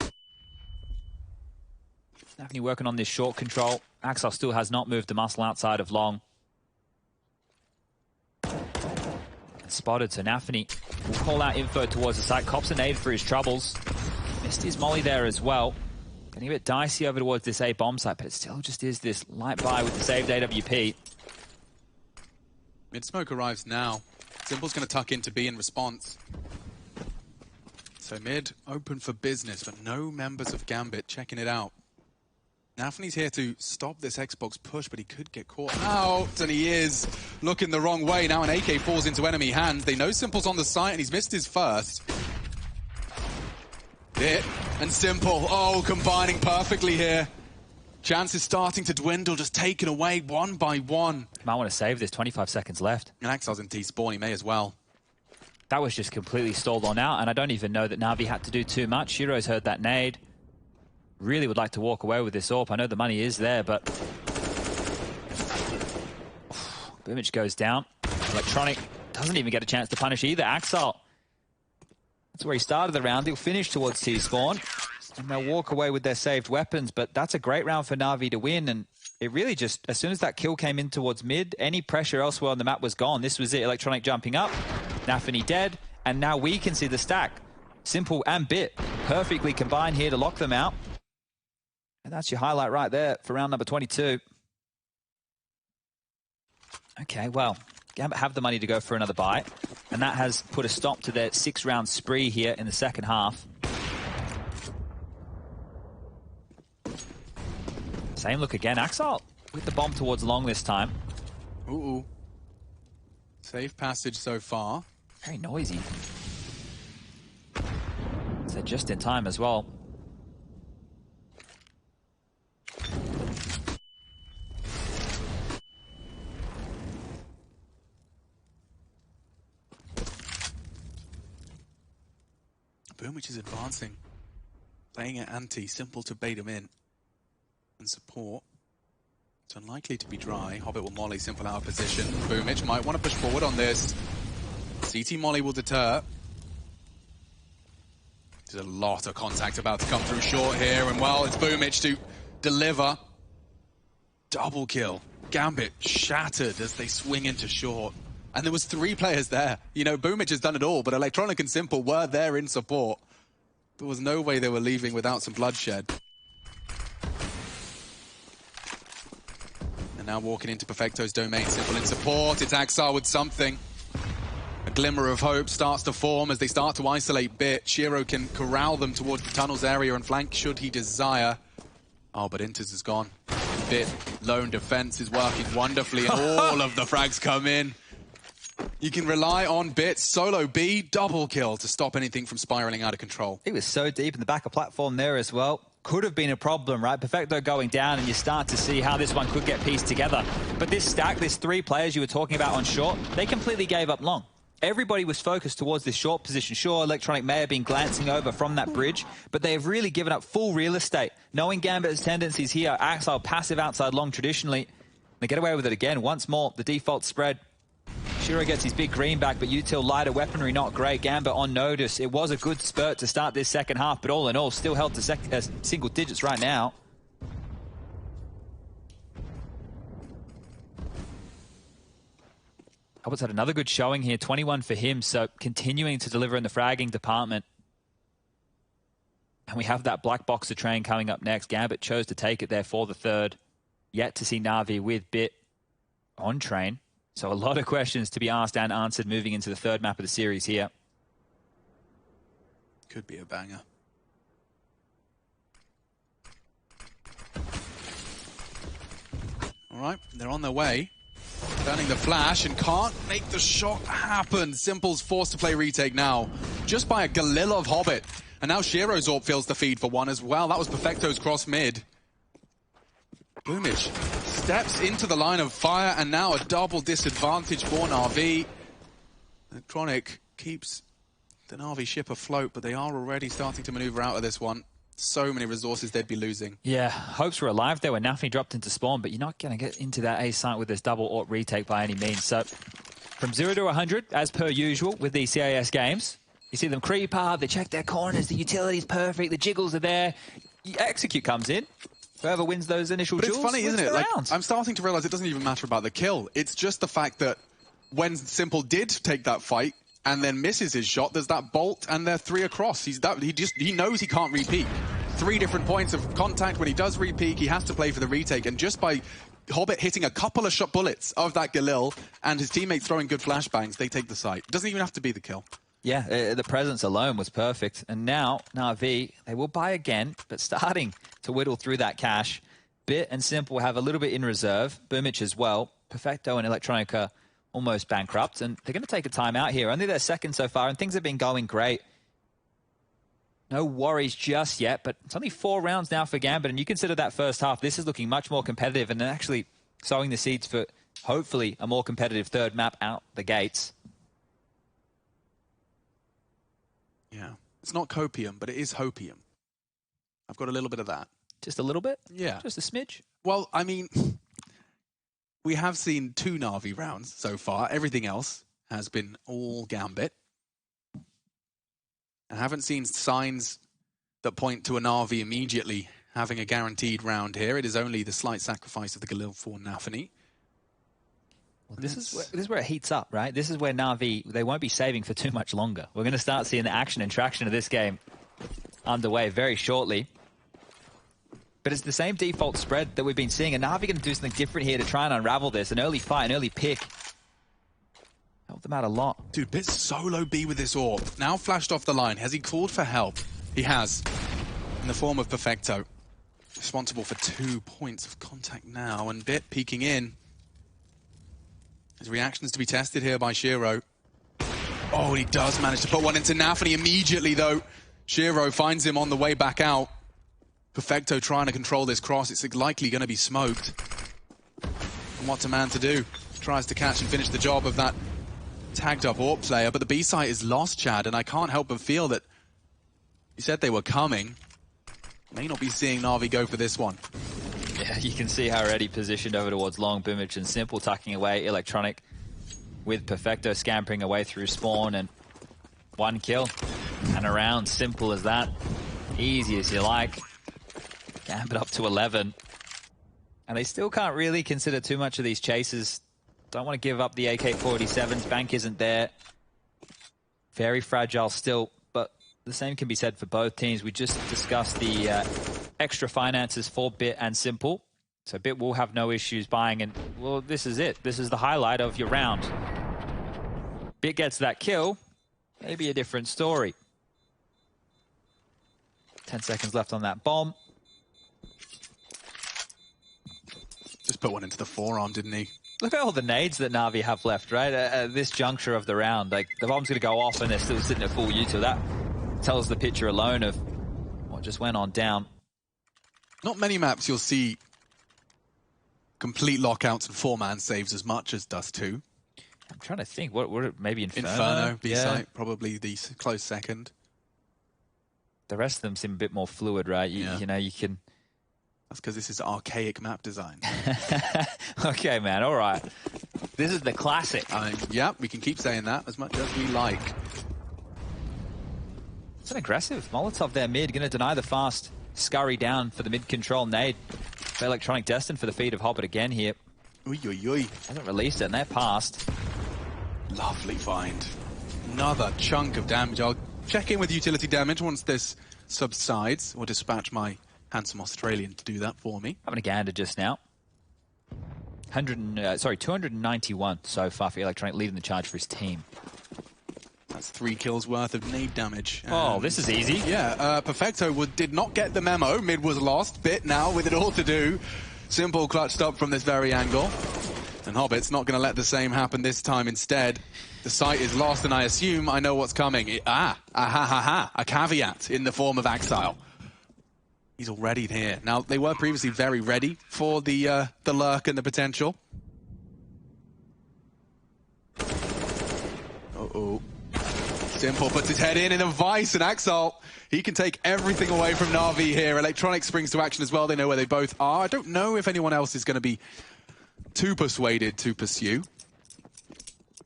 NAVI working on this short control. Axile still has not moved the muscle outside of long. Spotted, so NAVI will call out info towards the site. Cops an aid for his troubles. Missed his molly there as well. Getting a bit dicey over towards this A bomb site, but it still just is this light buy with the saved AWP. Mid-smoke arrives now. Simple's going to tuck into B in response. So mid, open for business, but no members of Gambit checking it out. NAVI's here to stop this Xbox push, but he could get caught out, and he is looking the wrong way. Now an AK falls into enemy hands. They know Simple's on the site, and he's missed his first. Bit and Simple, oh, combining perfectly here. Chance is starting to dwindle, just taken away one by one. Might want to save this, 25 seconds left. And Axile's in T-spawn, he may as well. That was just completely stalled on out, and I don't even know that NAVI had to do too much. Shiro's heard that nade. Really would like to walk away with this AWP. I know the money is there, but Boomage goes down. Electronic doesn't even get a chance to punish either. Axile, that's where he started the round. He'll finish towards T-spawn, and they'll walk away with their saved weapons, but that's a great round for NAVI to win, and it really just, as soon as that kill came in towards mid, any pressure elsewhere on the map was gone. This was it. Electronic jumping up, NAVI dead, and now we can see the stack. Simple and Bit perfectly combined here to lock them out. And that's your highlight right there for round number 22. Okay, well, Gambit have the money to go for another buy, and that has put a stop to their 6-round spree here in the second half. Same look again. Axile with the bomb towards long this time. Ooh. Safe passage so far. Very noisy. So just in time as well. Boomage is advancing. Playing at anti, Simple to bait him in. And support. It's unlikely to be dry. Hobbit will molly Simple out of position. Boomage might want to push forward on this. CT molly will deter. There's a lot of contact about to come through short here, and well, it's Boomage to deliver. Double kill. Gambit shattered as they swing into short. And there was 3 players there. You know, Boomage has done it all, but Electronic and Simple were there in support. There was no way they were leaving without some bloodshed. And now walking into Perfecto's domain, Simple in support. It's Axile with something. A glimmer of hope starts to form as they start to isolate Bit. Shiro can corral them towards the tunnels area and flank should he desire. Oh, but Inters is gone. Bit lone defense is working wonderfully, and all of the frags come in. You can rely on Bit, solo B, double kill to stop anything from spiraling out of control. He was so deep in the back of platform there as well. Could have been a problem, right? Perfecto going down, and you start to see how this one could get pieced together. But this stack, this 3 players you were talking about on short, they completely gave up long. Everybody was focused towards this short position. Sure, Electronic may have been glancing over from that bridge, but they have really given up full real estate. Knowing Gambit's tendencies here, Axile passive outside long traditionally. They get away with it again. Once more, the default spread. Shiro gets his big green back, but util lighter weaponry, not great. Gambit on notice. It was a good spurt to start this second half, but all in all, still held to single digits right now. Albert's had another good showing here, 21 for him, so continuing to deliver in the fragging department. And we have that black boxer train coming up next. Gambit chose to take it there for the third. Yet to see NAVI with Bit on train. So a lot of questions to be asked and answered moving into the third map of the series here. Could be a banger. All right, they're on their way. Turning the flash and can't make the shot happen. Simple's forced to play retake now. just by a Galil of Hobbit. And now Shiro's AWP feels the feed for one as well. That was Perfecto's cross mid. Boomich steps into the line of fire, and now a double disadvantage for NAVI. Electronic keeps the NAVI ship afloat, but they are already starting to maneuver out of this one. So many resources they'd be losing. Yeah, hopes were alive there when NAVI dropped into spawn, but you're not going to get into that A site with this double AWP retake by any means. So from 0 to 100, as per usual with these CIS games, you see them creep up, they check their corners, the utility's perfect, the jiggles are there. Execute comes in. Whoever wins those initial But duels, it's funny, isn't it? Like, rounds. I'm starting to realize it doesn't even matter about the kill. It's just the fact that when Simple did take that fight and then misses his shot, there's that bolt and they're 3 across. He knows he can't repeat. 3 different points of contact. When he does repeat, he has to play for the retake. And just by Hobbit hitting a couple of shot bullets of that Galil and his teammates throwing good flashbangs, they take the site. It doesn't even have to be the kill. Yeah, the presence alone was perfect. And now, NAVI, they will buy again, but starting to whittle through that cash. Bit and Simple have a little bit in reserve. Boomich as well. Perfecto and Electronica almost bankrupt. And they're going to take a timeout here. Only their second so far, and things have been going great. No worries just yet, but it's only 4 rounds now for Gambit. And you consider that first half, this is looking much more competitive and actually sowing the seeds for, hopefully, a more competitive third map out the gates. Yeah. It's not copium, but it is hopium. I've got a little bit of that. Just a little bit? Yeah. Just a smidge? Well, I mean, we have seen 2 NAVI rounds so far. Everything else has been all Gambit. I haven't seen signs that point to a NAVI immediately having a guaranteed round here. It is only the slight sacrifice of the Galil for NAFNI. Well, this is where it heats up, right? This is where NAVI, they won't be saving for too much longer. We're going to start seeing the action and traction of this game underway very shortly. But it's the same default spread that we've been seeing, and NAVI going to do something different here to try and unravel this. An early fight, an early pick. Helped them out a lot. Dude, bit solo B with this AWP. Now flashed off the line. Has he called for help? He has. In the form of Perfecto. Responsible for 2 points of contact now, and Bit peeking in. His reactions to be tested here by Shiro. Oh, he does manage to put one into NAFNI immediately, though. Shiro finds him on the way back out. Perfecto trying to control this cross. It's likely going to be smoked. And what's a man to do? Tries to catch and finish the job of that tagged up AWP player, but the B site is lost, Chad, and I can't help but feel that you said they were coming. May not be seeing NAVI go for this one. Yeah, you can see how already positioned over towards long. Boomich and Simple tucking away. Electronic with Perfecto scampering away through spawn, and 1 kill and around. Simple as that. Easy as you like. Gambit up to 11. And they still can't really consider too much of these chases. Don't want to give up the AK-47s. Bank isn't there. Very fragile still, but the same can be said for both teams. We just discussed the extra finances for Bit and Simple. So Bit will have no issues buying, and well, this is it. This is the highlight of your round. Bit gets that kill, maybe a different story. 10 seconds left on that bomb. Just put one into the forearm, didn't he? Look at all the nades that NAVI have left, right? At this juncture of the round, like the bomb's going to go off and they're still sitting at full util. That tells the picture alone of what just went on down. Not many maps you'll see complete lockouts and 4-man saves as much as Dust 2. I'm trying to think. What maybe Inferno? Inferno, B-site, probably the close second. The rest of them seem a bit more fluid, right? You know, you can... That's because this is archaic map design. Okay, man, all right. This is the classic. Yeah, we can keep saying that as much as we like. It's an aggressive Molotov there mid, going to deny the fast scurry down for the mid-control nade. Electronic destined for the feed of Hobbit again here. Oi, oi, oi. Hasn't released it, and they're passed. Lovely find. Another chunk of damage. I'll check in with utility damage once this subsides, or dispatch my handsome Australian to do that for me. Having a gander just now. 291 so far for Electronic, leading the charge for his team. That's 3 kills worth of nade damage. Oh, this is easy. Yeah, Perfecto did not get the memo. Mid was lost. Bit now with it all to do. Simple clutched up from this very angle. And Hobbit's not going to let the same happen this time. Instead, the site is lost, and I assume I know what's coming. A caveat in the form of Axile. He's already here. Now, they were previously very ready for the lurk and the potential. Uh-oh. Simple puts his head in a vice, and Axile, he can take everything away from Na'Vi here. Electronic springs to action as well. They know where they both are. I don't know if anyone else is going to be too persuaded to pursue.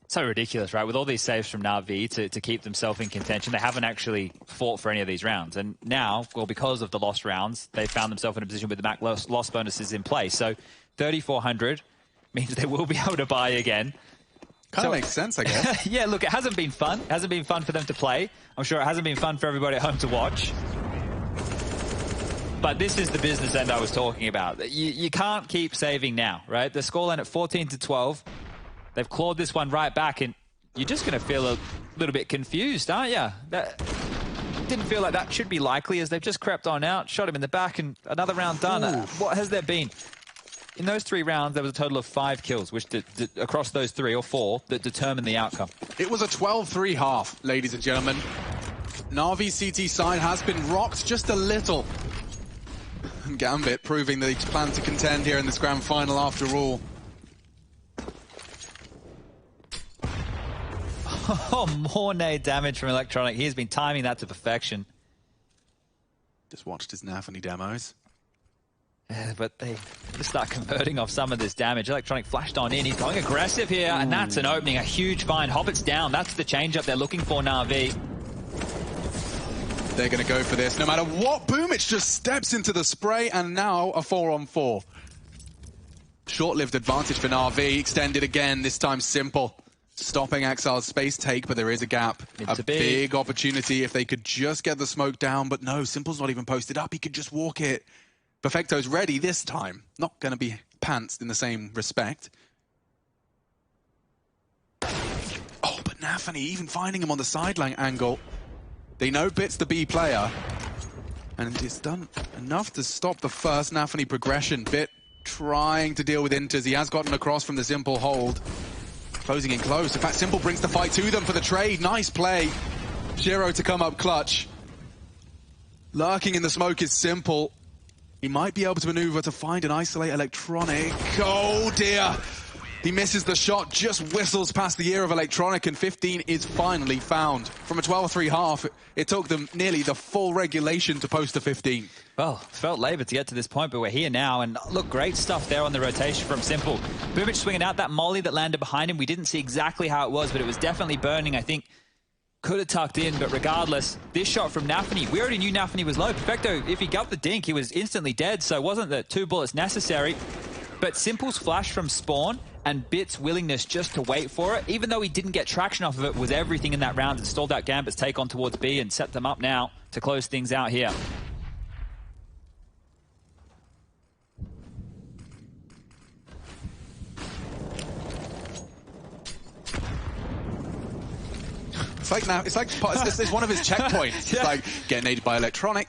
So ridiculous, right? With all these saves from Na'Vi to keep themselves in contention, they haven't actually fought for any of these rounds. And now, well, because of the lost rounds, they found themselves in a position with the back loss bonuses in place. So 3,400 means they will be able to buy again. Kind of makes sense, I guess. Yeah, look, it hasn't been fun. It hasn't been fun for them to play. I'm sure it hasn't been fun for everybody at home to watch. But this is the business end I was talking about. You can't keep saving now, right? The scoreline at 14-12. They've clawed this one right back, and you're just going to feel a little bit confused, aren't you? That didn't feel like that should be likely, as they've just crept on out, shot him in the back, and another round done. What has there been? In those 3 rounds, there was a total of 5 kills, which across those 3 or 4 that determined the outcome. It was a 12-3 half, ladies and gentlemen. Na'Vi's CT side has been rocked just a little. And Gambit proving that he plans to contend here in this grand final after all. Oh, more nade damage from Electronic. He has been timing that to perfection. Just watched his NAVI demos. Yeah, but they just start converting off some of this damage. Electronic flashed on in. He's going aggressive here, and that's an opening. A huge find. Hobbit's down. That's the change-up they're looking for, Na'Vi. They're going to go for this no matter what. Boomich just steps into the spray, and now a 4-on-4. Short-lived advantage for Na'Vi. Extended again, this time Simple. Stopping Axile's space take, but there is a gap. A big opportunity if they could just get the smoke down, but no, Simple's not even posted up. He could just walk it. Perfecto's ready this time. Not going to be pantsed in the same respect. Oh, but NAVI even finding him on the sideline angle. They know Bit's the B player. And it's done enough to stop the first NAVI progression. Bit trying to deal with Inters. He has gotten across from the Simple hold. Closing in close. In fact, Simple brings the fight to them for the trade. Nice play. Shiro to come up clutch. Lurking in the smoke is Simple. He might be able to maneuver to find and isolate Electronic. Oh dear! He misses the shot, just whistles past the ear of Electronic, and 15 is finally found. From a 12-3 half, it took them nearly the full regulation to post to 15. Well, felt labor to get to this point, but we're here now, and look, great stuff there on the rotation from Simple. Boomich swinging out that molly that landed behind him. We didn't see exactly how it was, but it was definitely burning, I think. Could have tucked in, but regardless, this shot from NAVI, we already knew NAVI was low. Perfecto, if he got the dink, he was instantly dead, so it wasn't the 2 bullets necessary. But Simple's flash from spawn and Bit's willingness just to wait for it, even though he didn't get traction off of it, was everything in that round that stalled out Gambit's take on towards B and set them up now to close things out here. It's one of his checkpoints. It's like getting aided by Electronic.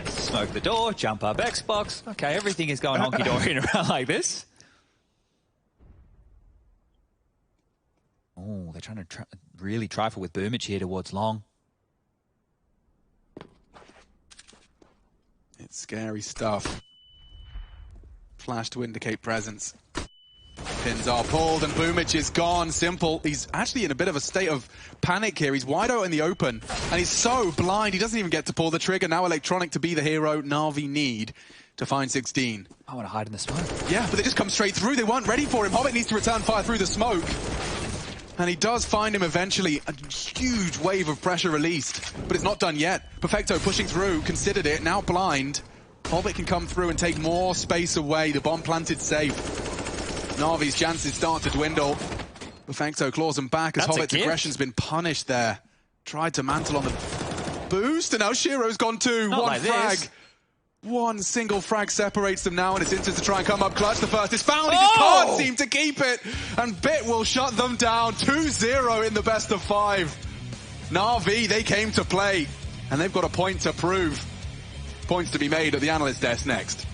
Smoke the door, jump up Xbox. Okay, everything is going honky-dory in around like this. Oh, they're trying to really trifle with Boomich here towards long. It's scary stuff. Flash to indicate presence. Pins are pulled and Boomich is gone. Simple. He's actually in a bit of a state of panic here. He's wide out in the open and he's so blind he doesn't even get to pull the trigger. Now Electronic to be the hero Na'Vi need to find 16. I want to hide in the smoke. Yeah, but they just come straight through. They weren't ready for him. Hobbit needs to return fire through the smoke. And he does find him eventually. A huge wave of pressure released, but it's not done yet. Perfecto pushing through, considered it, now blind. Hobbit can come through and take more space away. The bomb planted safe. Na'Vi's chances start to dwindle. Perfecto claws him back as Hobbit's aggression's been punished there. Tried to mantle on the boost, and now Shiro's gone too. Not one like frag. This. One single frag separates them now, and it's Inters to try and come up clutch. The first is found. He just can't seem to keep it. And Bit will shut them down. 2-0 in the best of 5. Na'Vi, they came to play, and they've got a point to prove. Points to be made at the analyst desk next.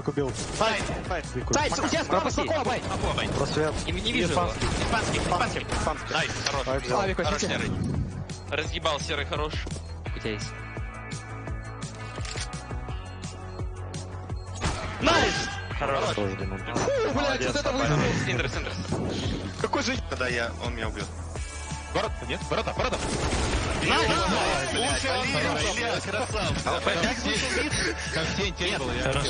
убил. Сайт, у тебя справа спокойно, бай. Просвет. Не вижу его. Испанский. Найс, хорош. Славик, Хорош, серый. Разъебал, серый, хорош. У тебя есть. Найс! Хорош. Блядь, вот это выиграл. Синдер. Какой же... Когда он меня убьет. Ворот, нет? Ворота. Блядь, красавца. Как тень был, я Хорош.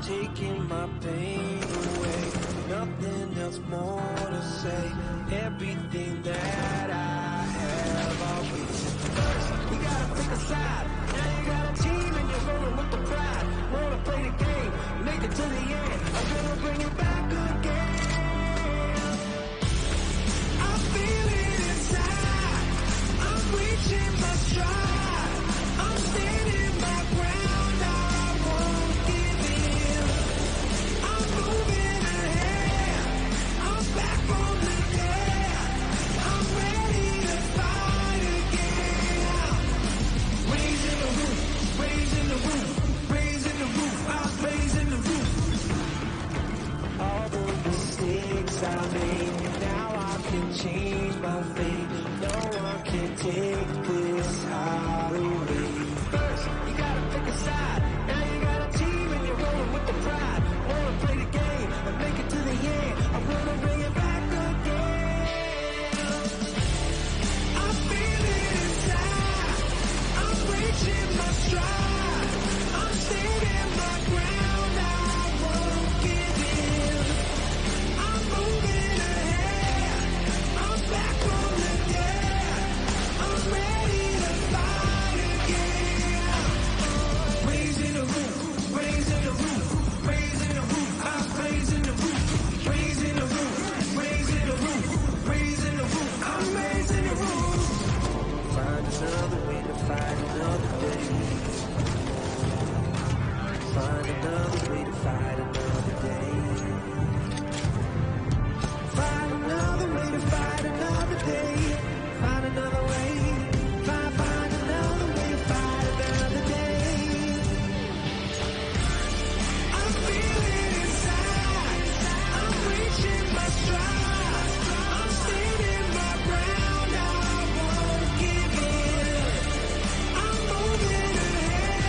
Taking my pain away, nothing else more to say. Everything that I have, I'll be first. You gotta pick a side. Now you got a team and you're rolling with the pride. Wanna play the game, make it to the end. I'm gonna bring it back again. I feel it inside. I'm reaching my stride. I'm standing my ground. I won't give in. I'm moving ahead. I'm back from the dead. I'm ready to fight again. Raising the roof, raising the roof, raising the roof. I'm raising the roof. All the mistakes I made, now I can change my fate. No one can take this heart away. First, you gotta pick a side. Now you got a team and you're rolling with the pride. Wanna play the game and make it to the end. I'm gonna bring it back again. I feel it inside. I'm reaching my stride. I'm standing my ground. I won't give in. I'm moving ahead. I'm back from the dead. I'm ready to fight again. Raising the roof, raising the roof, raising the roof. I'm raising the roof, raising the roof, raising the roof, raising the roof. I'm raising the roof. Find another way to fight another day. Find another way to fight another day. Find another way to fight another day. Find another way. Find another way to fight another day. I feel it inside. I'm reaching my stride. I'm standing my ground. I won't give in. I'm moving ahead.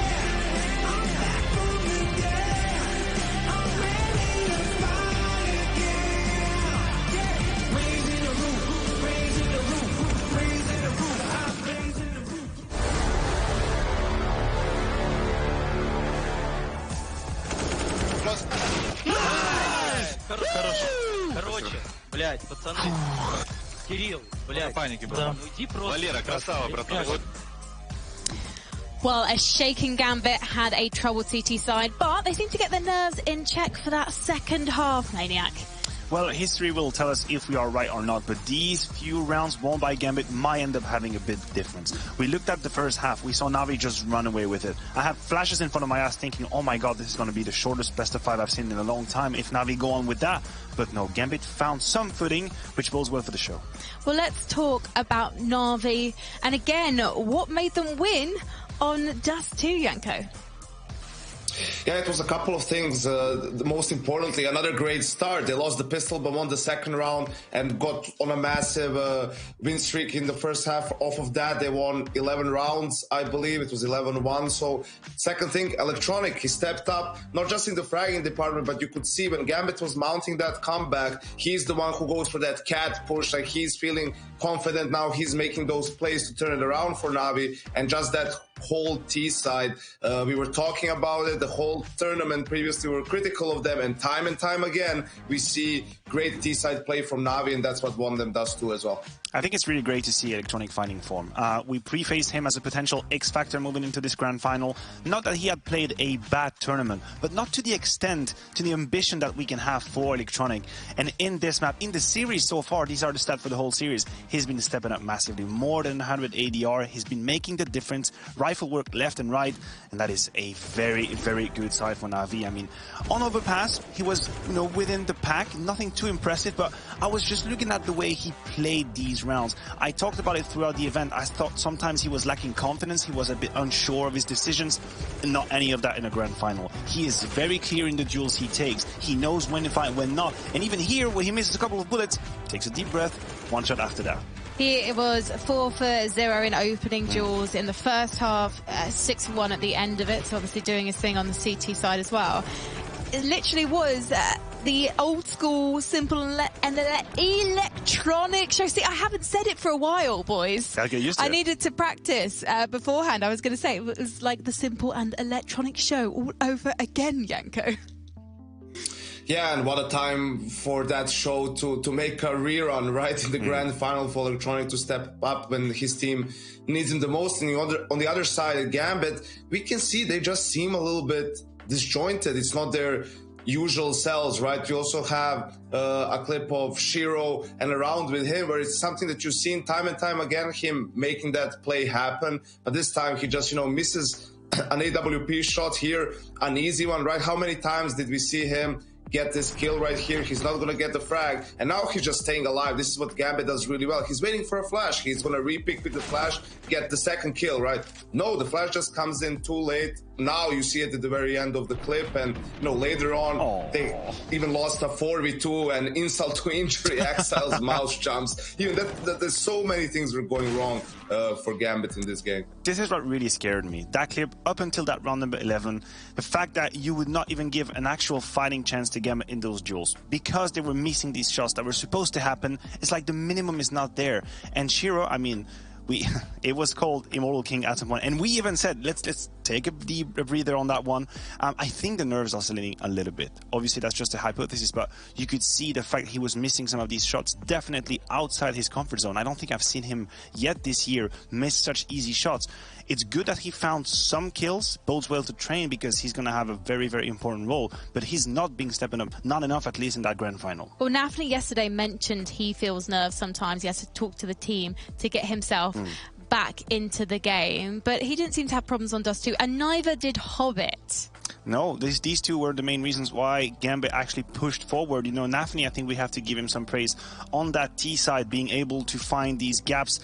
I'm back from the dead. I'm ready to fight again. Raising the roof, raising the roof, raising the roof. I'm raising the roof. Короче, блядь, пацаны. Кирилл, блядь. Паники был. Ну иди просто. Валера, красава, братан. Вот. Well, a shaken Gambit had a troubled CT side, but they seem to get their nerves in check for that second half, Maniac. Well, history will tell us if we are right or not, but these few rounds won by Gambit might end up having a bit difference. We looked at the first half, we saw Navi just run away with it. I have flashes in front of my eyes thinking, oh my god, this is going to be the shortest best of 5 I've seen in a long time if Navi go on with that. But no, Gambit found some footing, which bodes well for the show. Well, let's talk about NAVI. And again, what made them win on Dust 2, Yanko? Yeah, it was a couple of things. Most importantly, another great start. They lost the pistol but won the second round and got on a massive win streak in the first half. Off of that, they won 11 rounds, I believe. It was 11-1. So second thing, Electronic, he stepped up, not just in the fragging department, but you could see when Gambit was mounting that comeback, he's the one who goes for that cat push. Like, he's feeling confident now. He's making those plays to turn it around for Navi. And just that whole T side, we were talking about it the whole tournament previously. We were critical of them, and time again we see great T side play from Navi, and that's what won them Dust 2 as well. I think it's really great to see Electronic finding form. We prefaced him as a potential X-Factor moving into this grand final. Not that he had played a bad tournament, but not to the extent, to the ambition that we can have for Electronic. And in this map, in the series so far, these are the stats for the whole series, he's been stepping up massively. More than 100 ADR, he's been making the difference rifle work left and right, and that is a very, very good side for NAVI. I mean, on overpass, he was, within the pack, nothing too impressive, but I was just looking at the way he played these rounds. I talked about it throughout the event. I thought sometimes he was lacking confidence, he was a bit unsure of his decisions, and not any of that in a grand final. He is very clear in the duels he takes. He knows when to fight, when not, and even here, when he misses a couple of bullets, takes a deep breath, one shot after that. It was 4-0 in opening duels in the first half, 6-1 at the end of it, so obviously doing his thing on the CT side as well. It literally was the old school, simple and electronic show. See, I haven't said it for a while, boys. Gotta get used to it. I needed to practice beforehand. I was going to say it was like the simple and electronic show all over again, Janko. Yeah, and what a time for that show to make a rerun, right, in the grand final for Electronic to step up when his team needs him the most. And on the other side, at Gambit, we can see they just seem a little bit disjointed. It's not their usual selves, right? You also have a clip of Shiro and a round with him where it's something that you've seen time and time again, him making that play happen. But this time he just, misses an AWP shot here, an easy one, right? How many times did we see him get this kill right here? He's not going to get the frag, and now he's just staying alive. This is what Gambit does really well. He's waiting for a flash. He's going to repick with the flash, get the second kill, right? No, the flash just comes in too late. Now you see it at the very end of the clip, and later on they even lost a 4v2 and insult to injury. Exile's mouse jumps. There's so many things were going wrong for Gambit in this game. This is what really scared me. That clip, up until that round number 11, the fact that you would not even give an actual fighting chance to Gambit in those duels because they were missing these shots that were supposed to happen. It's like the minimum is not there. And Shiro, I mean, it was called Immortal King at some point, and we even said let's take a deep breather on that one. I think the nerves are oscillating a little bit. Obviously that's just a hypothesis, but you could see the fact he was missing some of these shots definitely outside his comfort zone. I don't think I've seen him yet this year miss such easy shots. It's good that he found some kills, bodes well to train, because he's going to have a very, very important role, but he's not being stepping up, not enough at least in that grand final. Well, Nafny yesterday mentioned he feels nerves sometimes. He has to talk to the team to get himself back into the game, but he didn't seem to have problems on Dust 2, and neither did Hobbit. No, these two were the main reasons why Gambit actually pushed forward. Nafny, I think we have to give him some praise on that T side, being able to find these gaps.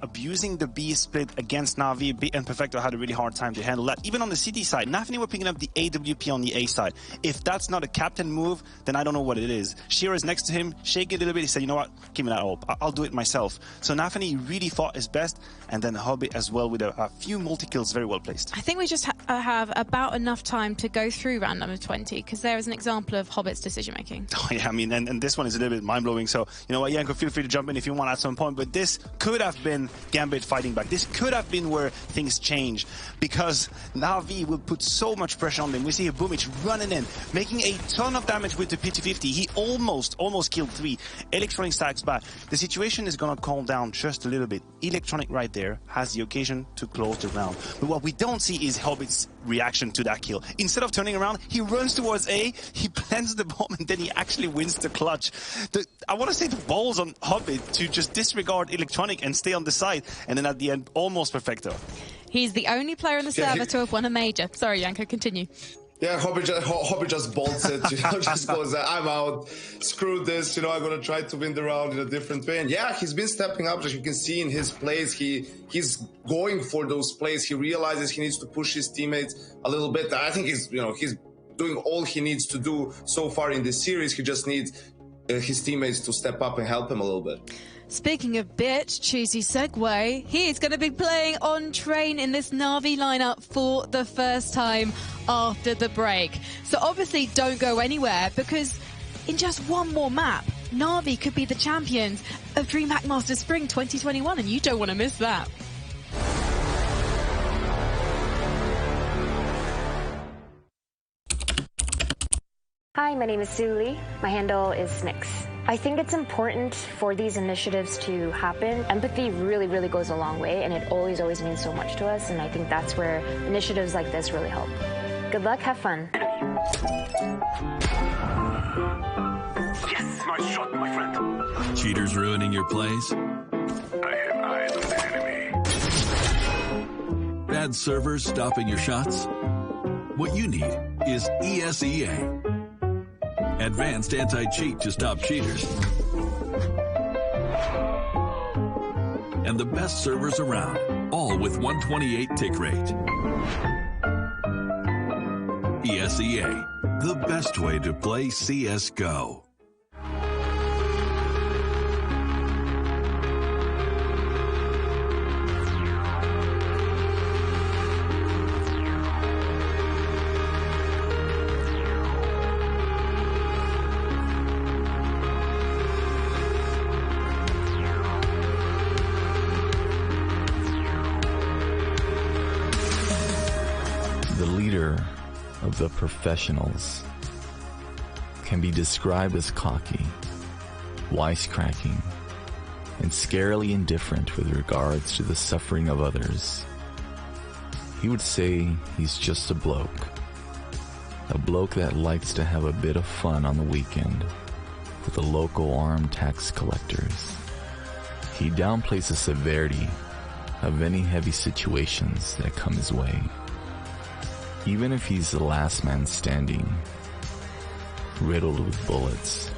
Abusing the B split against Navi, and Perfecto had a really hard time to handle that. Even on the CT side, Nafny were picking up the AWP on the A side. If that's not a captain move, then I don't know what it is. Shiro is next to him, shake it a little bit. He said, you know what, give me that ult. I'll do it myself. So Nafny really fought his best, and then Hobbit as well with a few multi-kills, very well placed. I think we just have about enough time to go through round number 20, because there is an example of Hobbit's decision-making. Oh, yeah, I mean, and this one is a little bit mind-blowing. So, you know what, Janko, feel free to jump in if you want at some point, but this could have been Gambit fighting back. This could have been where things change, because Navi will put so much pressure on them. We see a Boomich running in, making a ton of damage with the P250. He almost killed 3. Electronic stacks back. The situation is going to calm down just a little bit. Electronic right there has the occasion to close the round. But what we don't see is Hobbit's reaction to that kill. Instead of turning around, he runs towards A, he plants the bomb, and then he actually wins the clutch. I want to say the balls on Hobbit to just disregard Electronic and stay on the side, and then at the end, almost perfecto. He's the only player in the server to have won a major. Sorry, Janko, continue. Yeah, Hobby just bolts it, just goes, I'm out, screw this, I'm going to try to win the round in a different way. And yeah, he's been stepping up, as you can see in his plays. He's going for those plays. He realizes he needs to push his teammates a little bit. I think he's doing all he needs to do so far in this series. He just needs his teammates to step up and help him a little bit. Speaking of bit, choosy segue, he's going to be playing on Train in this Navi lineup for the first time after the break. So obviously don't go anywhere, because in just one more map, Navi could be the champions of DreamHack Masters Spring 2021, and you don't want to miss that. Hi, my name is Sue Lee. My handle is Snix. I think it's important for these initiatives to happen. Empathy really, really goes a long way, and it always means so much to us, and I think that's where initiatives like this really help. Good luck, have fun. Yes, nice shot, my friend. Cheaters ruining your plays? I have eyes on the enemy. bad servers stopping your shots? What you need is ESEA. Advanced anti-cheat to stop cheaters. And the best servers around, all with 128 tick rate. ESEA, the best way to play CSGO. The leader of the professionals can be described as cocky, wisecracking, and scarily indifferent with regards to the suffering of others. He would say he's just a bloke that likes to have a bit of fun on the weekend with the local armed tax collectors. He downplays the severity of any heavy situations that come his way. Even if he's the last man standing, riddled with bullets,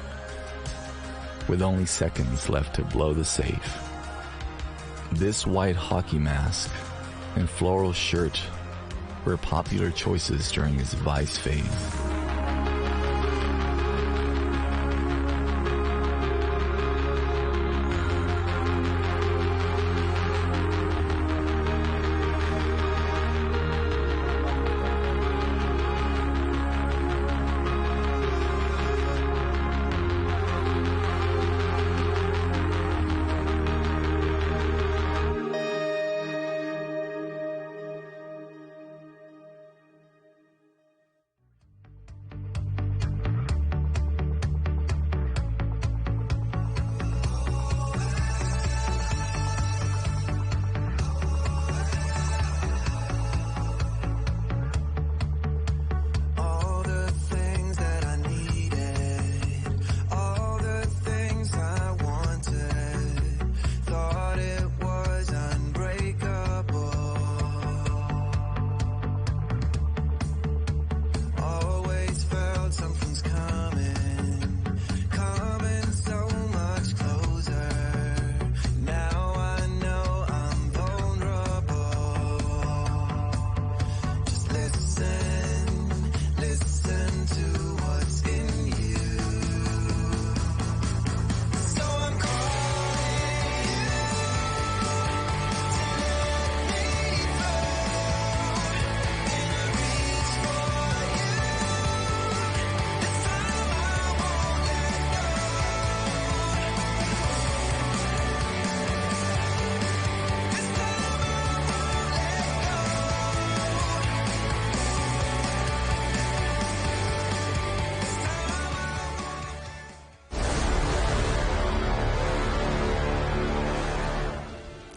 with only seconds left to blow the safe. This white hockey mask and floral shirt were popular choices during his Vice phase.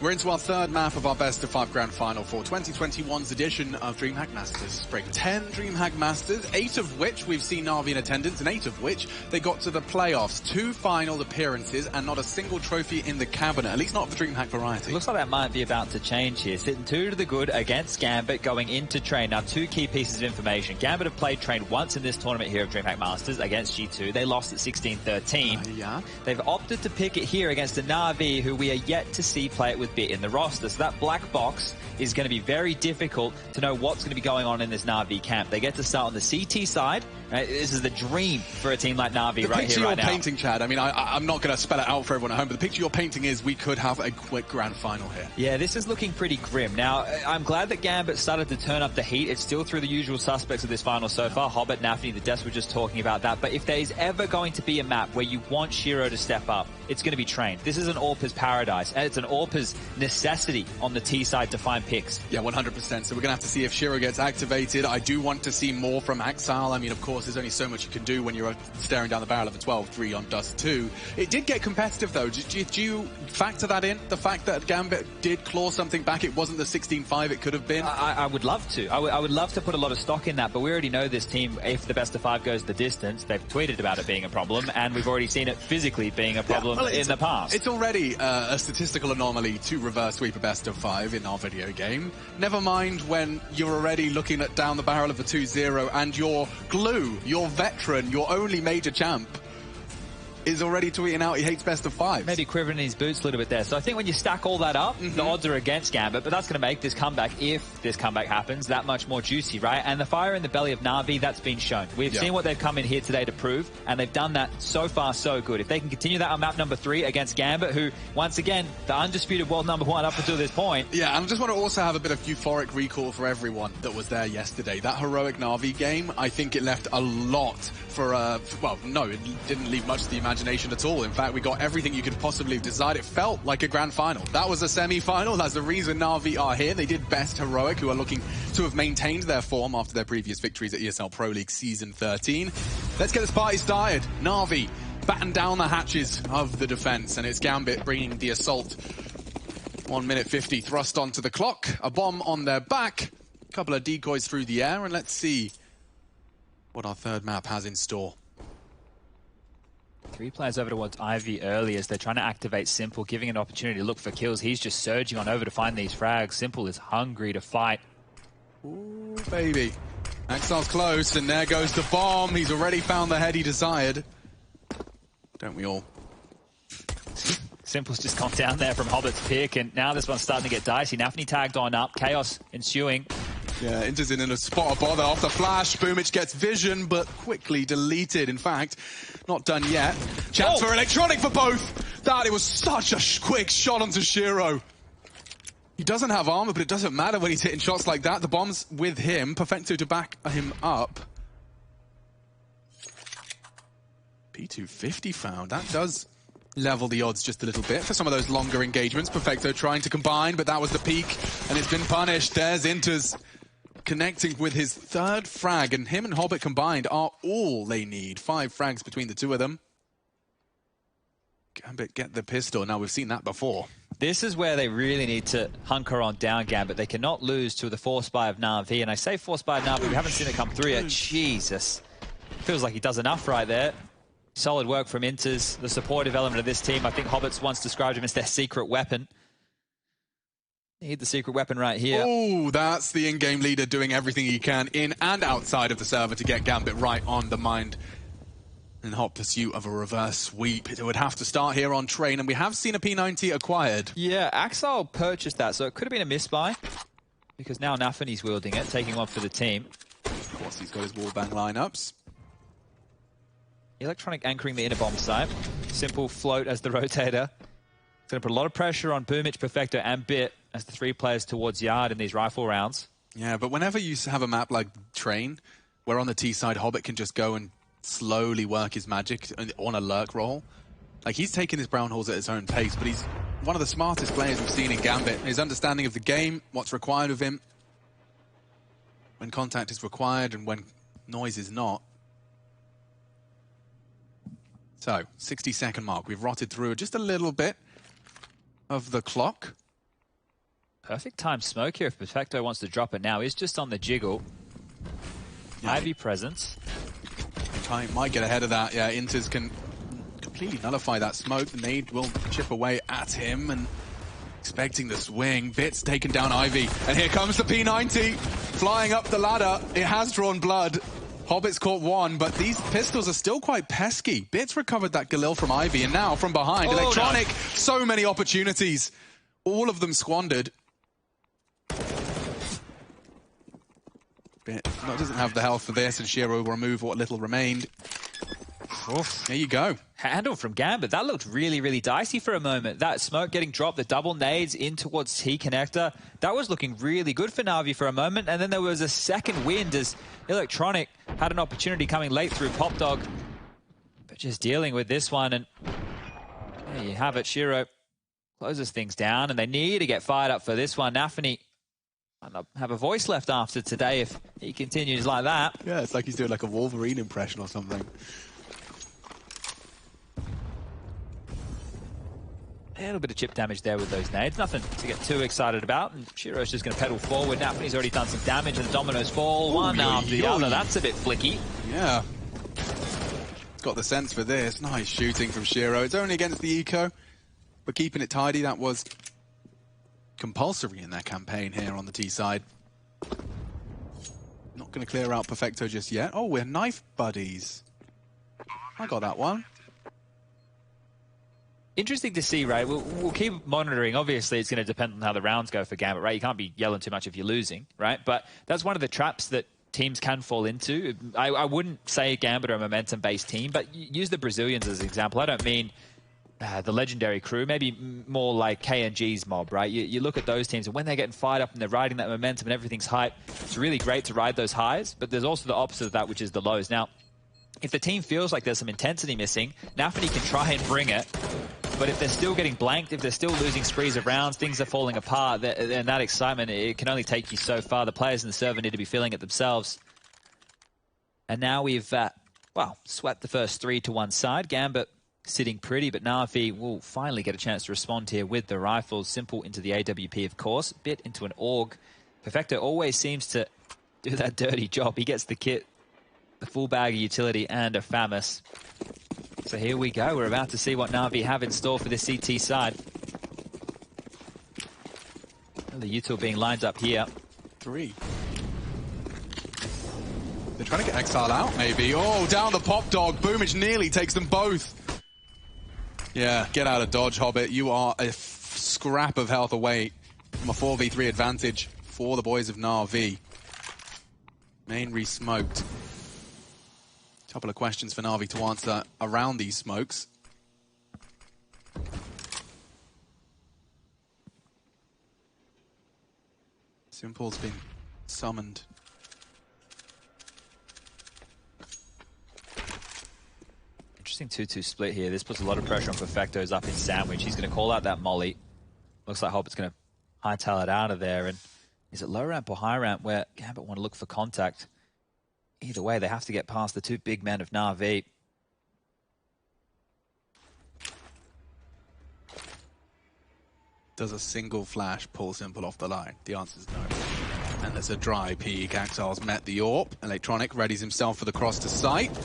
We're into our third map of our best of 5 grand final for 2021's edition of DreamHack Masters Spring. 10 DreamHack Masters, 8 of which we've seen NAVI in attendance, and 8 of which they got to the playoffs. 2 final appearances and not a single trophy in the cabinet, at least not for DreamHack variety. Looks like that might be about to change here. Sitting 2 to the good against Gambit going into Train. Now, 2 key pieces of information. Gambit have played Train once in this tournament here of DreamHack Masters against G2. They lost at 16-13. Yeah. They've opted to pick it here against a NAVI who we are yet to see play it with Bit in the roster. So that black box is going to be very difficult to know what's going to be going on in this NAVI camp. They get to start on the CT side. This is the dream for a team like NAVI right here, right now. The picture you're painting, Chad, I mean, I'm not going to spell it out for everyone at home, but the picture you're painting is we could have a quick grand final here. Yeah, this is looking pretty grim. Now, I'm glad that Gambit started to turn up the heat. It's still through the usual suspects of this final so far. Hobbit, NAVI, the Deaths were just talking about that. But if there's ever going to be a map where you want Shiro to step up, it's going to be Train. This is an AWPer's paradise, and it's an AWPer's necessity on the T side to find picks. Yeah, 100%. So we're going to have to see if Shiro gets activated. I do want to see more from Axal. I mean, of course, there's only so much you can do when you're staring down the barrel of a 12-3 on Dust 2. It did get competitive, though. Did you factor that in? The fact that Gambit did claw something back, it wasn't the 16-5 it could have been? I would love to. I would love to put a lot of stock in that, but we already know this team, if the best of 5 goes the distance, they've tweeted about it being a problem, and we've already seen it physically being a problem in the past. It's already a statistical anomaly to reverse sweep a best of 5 in our video game. Never mind when you're already looking at down the barrel of a 2-0 and your glue, your veteran, your only major champ, is already tweeting out he hates best of 5. Maybe quivering in his boots a little bit there. So I think when you stack all that up, the odds are against Gambit, but that's going to make this comeback, if this comeback happens, that much more juicy, right? And the fire in the belly of NAVI, that's been shown. We've seen what they've come in here today to prove, and they've done that so far so good. If they can continue that on map number 3 against Gambit, who, once again, the undisputed world number 1 up until this point. Yeah, and I just want to also have a bit of euphoric recall for everyone that was there yesterday. That heroic NAVI game, I think it left a lot for, well, no, it didn't leave much to the imagination at all. In fact, we got everything you could possibly have desired. It felt like a grand final. That was a semi-final. That's the reason NAVI are here. They did best heroic, who are looking to have maintained their form after their previous victories at ESL Pro League Season 13. Let's get this party started. NAVI batten down the hatches of the defense, and it's Gambit bringing the assault. 1 minute 50 thrust onto the clock. A bomb on their back. A couple of decoys through the air, and let's see what our third map has in store. 3 players over towards Ivy early as they're trying to activate Simple, giving an opportunity to look for kills. He's just surging on over to find these frags. Simple is hungry to fight. Ooh, baby. Axel's close, and there goes the bomb. He's already found the head he desired. Don't we all? Simple's just gone down there from Hobbit's pick, and now this one's starting to get dicey. Nafni tagged on up. Chaos ensuing. Yeah, Inter's in a spot of bother off the flash. Boomich gets vision, but quickly deleted. In fact, not done yet. Chance for Electronic for both. That, it was such a quick shot onto Shiro. He doesn't have armor, but it doesn't matter when he's hitting shots like that. The bomb's with him. Perfecto to back him up. P250 found. That does level the odds just a little bit for some of those longer engagements. Perfecto trying to combine, but that was the peak, and it's been punished. There's Inter's connecting with his third frag, and him and Hobbit combined are all they need. 5 frags between the two of them. Gambit get the pistol. Now, we've seen that before. This is where they really need to hunker on down Gambit. They cannot lose to the force buy of NAVI, and I say force buy of NAVI, we haven't seen it come through yet. Jesus. Feels like he does enough right there. Solid work from Inters, the supportive element of this team. I think Hobbit's once described him as their secret weapon. Need the secret weapon right here. Oh, that's the in-game leader doing everything he can in and outside of the server to get Gambit right on the mind in hot pursuit of a reverse sweep. It would have to start here on train, and we have seen a P90 acquired. Yeah, Axel purchased that, so it could have been a misbuy, because now Nafani's wielding it, taking one for the team. Of course, he's got his wallbang lineups. Electronic anchoring the inner bomb site. Simple float as the rotator. It's going to put a lot of pressure on Boomich, Perfecto, and Bit as the 3 players towards Yard in these rifle rounds. Yeah, but whenever you have a map like Train, where on the T side, Hobbit can just go and slowly work his magic on a lurk roll. Like, he's taking his brown holes at his own pace, but he's one of the smartest players we've seen in Gambit. His understanding of the game, what's required of him, when contact is required and when noise is not. So, 60-second mark. We've rotted through just a little bit of the clock. Perfect time smoke here if Perfecto wants to drop it now. He's just on the jiggle. Yeah. Ivy presence. Might get ahead of that. Yeah, Inters can completely nullify that smoke. The nade will chip away at him, and expecting the swing. Bit's taken down Ivy, and here comes the P90 flying up the ladder. It has drawn blood. Hobbit's caught one, but these pistols are still quite pesky. Bit's recovered that Galil from Ivy, and now from behind, Electronic, no. So many opportunities. All of them squandered. Bit doesn't have the health for this, and Shiro will remove what little remained. Oof. There you go. Handle from Gambit. That looked really, really dicey for a moment. That smoke getting dropped, the double nades in towards T-connector. That was looking really good for Navi for a moment. And then there was a second wind as Electronic had an opportunity coming late through Pop Dog. But just dealing with this one. And there you have it. Shiro closes things down, and they need to get fired up for this one. Nafani might not have a voice left after today if he continues like that. Yeah, it's like he's doing like a Wolverine impression or something. A little bit of chip damage there with those nades. Nothing to get too excited about. And Shiro's just going to pedal forward. Nafani's already done some damage, and the dominoes fall one after the other. That's a bit flicky. Yeah. Got the sense for this. Nice shooting from Shiro. It's only against the eco, but keeping it tidy. That was compulsory in their campaign here on the T side. Not going to clear out Perfecto just yet. Oh, we're knife buddies. I got that one. Interesting to see, right? We'll keep monitoring. Obviously, it's going to depend on how the rounds go for Gambit, right? You can't be yelling too much if you're losing, right? But that's one of the traps that teams can fall into. I wouldn't say Gambit are a momentum-based team, but use the Brazilians as an example. I don't mean the legendary crew, maybe more like KNG's mob, right? You look at those teams, and when they're getting fired up and they're riding that momentum and everything's hype, it's really great to ride those highs, but there's also the opposite of that, which is the lows. Now, if the team feels like there's some intensity missing, NAVI can try and bring it, but if they're still getting blanked, if they're still losing sprees of rounds, things are falling apart, then that excitement, it can only take you so far. The players in the server need to be feeling it themselves. And now we've, well, swept the first 3 to one side. Gambit sitting pretty, but NAVI will finally get a chance to respond here with the rifles. Simple into the AWP, of course. Bit into an AUG. Perfecto always seems to do that dirty job. He gets the kit, the full bag of utility, and a FAMAS. So here we go. We're about to see what NAVI have in store for the CT side. The util being lined up here. 3. They're trying to get Exile out, maybe. Oh, down the pop dog. Boomage nearly takes them both. Yeah, get out of dodge, Hobbit. You are a scrap of health away from a 4v3 advantage for the boys of NAVI. Main re-smoked. Couple of questions for NAVI to answer around these smokes. Simple's been summoned. Interesting 2-2 split here. This puts a lot of pressure on Perfecto's up in sandwich. He's going to call out that molly. Looks like Hobbit's going to hightail it out of there. And is it low ramp or high ramp where Gambit want to look for contact? Either way, they have to get past the 2 big men of NAVI. Does a single flash pull Simple off the line? The answer is no. And there's a dry peek. Axile's met the AWP. Electronic readies himself for the cross to sight.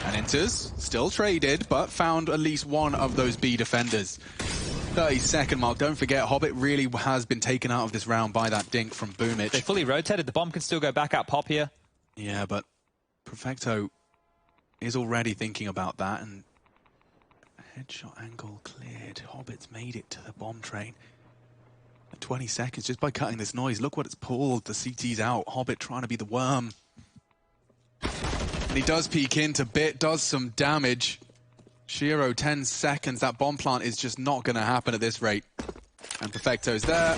And enters. Still traded, but found at least one of those B defenders. 30-second mark. Don't forget, Hobbit really has been taken out of this round by that dink from Boomage. They fully rotated. The bomb can still go back out pop here. Yeah, but Perfecto is already thinking about that, and headshot angle cleared. Hobbit's made it to the bomb train. At 20 seconds, just by cutting this noise, look what it's pulled. The CT's out. Hobbit trying to be the worm. And he does peek into Bit, does some damage. Shiro, 10 seconds. That bomb plant is just not going to happen at this rate. And Perfecto's there.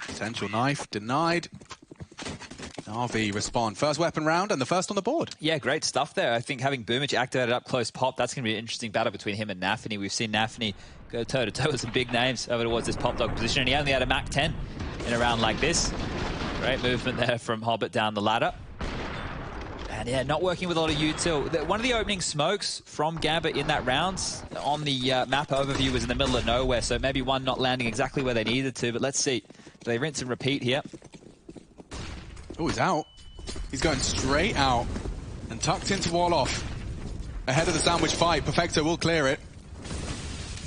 Potential knife denied. NAVI respond. First weapon round and the first on the board. Yeah, great stuff there. I think having Boomage activated up close pop, that's going to be an interesting battle between him and NAVI. We've seen NAVI go toe-to-toe with some big names over towards this pop dog position, and he only had a Mach 10 in a round like this. Great movement there from Hobbit down the ladder. And yeah, not working with a lot of util. One of the opening smokes from Gambit in that round on the map overview was in the middle of nowhere, so maybe one not landing exactly where they needed to, but let's see. Do they rinse and repeat here? Oh, he's out. He's going straight out and tucked into Wolof. Ahead of the sandwich fight. Perfecto will clear it.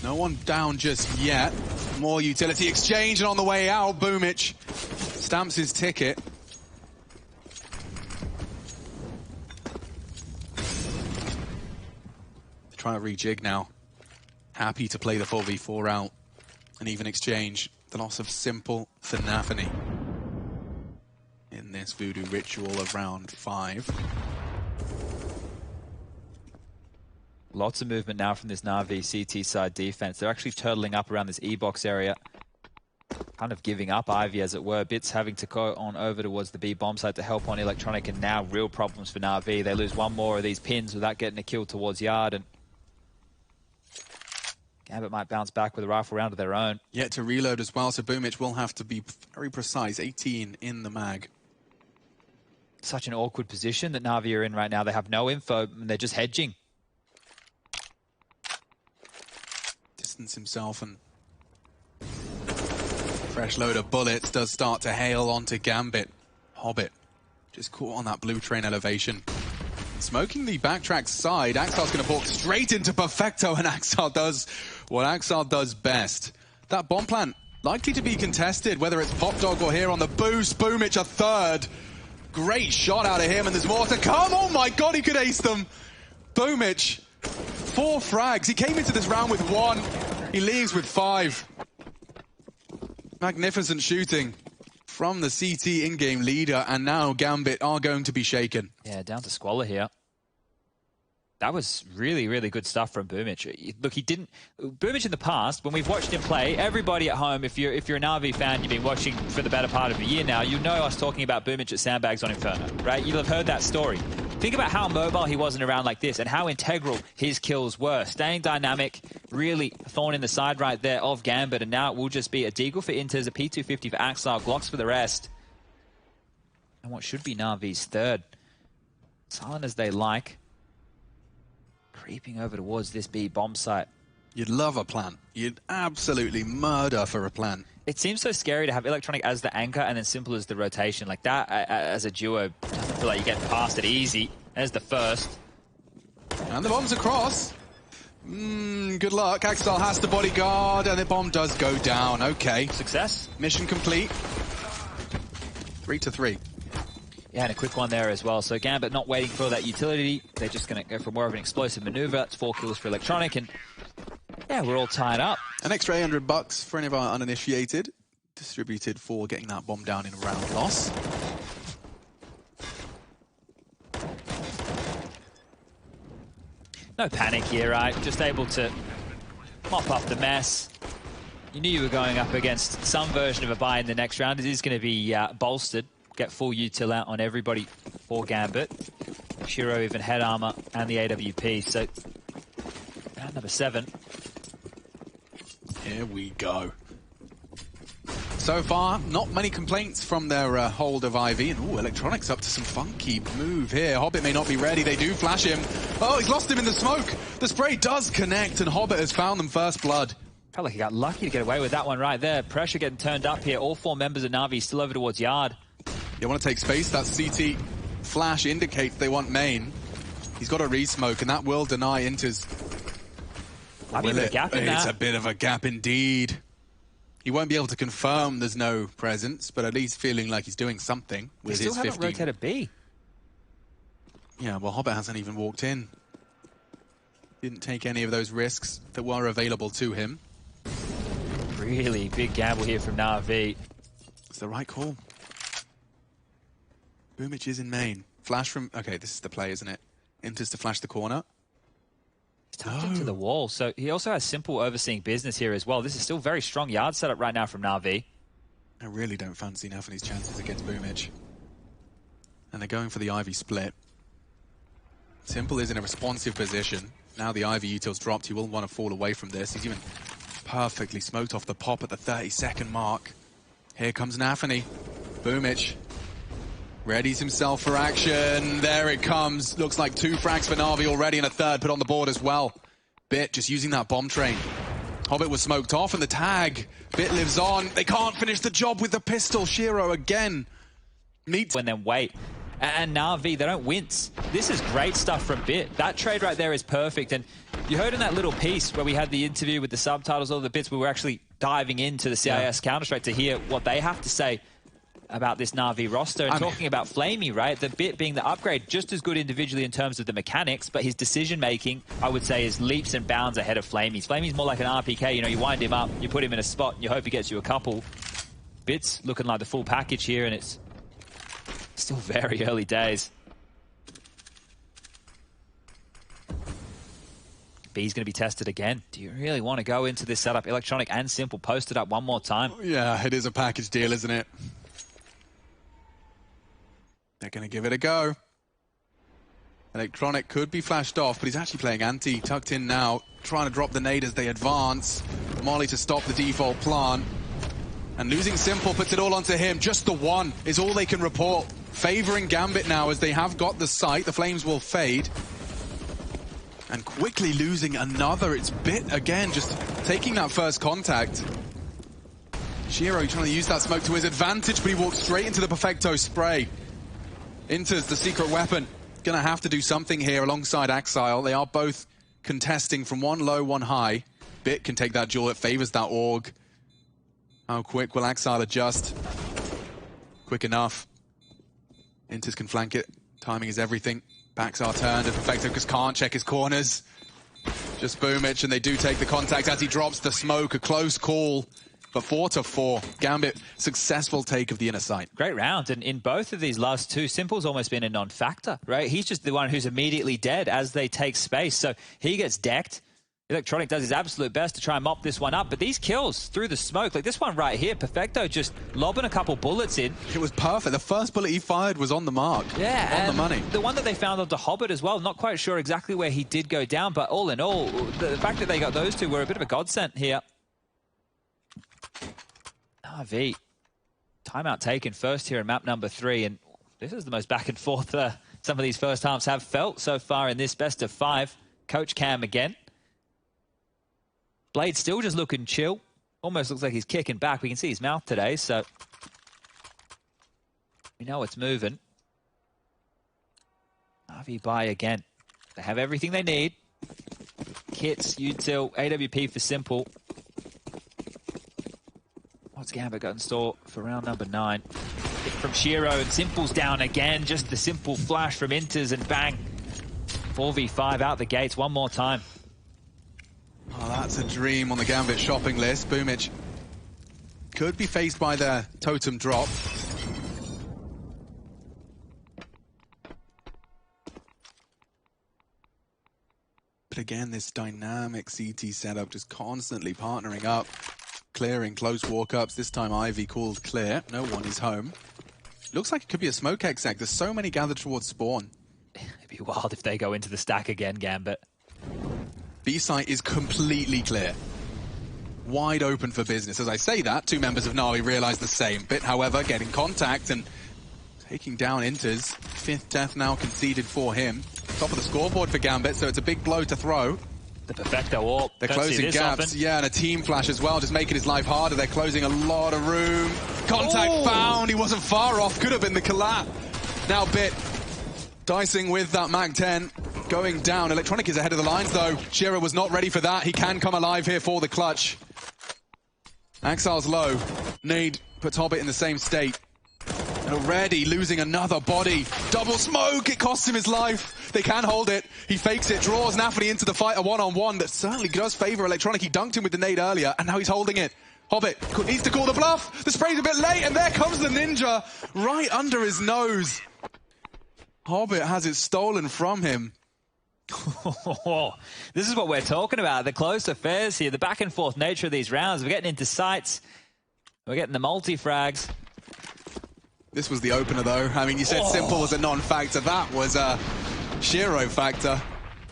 No one down just yet. More utility exchange, and on the way out, Boomich stamps his ticket. Trying to rejig now. Happy to play the 4v4 out. An even exchange. The loss of Simple for NAVI in this voodoo ritual of round 5. Lots of movement now from this NAVI CT side defense. They're actually turtling up around this E-box area. Kind of giving up Ivy, as it were. Bits having to go on over towards the B bomb site to help on Electronic, and now real problems for NAVI. They lose one more of these pins without getting a kill towards Yard, and Gambit might bounce back with a rifle round of their own. Yet to reload as well, so Boomich will have to be very precise. 18 in the mag. Such an awkward position that NAVI are in right now. They have no info, and they're just hedging. Distance himself, and fresh load of bullets does start to hail onto Gambit. Hobbit just caught on that blue train elevation. Smoking the backtrack side, Axile's going to walk straight into Perfecto, and Axile does what Axile does best. That bomb plant Likely to be contested, whether it's Pop Dog or here on the boost. Boomich a third. Great shot out of him, and there's more to come. Oh my god, he could ace them. Boomich, 4 frags. He came into this round with 1. He leaves with 5. Magnificent shooting from the CT in-game leader, and now Gambit are going to be shaken. Yeah, down to Squalor here. That was really, really good stuff from Boomich. Look, he didn't... Boomich in the past, when we've watched him play, everybody at home, if you're an NAVI fan, you've been watching for the better part of a year now, you know us talking about Boomich at Sandbags on Inferno, right? You'll have heard that story. Think about how mobile he wasn't around like this and how integral his kills were. Staying dynamic, really thorn in the side right there of Gambit, and now it will just be a Deagle for Inters, a P250 for Axile, Glocks for the rest. And what should be NAVI's third. Silent as they like. Creeping over towards this B bomb site. You'd love a plan. You'd absolutely murder for a plan. It seems so scary to have Electronic as the anchor and then Simple as the rotation. Like that, as a duo, doesn't feel like you get past it easy. There's the first. And the bomb's across. Good luck. Axel has to bodyguard, and the bomb does go down. Okay. Success. Mission complete. 3-3. Yeah, and a quick one there as well. So Gambit not waiting for that utility. They're just going to go for more of an explosive maneuver. It's 4 kills for Electronic, and yeah, we're all tied up. An extra $800 for any of our uninitiated. Distributed for getting that bomb down in a round loss. No panic here, right? Just able to mop up the mess. You knew you were going up against some version of a buy in the next round. It is going to be bolstered. Get full util out on everybody for Gambit. Shiro even head armor and the AWP. So round number 7. Here we go. So far, not many complaints from their hold of Ivy. And ooh, Electronic's up to some funky move here. Hobbit may not be ready. They do flash him. Oh, he's lost him in the smoke. The spray does connect, and Hobbit has found them first blood. Felt like he got lucky to get away with that one right there. Pressure getting turned up here. All 4 members of NAVI still over towards Yard. They want to take space. That CT flash indicates they want main. He's got a re-smoke, and that will deny Inters. Might be a gap in that. It's a bit of a gap indeed. He won't be able to confirm there's no presence, but at least feeling like he's doing something with his 15. Still haven't rotated B. Yeah, well, Hobbit hasn't even walked in. Didn't take any of those risks that were available to him. Really big gamble here from NAVI. It's the right call. Boomich is in main. Flash from... Okay, this is the play, isn't it? Enters to flash the corner. He's tucked into the wall. So he also has Simple overseeing business here as well. This is still very strong yard setup right now from NAVI. I really don't fancy Nafany's chances against Boomich. And they're going for the Ivy split. Simple is in a responsive position. Now the Ivy util's dropped. He will want to fall away from this. He's even perfectly smoked off the pop at the 30-second mark. Here comes Nafany. Boomich readies himself for action. There it comes. Looks like 2 frags for Na'Vi already and a third put on the board as well. Bit just using that bomb train. Hobbit was smoked off and the tag. Bit lives on. They can't finish the job with the pistol. Shiro again. Meets. And then wait. And Na'Vi, they don't wince. This is great stuff from Bit. That trade right there is perfect. And you heard in that little piece where we had the interview with the subtitles, all the bits, we were actually diving into the CIS Counter-Strike to hear what they have to say about this Na'Vi roster and talking about Flamey, right? The Bit being the upgrade, just as good individually in terms of the mechanics, but his decision-making, I would say, is leaps and bounds ahead of Flamey's. Flamey's more like an RPK, you know, you wind him up, you put him in a spot, and you hope he gets you a couple. Bit's looking like the full package here, and it's still very early days. B's going to be tested again. Do you really want to go into this setup? Electronic and Simple posted up one more time. Yeah, it is a package deal, isn't it? They're going to give it a go. Electronic could be flashed off, but he's actually playing anti. Tucked in now, trying to drop the nade as they advance. Molly to stop the default plant. And losing Simple puts it all onto him. Just the one is all they can report. Favoring Gambit now as they have got the site. The flames will fade. And quickly losing another. It's Bit again, just taking that first contact. Shiro trying to use that smoke to his advantage, but he walks straight into the Perfecto spray. Enters the secret weapon. Gonna have to do something here alongside Axile. They are both contesting from one low, one high. Bit can take that duel. It favors that AUG. How quick will Axile adjust? Quick enough. Inters can flank it. Timing is everything. Backs are turned, and Perfecto just can't check his corners. Just Boomich, and they do take the contact as he drops the smoke. A close call, but 4-4. Gambit, successful take of the inner sight. Great round, and in both of these last two, Simple's almost been a non-factor, right? He's just the one who's immediately dead as they take space, so he gets decked. Electronic does his absolute best to try and mop this one up, but these kills through the smoke, like this one right here, Perfecto just lobbing a couple bullets in. It was perfect. The first bullet he fired was on the mark. Yeah. On the money. The one that they found onto Hobbit as well, not quite sure exactly where he did go down, but all in all, the fact that they got those two were a bit of a godsend here. NAVI, timeout taken first here in map number 3, and this is the most back and forth some of these first halves have felt so far in this best of 5. Coach Cam again. Blade still just looking chill. Almost looks like he's kicking back. We can see his mouth today, so we know it's moving. NAVI buy again. They have everything they need. Kits, util, AWP for Simple. What's Gambit got in store for round number 9? Hit from Shiro, and Simple's down again. Just the simple flash from Inters, and bang. 4v5 out the gates one more time. Oh, that's a dream on the Gambit shopping list. Boomich could be faced by the totem drop. But again, this dynamic CT setup just constantly partnering up, clearing close walk-ups. This time Ivy called clear. No one is home. Looks like it could be a smoke exec. There's so many gathered towards spawn. It'd be wild if they go into the stack again, Gambit. B-site is completely clear. Wide open for business. As I say that, 2 members of NAVI realize the same. Bit, however, getting contact and taking down Inters. 5th death now conceded for him. Top of the scoreboard for Gambit, so it's a big blow to throw. The Perfecto AWP. They're closing gaps. Often. Yeah, and a team flash as well, just making his life harder. They're closing a lot of room. Contact found. He wasn't far off. Could have been the collab. Now Bit dicing with that Mag 10. Going down. Electronic is ahead of the lines, though. Shiro was not ready for that. He can come alive here for the clutch. Axile's low. Nade puts Hobbit in the same state. And already losing another body. Double smoke! It costs him his life. They can hold it. He fakes it, draws NAVI into the fight, a one-on-one that certainly does favor Electronic. He dunked him with the nade earlier, and now he's holding it. Hobbit needs to call the bluff. The spray's a bit late, and there comes the ninja right under his nose. Hobbit has it stolen from him. This is what we're talking about. The close affairs here, the back and forth nature of these rounds. We're getting into sights. We're getting the multi-frags. This was the opener, though. I mean, you said Simple was a non-factor. That was a Shiro factor.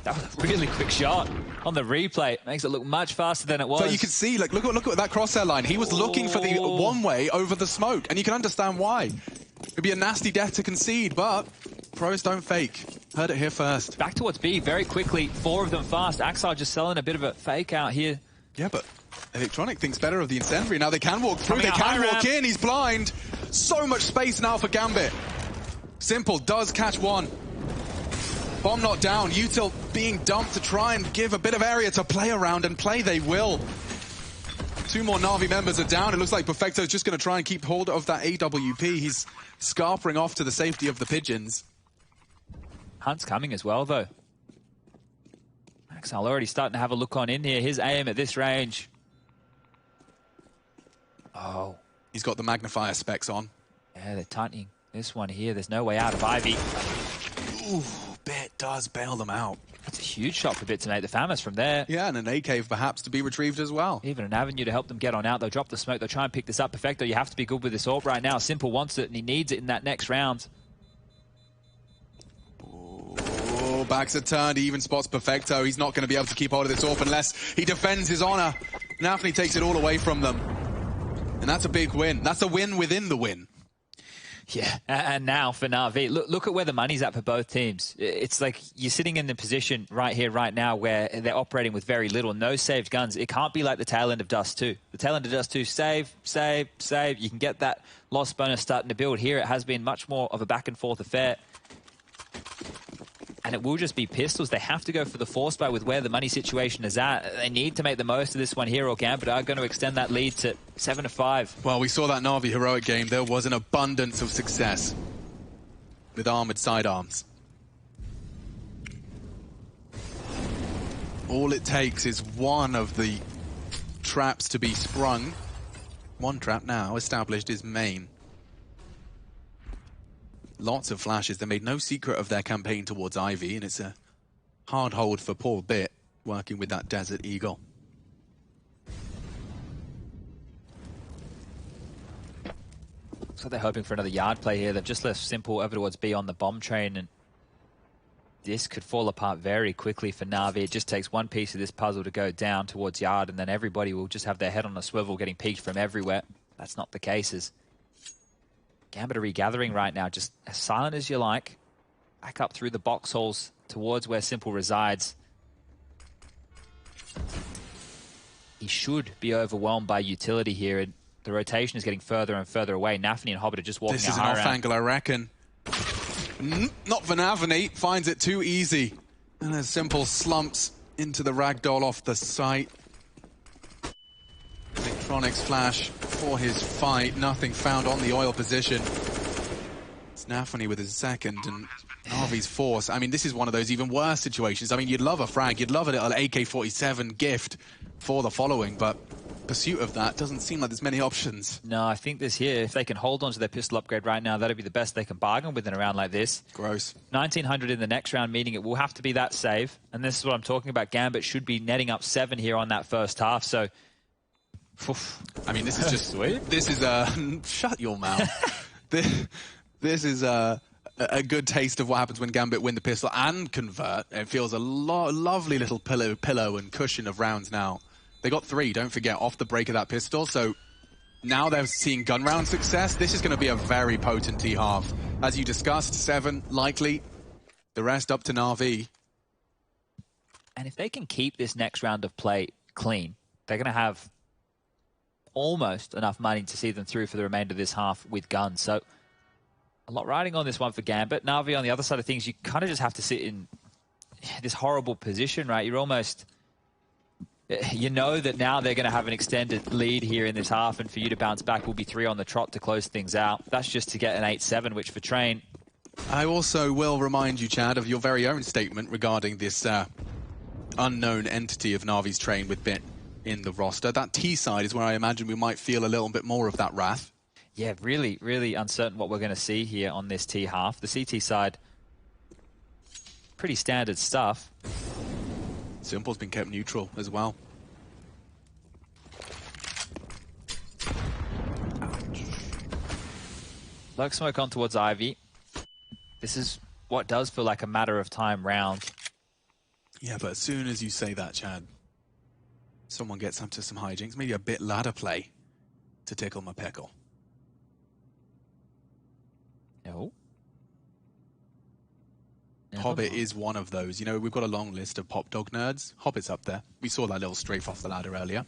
That was a really quick shot on the replay. Makes it look much faster than it was. So you can see, like, look at that crosshair line. He was looking for the one-way over the smoke, and you can understand why. It'd be a nasty death to concede, but pros don't fake. Heard it here first. Back towards B very quickly. 4 of them fast. Axile just selling a bit of a fake out here. Yeah, but Electronic thinks better of the incendiary. Now they can walk through. They can walk in. He's blind. So much space now for Gambit. Simple does catch one. Bomb not down. Util being dumped to try and give a bit of area to play around, and play they will. 2 more NAVI members are down. It looks like Perfecto's just going to try and keep hold of that AWP. He's scarpering off to the safety of the pigeons. Hunt's coming as well, though. Axile already starting to have a look on in here. His aim at this range. Oh. He's got the magnifier specs on. Yeah, they're tightening this one here. There's no way out of Ivy. Ooh, Bit does bail them out. That's a huge shot for Bit to make the Famous from there. Yeah, and an A cave perhaps to be retrieved as well. Even an avenue to help them get on out. They'll drop the smoke. They'll try and pick this up. Perfecto, you have to be good with this AWP right now. Simple wants it, and he needs it in that next round. Oh, backs are turned. He even spots Perfecto. He's not going to be able to keep hold of this AWP unless he defends his honor. NAVI takes it all away from them. And that's a big win. That's a win within the win. Yeah, and now for NAVI, look at where the money's at for both teams. It's like you're sitting in the position right here, right now, where they're operating with very little, no saved guns. It can't be like the tail end of Dust 2. The tail end of Dust 2, save, save, save. You can get that loss bonus starting to build. Here it has been much more of a back and forth affair. and it will just be pistols. They have to go for the force buy with where the money situation is at. They need to make the most of this one here, or Gambit are going to extend that lead to 7-5. Well, we saw that Na'Vi heroic game. There was an abundance of success with armored sidearms. All it takes is one of the traps to be sprung. One trap now established is main. Lots of flashes. They made no secret of their campaign towards Ivy, and it's a hard hold for poor Bit working with that Desert Eagle. So they're hoping for another yard play here. They've just left Simple over towards B on the bomb train, and this could fall apart very quickly for Na'Vi. It just takes one piece of this puzzle to go down towards yard, and then everybody will just have their head on a swivel getting peeked from everywhere. That's not the case. As Gambit are regathering right now, just as silent as you like. Back up through the box holes towards where Simple resides. He should be overwhelmed by utility here, and the rotation is getting further and further away. Nafany and Hobbit are just walking out. This is an off angle, I reckon. Not for Nafany, finds it too easy. And as Simple slumps into the ragdoll off the site. Electronics flash for his fight. Nothing found on the oil position. It's Nafany with his second, and Navi's force. I mean, this is one of those even worse situations. I mean, you'd love a frag, you'd love a little AK-47 gift for the following, but pursuit of that doesn't seem like there's many options. No, I think this here, if they can hold on to their pistol upgrade right now, that'd be the best they can bargain with in a round like this. Gross. 1900 in the next round, meaning it will have to be that save. And this is what I'm talking about. Gambit should be netting up 7 here on that first half, so... I mean, this is just sweet. This is shut your mouth. This is a good taste of what happens when Gambit win the pistol and convert. It feels a lovely little pillow and cushion of rounds now. They got 3, don't forget, off the break of that pistol, so now they're seeing gun round success. This is going to be a very potent T-half. As you discussed, 7 likely, the rest up to Na'Vi. And if they can keep this next round of play clean, they're going to have almost enough money to see them through for the remainder of this half with guns. So a lot riding on this one for Gambit. Na'Vi on the other side of things, you kind of just have to sit in this horrible position, right? You're almost... You know that now they're going to have an extended lead here in this half, and for you to bounce back will be 3 on the trot to close things out. That's just to get an 8-7, which for Train... I also will remind you, Chad, of your very own statement regarding this unknown entity of Navi's Train with Bit in the roster. That T side is where I imagine we might feel a little bit more of that wrath. Yeah, really, really uncertain what we're going to see here on this T half. The CT side, pretty standard stuff. Simple's been kept neutral as well. Lurk smoke on towards Ivy. This is what does feel like a matter of time round. Yeah, but as soon as you say that, Chad, someone gets up to some hijinks, maybe a bit ladder play to tickle my pickle. No. Hobbit is one of those. You know, we've got a long list of pop dog nerds. Hobbit's up there. We saw that little strafe off the ladder earlier.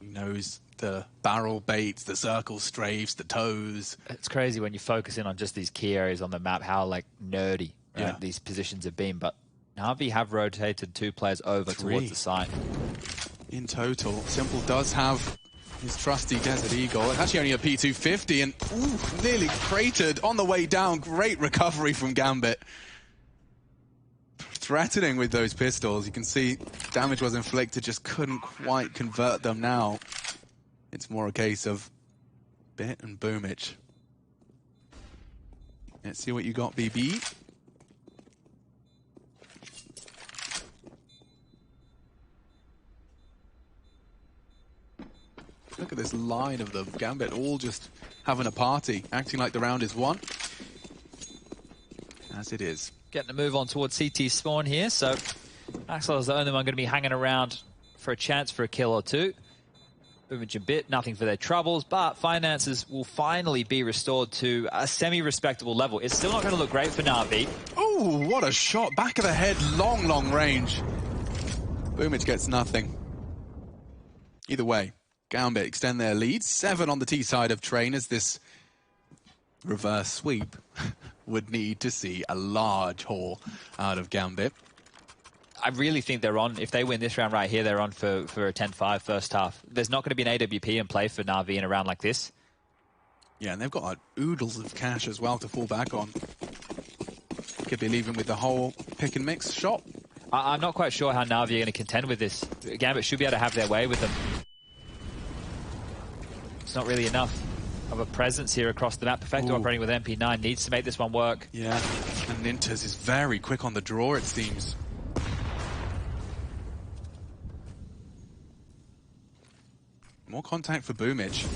He knows the barrel baits, the circle strafes, the toes. It's crazy when you focus in on just these key areas on the map, how like nerdy Yeah. these positions have been. But Navi have rotated 2 players over 3 towards the site. in total. Simple does have his trusty Desert Eagle. It's actually only a P250 and nearly cratered on the way down. Great recovery from Gambit. Threatening with those pistols. You can see damage was inflicted, just couldn't quite convert them now. It's more a case of Bit and Boomich. Let's see what you got, BB. Look at this line of them. Gambit all just having a party, acting like the round is won. As it is. Getting a move on towards CT spawn here, so Axel is the only one going to be hanging around for a chance for a kill or 2. Boomich a bit, nothing for their troubles, but finances will finally be restored to a semi-respectable level. It's still not going to look great for Na'Vi. Oh, what a shot. Back of the head, long range. Boomich gets nothing. Either way, Gambit extend their lead. 7 on the T side of Train as this reverse sweep would need to see a large haul out of Gambit. I really think they're on. If they win this round right here, they're on for a 10-5 first half. There's not going to be an AWP in play for Na'Vi in a round like this. Yeah, and they've got like, oodles of cash as well to fall back on. Could be leaving with the whole pick and mix shot. I'm not quite sure how Na'Vi are going to contend with this. Gambit should be able to have their way with them. It's not really enough of a presence here across the map. Perfecto operating with MP9 needs to make this one work. Yeah, and Nintas is very quick on the draw, it seems. More contact for Boomich.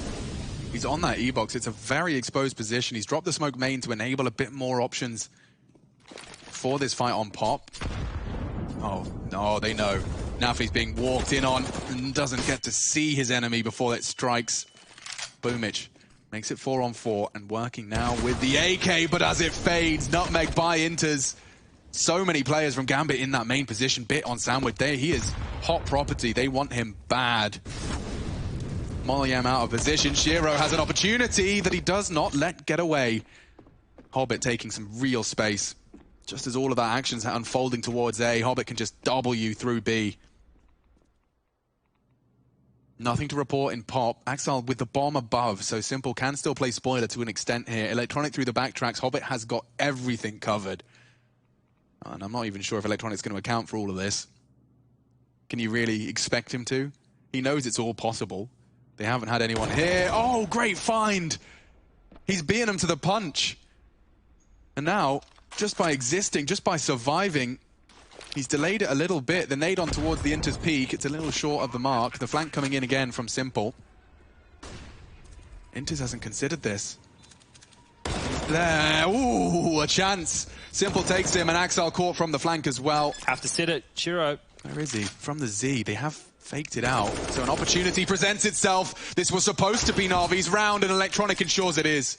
He's on that E-box. It's a very exposed position. He's dropped the smoke main to enable a bit more options for this fight on Pop. Oh, no, they know. Nafi's being walked in on and doesn't get to see his enemy before it strikes. Boomich makes it 4-on-4 and working now with the AK, but as it fades, nutmeg by Inters. So many players from Gambit in that main position. Bit on Sandwich there. He is hot property. They want him bad. Molyam out of position. Shiro has an opportunity that he does not let get away. Hobbit taking some real space. Just as all of that action's unfolding towards A, Hobbit can just W through B. Nothing to report in Pop. Axel with the bomb above, so Simple can still play spoiler to an extent here. Electronic through the backtracks. Hobbit has got everything covered. And I'm not even sure if Electronic's going to account for all of this. Can you really expect him to? He knows it's all possible. They haven't had anyone here. Oh, great find! He's beating him to the punch. And now, just by existing, just by surviving, he's delayed it a little bit. The nade on towards the Inter's peak. It's a little short of the mark. The flank coming in again from Simple. Inters hasn't considered this. There, ooh, a chance. Simple takes him, and Axel caught from the flank as well. Have to sit it, Shiro. Where is he? From the Z. They have faked it out. So an opportunity presents itself. This was supposed to be Navi's round, and Electronic ensures it is.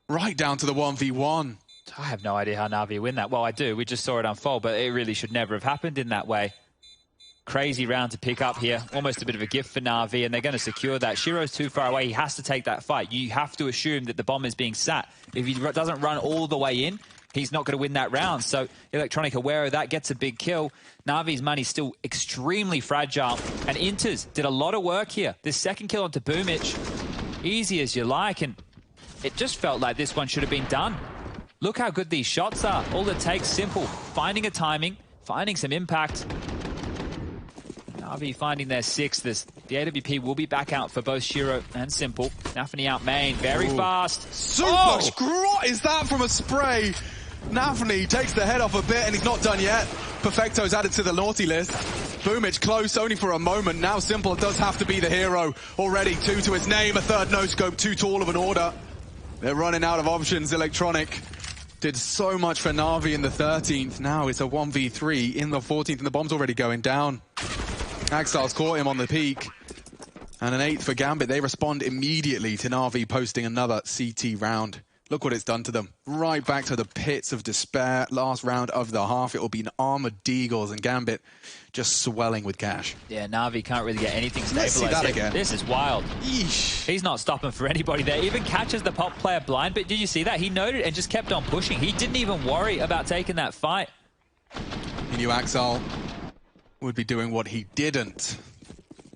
Right down to the 1v1. I have no idea how Na'Vi win that. Well, I do. We just saw it unfold, but it really should never have happened in that way. Crazy round to pick up here. Almost a bit of a gift for Na'Vi, and they're going to secure that. Shiro's too far away. He has to take that fight. You have to assume that the bomb is being sat. If he doesn't run all the way in, he's not going to win that round. So Electronic aware of that, gets a big kill. Na'Vi's money's still extremely fragile. And Inters did a lot of work here. This second kill onto Boomich, easy as you like. And it just felt like this one should have been done. Look how good these shots are. All it takes, Simple. Finding a timing, finding some impact. Na'Vi finding their sixth. The AWP will be back out for both Shiro and Simple. Nafany out main, very fast. Super What is that from a spray? Nafany takes the head off a bit, and he's not done yet. Perfecto's added to the naughty list. Boomich close, only for a moment. Now Simple does have to be the hero. Already 2 to his name, a third no-scope, too tall of an order. They're running out of options. Electronic did so much for Na'Vi in the 13th. Now it's a 1v3 in the 14th, and the bomb's already going down. Axel's caught him on the peak. And an 8th for Gambit. They respond immediately to Na'Vi posting another CT round. Look what it's done to them. Right back to the pits of despair. Last round of the half. It will be an armored Deagles, and Gambit just swelling with cash. Yeah, Na'Vi can't really get anything Let's stabilized. see that again. This is wild. Eesh. He's not stopping for anybody there. Even catches the Pop player blind, but did you see that? He noted and just kept on pushing. He didn't even worry about taking that fight. He knew Axel would be doing what he didn't.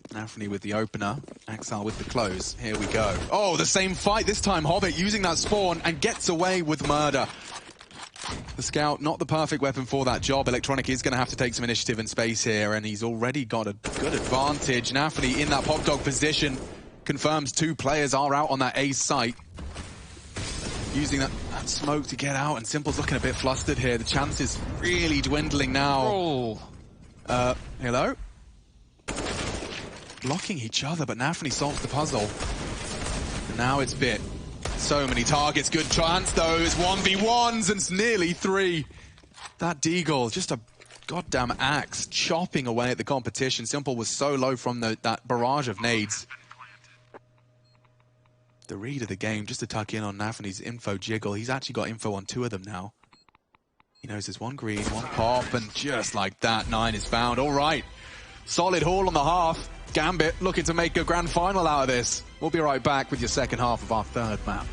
Nafany with the opener, Axel with the close. Here we go. Oh, the same fight. This time Hobbit using that spawn and gets away with murder. The scout, not the perfect weapon for that job. Electronic is going to have to take some initiative and space here, and he's already got a good advantage. Nafany in that pop dog position confirms 2 players are out on that A site. Using that smoke to get out, and Simple's looking a bit flustered here. The chance is really dwindling now. Oh. Hello? Blocking each other, but Nafany solves the puzzle. And now it's Bit. So many targets, good chance though. It's 1v1s and it's nearly 3. That Deagle, just a goddamn axe, chopping away at the competition. Simple was so low from that barrage of nades. The read of the game, just to tuck in on Nafany's info jiggle. He's actually got info on 2 of them now. He knows there's 1 green, 1 pop, and just like that, 9 is found. All right, solid haul on the half. Gambit looking to make a grand final out of this. We'll be right back with your second half of our third map.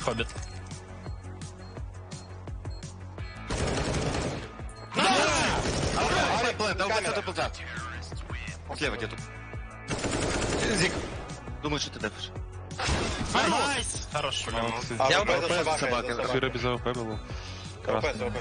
Hobbit. Он слева где-то. Зик. Думаю, что ты дефишь. Найс! Хорош. Я АВП собака. Сыра без АВП был. Красный.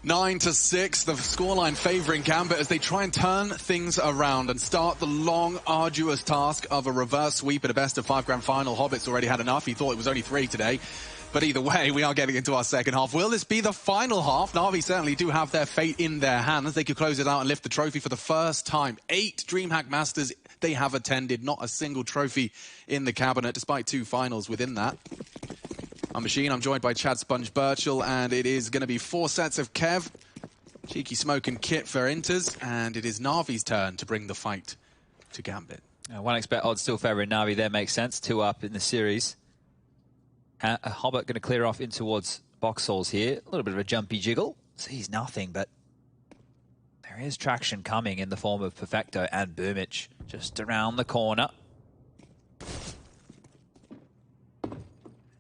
Nine to 6, the scoreline favoring Gambit as they try and turn things around and start the long, arduous task of a reverse sweep at a best-of-5 grand final. Hobbit's already had enough. He thought it was only 3 today. But either way, we are getting into our second half. Will this be the final half? NAVI certainly do have their fate in their hands. They could close it out and lift the trophy for the first time. 8 DreamHack Masters they have attended. Not a single trophy in the cabinet, despite 2 finals within that. I'm Machine, I'm joined by Chad Sponge Birchall, and it is going to be 4 sets of Kev, Cheeky Smoke and Kit for Inters, and it is Navi's turn to bring the fight to Gambit. 1xBet odds still favouring Navi there, makes sense. 2 up in the series. Hobbit going to clear off in towards Boxhalls here. A little bit of a jumpy jiggle. Sees nothing, but there is traction coming in the form of Perfecto and Boomich just around the corner.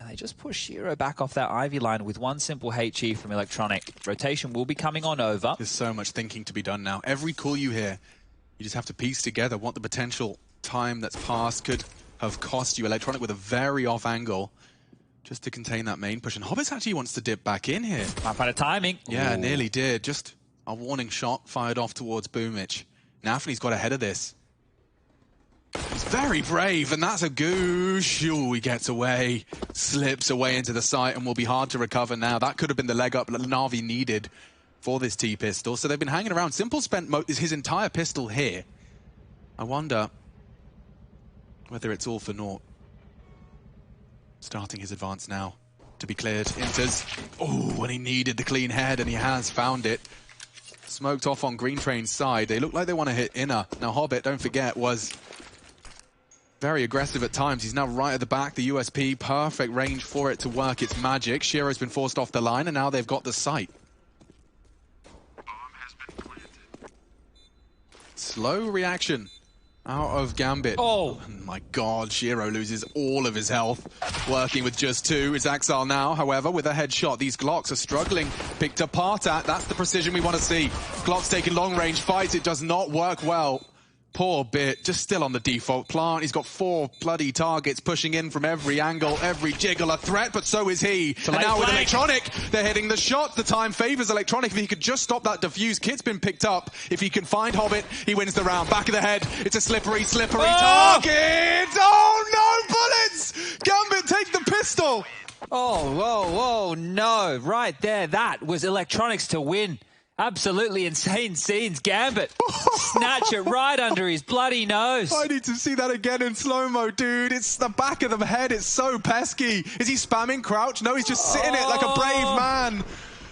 They just push Shiro back off that Ivy line with one simple HE from Electronic. Rotation will be coming on over. There's so much thinking to be done now. Every call you hear, you just have to piece together what the potential time that's passed could have cost you. Electronic with a very off angle just to contain that main push. And Hobbit actually wants to dip back in here. Might find a timing. Yeah, Ooh. Nearly did. Just a warning shot fired off towards Boomich. Nafni's got ahead of this. He's very brave, and that's a goosh. Ooh, he gets away, slips away into the site, and will be hard to recover now. That could have been the leg up that Navi needed for this T-pistol. So they've been hanging around. Simple spent his entire pistol here. I wonder whether it's all for naught. Starting his advance now to be cleared. Inters. Oh, and he needed the clean head, and he has found it. Smoked off on Green Train's side. They look like they want to hit inner. Now, Hobbit, don't forget, was very aggressive at times. He's now right at the back. The USP, perfect range for it to work its magic. Shiro's been forced off the line, and now they've got the site. Slow reaction out of Gambit. Oh my god, Shiro loses all of his health. Working with just 2. It's Axel now, however, with a headshot. These Glocks are struggling. Picked apart at. That's the precision we want to see. Glocks taking long range fights. It does not work well Poor Bit, just still on the default plant. He's got 4 bloody targets pushing in from every angle, every jiggle a threat, but so is he. And now with Electronic, they're hitting the shots. The time favors Electronic. If he could just stop that defuse, Kit's been picked up. If he can find Hobbit, he wins the round. Back of the head, it's a slippery target! Oh no, bullets! Gambit, take the pistol! Oh, whoa, no. Right there, that was Electronics to win. Absolutely insane scenes. Gambit snatch it right under his bloody nose. I need to see that again in slow-mo, dude. It's the back of the head. It's so pesky. Is he spamming crouch? No, he's just sitting it like a brave man.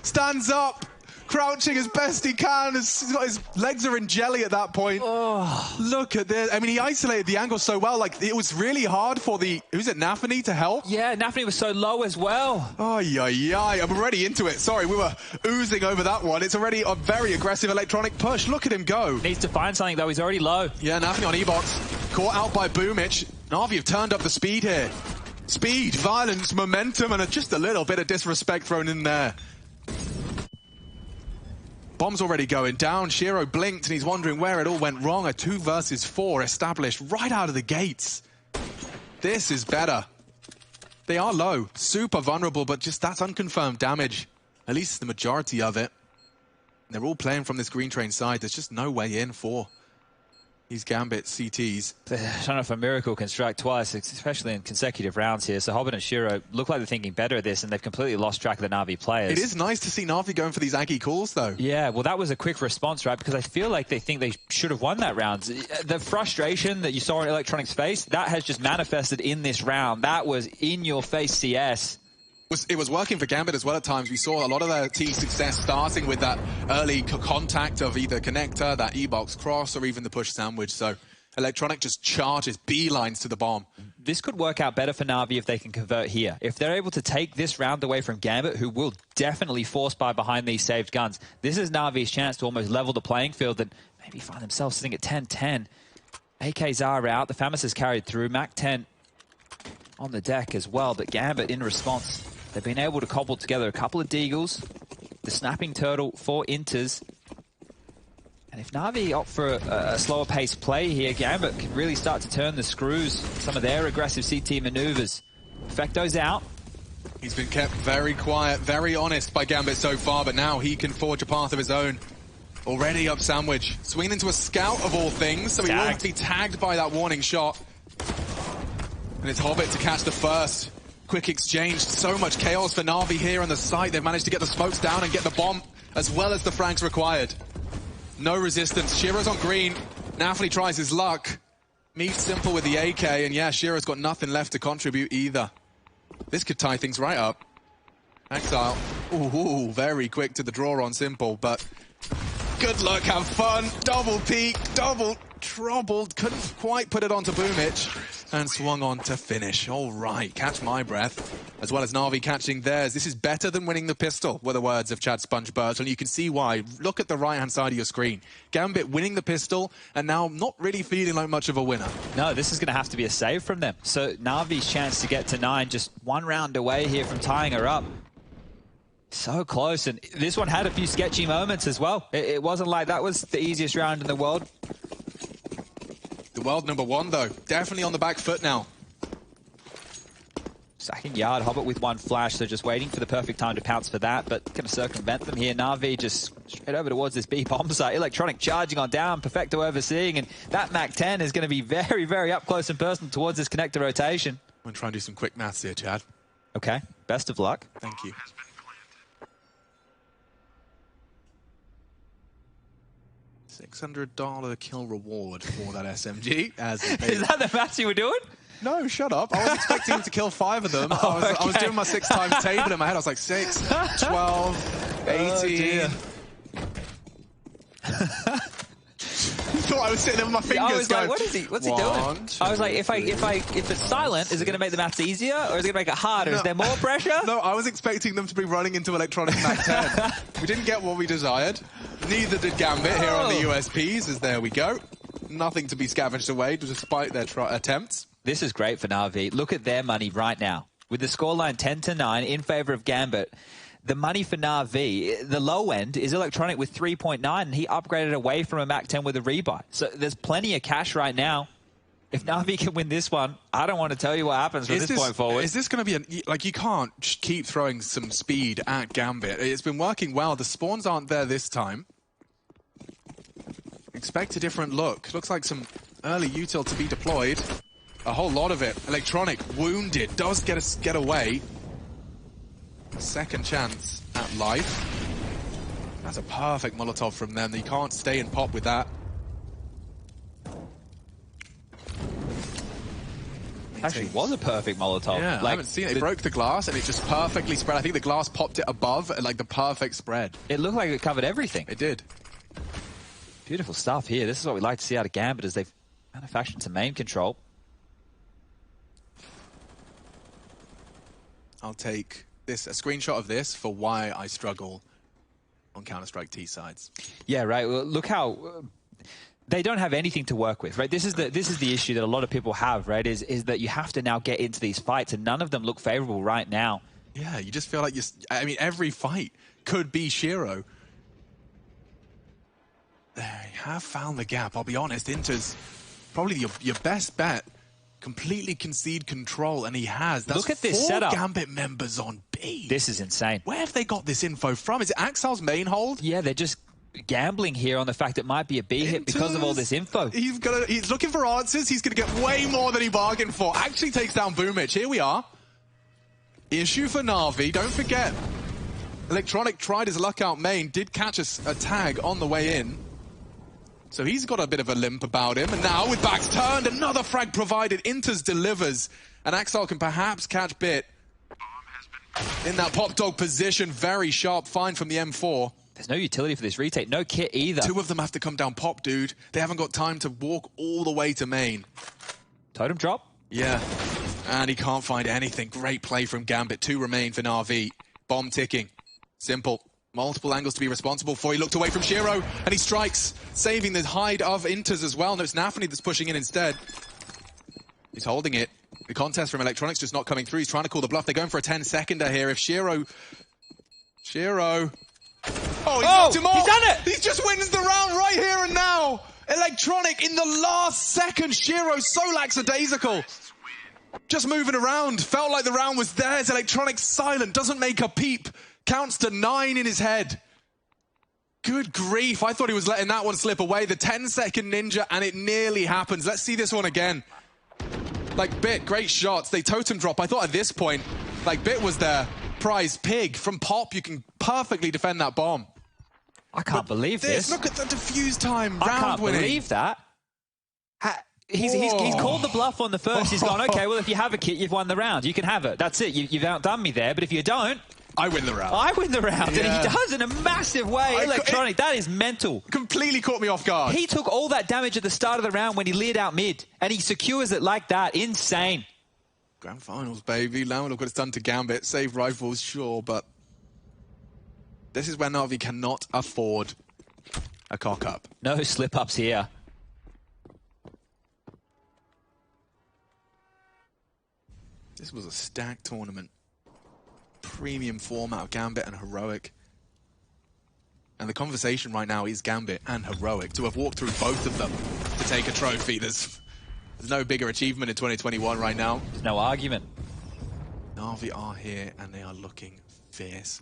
Stands up, crouching as best he can. His legs are in jelly at that point. Look at this. I mean, he isolated the angle so well. Like, it was really hard for who's it, NAVI to help? Yeah, NAVI was so low as well. Oh, yeah. I'm already into it. Sorry, we were oozing over that one. It's already a very aggressive Electronic push. Look at him go. Needs to find something, though. He's already low. Yeah, NAVI on E-Box. Caught out by Boomich. NAVI have turned up the speed here. Speed, violence, momentum, and just a little bit of disrespect thrown in there. Bomb's already going down. Shiro blinked and he's wondering where it all went wrong. A 2 versus 4 established right out of the gates. This is better. They are low, super vulnerable, but just that's unconfirmed damage. At least the majority of it. They're all playing from this green train side. There's just no way in for these Gambit CTs. I don't know if a miracle can strike twice, especially in consecutive rounds here. So Hobbit and Shiro look like they're thinking better of this, and they've completely lost track of the NAVI players. It is nice to see NAVI going for these Aggie calls, though. Yeah, well, that was a quick response, right? Because I feel like they think they should have won that round. The frustration that you saw in Electronic's face, that has just manifested in this round. That was in-your-face CS. It was working for Gambit as well at times. We saw a lot of their T success starting with that early contact of either connector, that E-box cross, or even the push sandwich. So Electronic just charges beelines to the bomb. This could work out better for NAVI if they can convert here. If they're able to take this round away from Gambit, who will definitely force buy behind these saved guns, this is NAVI's chance to almost level the playing field and maybe find themselves sitting at 10-10. AKs are out. The FAMAS has carried through. Mac-10 on the deck as well, but Gambit in response. They've been able to cobble together a couple of Deagles, the Snapping Turtle, 4 Inters. And if NAVI opt for a slower pace play here, Gambit can really start to turn the screws, some of their aggressive CT maneuvers. Perfecto's out. He's been kept very quiet, very honest by Gambit so far, but now he can forge a path of his own. Already up sandwich, swinging into a scout of all things, so he won't be tagged by that warning shot. And it's Hobbit to catch the first. Quick exchange, so much chaos for NAVI here on the site. They've managed to get the smokes down and get the bomb, as well as the frags required. No resistance. Shiro's on green. NAVI tries his luck. Meets simple with the AK, and yeah, Shiro's got nothing left to contribute either. This could tie things right up. Exile. Ooh, very quick to the draw on simple, but good luck, have fun. Double peek, double troubled. Couldn't quite put it onto Boomich. And swung on to finish. All right, catch my breath. As well as NAVI catching theirs. This is better than winning the pistol, were the words of Chad Spongebird. And you can see why. Look at the right-hand side of your screen. Gambit winning the pistol, and now not really feeling like much of a winner. No, this is going to have to be a save from them. So NAVI's chance to get to 9, just 1 round away here from tying her up. So close, and this one had a few sketchy moments as well. It wasn't like that was the easiest round in the world. The world #1, though. Definitely on the back foot now. Sacking yard, Hobbit with 1 flash, so just waiting for the perfect time to pounce for that, but going to circumvent them here. NAVI just straight over towards this B bomb site. Electronic charging on down, Perfecto overseeing, and that Mac-10 is going to be very, very up close and personal towards this connector rotation. I'm going to try and do some quick maths here, Chad. Okay, best of luck. Thank you. $600 kill reward for that SMG. Is that the maths you were doing? No, shut up. I was expecting to kill 5 of them. I was doing my 6 times table in my head. I was like 6, 12, 18. Thought I was sitting there with my fingers. I was going, like, what's he doing? I was like, if it's silent, is it going to make the maths easier or is it going to make it harder? No. Is there more pressure? No, I was expecting them to be running into Electronic Mac-10. We didn't get what we desired. Neither did Gambit here on the USPs, as there we go. Nothing to be scavenged away, despite their attempts. This is great for NAVI. Look at their money right now. With the scoreline 10-9 in favor of Gambit, the money for Na'Vi, the low end is Electronic with 3.9, and he upgraded away from a Mac 10 with a rebuy. So there's plenty of cash right now. If Na'Vi can win this one, I don't want to tell you what happens from this point forward. Is this going to be like, you can't just keep throwing some speed at Gambit. It's been working well. The spawns aren't there this time. Expect a different look. Looks like some early util to be deployed. A whole lot of it. Electronic wounded, does get away. Second chance at life. That's a perfect Molotov from them. You can't stay and pop with that. Actually, was a perfect Molotov. Yeah, like, I haven't seen it. It broke the glass and it just perfectly spread. I think the glass popped it above, like the perfect spread. It looked like it covered everything. It did. Beautiful stuff here. This is what we like to see out of Gambit, as they've manufactured some main control. I'll take this, a screenshot of this for why I struggle on Counter-Strike T sides. Yeah, right. Well, look how they don't have anything to work with, right? This is the issue that a lot of people have, right? Is that you have to now get into these fights, and none of them look favorable right now. Yeah, you just feel like I mean, every fight could be Shiro. There, you have found the gap. I'll be honest, Inter's probably your best bet. Completely concede control, and he has. That's Look at this 4 setup. Gambit members on B. This is insane. Where have they got this info from? Is it Axel's main hold? Yeah, they're just gambling here on the fact it might be a B hit because of all this info. He's looking for answers. He's going to get way more than he bargained for. Actually takes down Boomich. Here we are. Issue for Na'Vi. Don't forget, Electronic tried his luck out main, did catch a tag on the way in. So he's got a bit of a limp about him. And now with backs turned, another frag provided. Inters delivers. And Axel can perhaps catch Bit in that pop dog position. Very sharp find from the M4. There's no utility for this retake. No kit either. 2 of them have to come down pop, dude. They haven't got time to walk all the way to main. Totem drop? Yeah. And he can't find anything. Great play from Gambit. 2 remain for Na'Vi. Bomb ticking. Simple. Multiple angles to be responsible for. He looked away from Shiro, and he strikes, saving the hide of Inters as well. No, it's NAVI that's pushing in instead. He's holding it. The contest from Electronics just not coming through. He's trying to call the bluff. They're going for a 10-seconder here. If Shiro... Oh, he's knocked him off! He's done it! He just wins the round right here and now! Electronic in the last second. Shiro so lackadaisical. Just moving around. Felt like the round was theirs. Electronic silent. Doesn't make a peep. Counts to 9 in his head. Good grief. I thought he was letting that one slip away. The 10-second ninja, and it nearly happens. Let's see this one again. Like, Bit, great shots. They totem drop. I thought at this point, like, Bit was their prize pig. From Pop, you can perfectly defend that bomb. I can't believe this. Look at the defuse time. I Round can't winning. believe that. He's called the bluff on the first. He's gone, okay, well, if you have a kit, you've won the round. You can have it. That's it. You've outdone me there. But if you don't... I win the round. I win the round, Yeah. and he does in a massive way. Electronic, that is mental. Completely caught me off guard. He took all that damage at the start of the round when he leered out mid, and he secures it like that. Insane. Grand finals, baby. Now look what it's done to Gambit. Save rifles, sure, but this is where Na'Vi cannot afford a cock-up. No slip-ups here. This was a stacked tournament. Premium format of Gambit and Heroic. And the conversation right now is Gambit and Heroic. To have walked through both of them to take a trophy, there's no bigger achievement in 2021 right now. There's no argument. Na'Vi are here and they are looking fierce.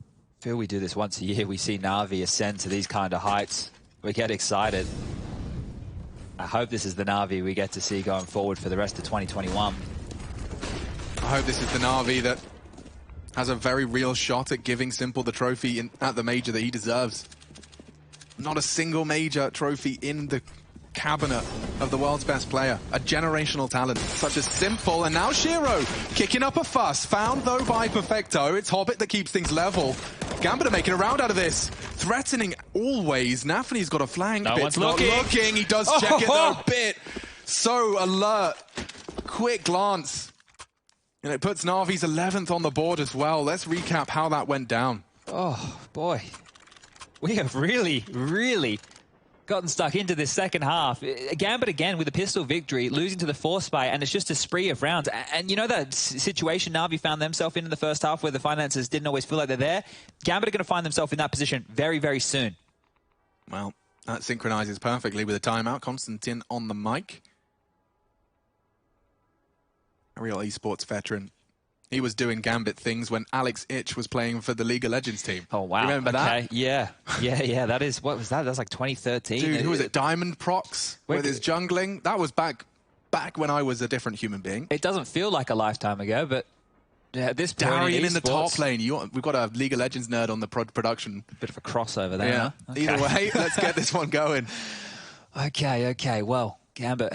I feel we do this once a year. We see Na'Vi ascend to these kind of heights. We get excited. I hope this is the Na'Vi we get to see going forward for the rest of 2021. I hope this is the Na'Vi that has a very real shot at giving Simple the trophy at the major that he deserves. Not a single major trophy in the cabinet of the world's best player. A generational talent such as Simple, and now Shiro kicking up a fuss. Found though by Perfecto. It's Hobbit that keeps things level. Gambit are making a round out of this. Threatening always. Nafany's got a flank. No Bit's one's not looking. He does check it though. Bit so alert. Quick glance. And it puts Navi's 11th on the board as well. Let's recap how that went down. Oh, boy. We have really, really gotten stuck into this second half. Gambit again with a pistol victory, losing to the force fight, and it's just a spree of rounds. And you know that situation Navi found themselves in the first half where the finances didn't always feel like they're there? Gambit are going to find themselves in that position very, very soon. Well, that synchronizes perfectly with a timeout. Konstantin on the mic. A real esports veteran. He was doing Gambit things when Alex Itch was playing for the League of Legends team. Oh, wow. You remember that? Yeah. That is, what was that? That was like 2013. Dude, who was it? Diamond Prox with his jungling. That was back when I was a different human being. It doesn't feel like a lifetime ago, but yeah, this point Darian in the top lane. We've got a League of Legends nerd on the production. Bit of a crossover there. Yeah. Huh? Okay. Either way, let's get this one going. Okay. Well, Gambit,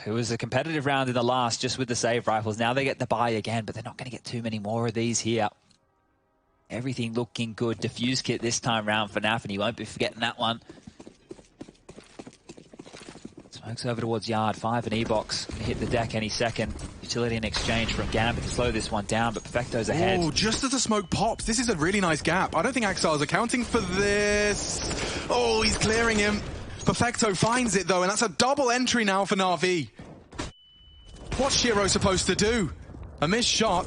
it was a competitive round in the last just with the save rifles. Now they get the buy again, but they're not going to get too many more of these here. Everything looking good. Diffuse kit this time round for NAF, and he won't be forgetting that one. Smokes over towards Yard. 5 and E-Box. Hit the deck any second. Utility in exchange from Gambit to slow this one down, but Perfecto's ahead. Oh, just as the smoke pops. This is a really nice gap. I don't think Axile's accounting for this. Oh, he's clearing him. Perfecto finds it, though, and that's a double entry now for Na'Vi. What's Shiro supposed to do? A missed shot.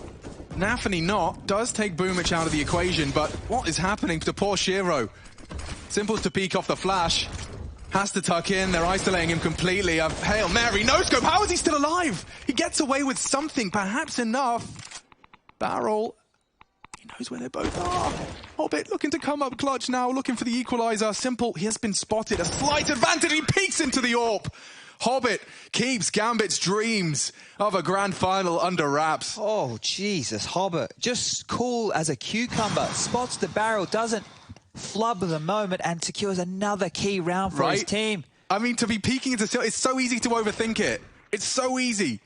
Nafany not. Does take Boomich out of the equation, but what is happening to poor Shiro? Simple's to peek off the flash. Has to tuck in. They're isolating him completely. A Hail Mary. No scope. How is he still alive? He gets away with something, perhaps enough. Barrel. He knows where they both are. Hobbit looking to come up clutch now, looking for the equalizer. Simple, he has been spotted. A slight advantage. He peeks into the AWP. Hobbit keeps Gambit's dreams of a grand final under wraps. Oh, Jesus, Hobbit. Just cool as a cucumber. Spots the barrel, doesn't flub the moment, and secures another key round for his team. I mean, to be peeking into Simple, it's so easy to overthink it. It's so easy.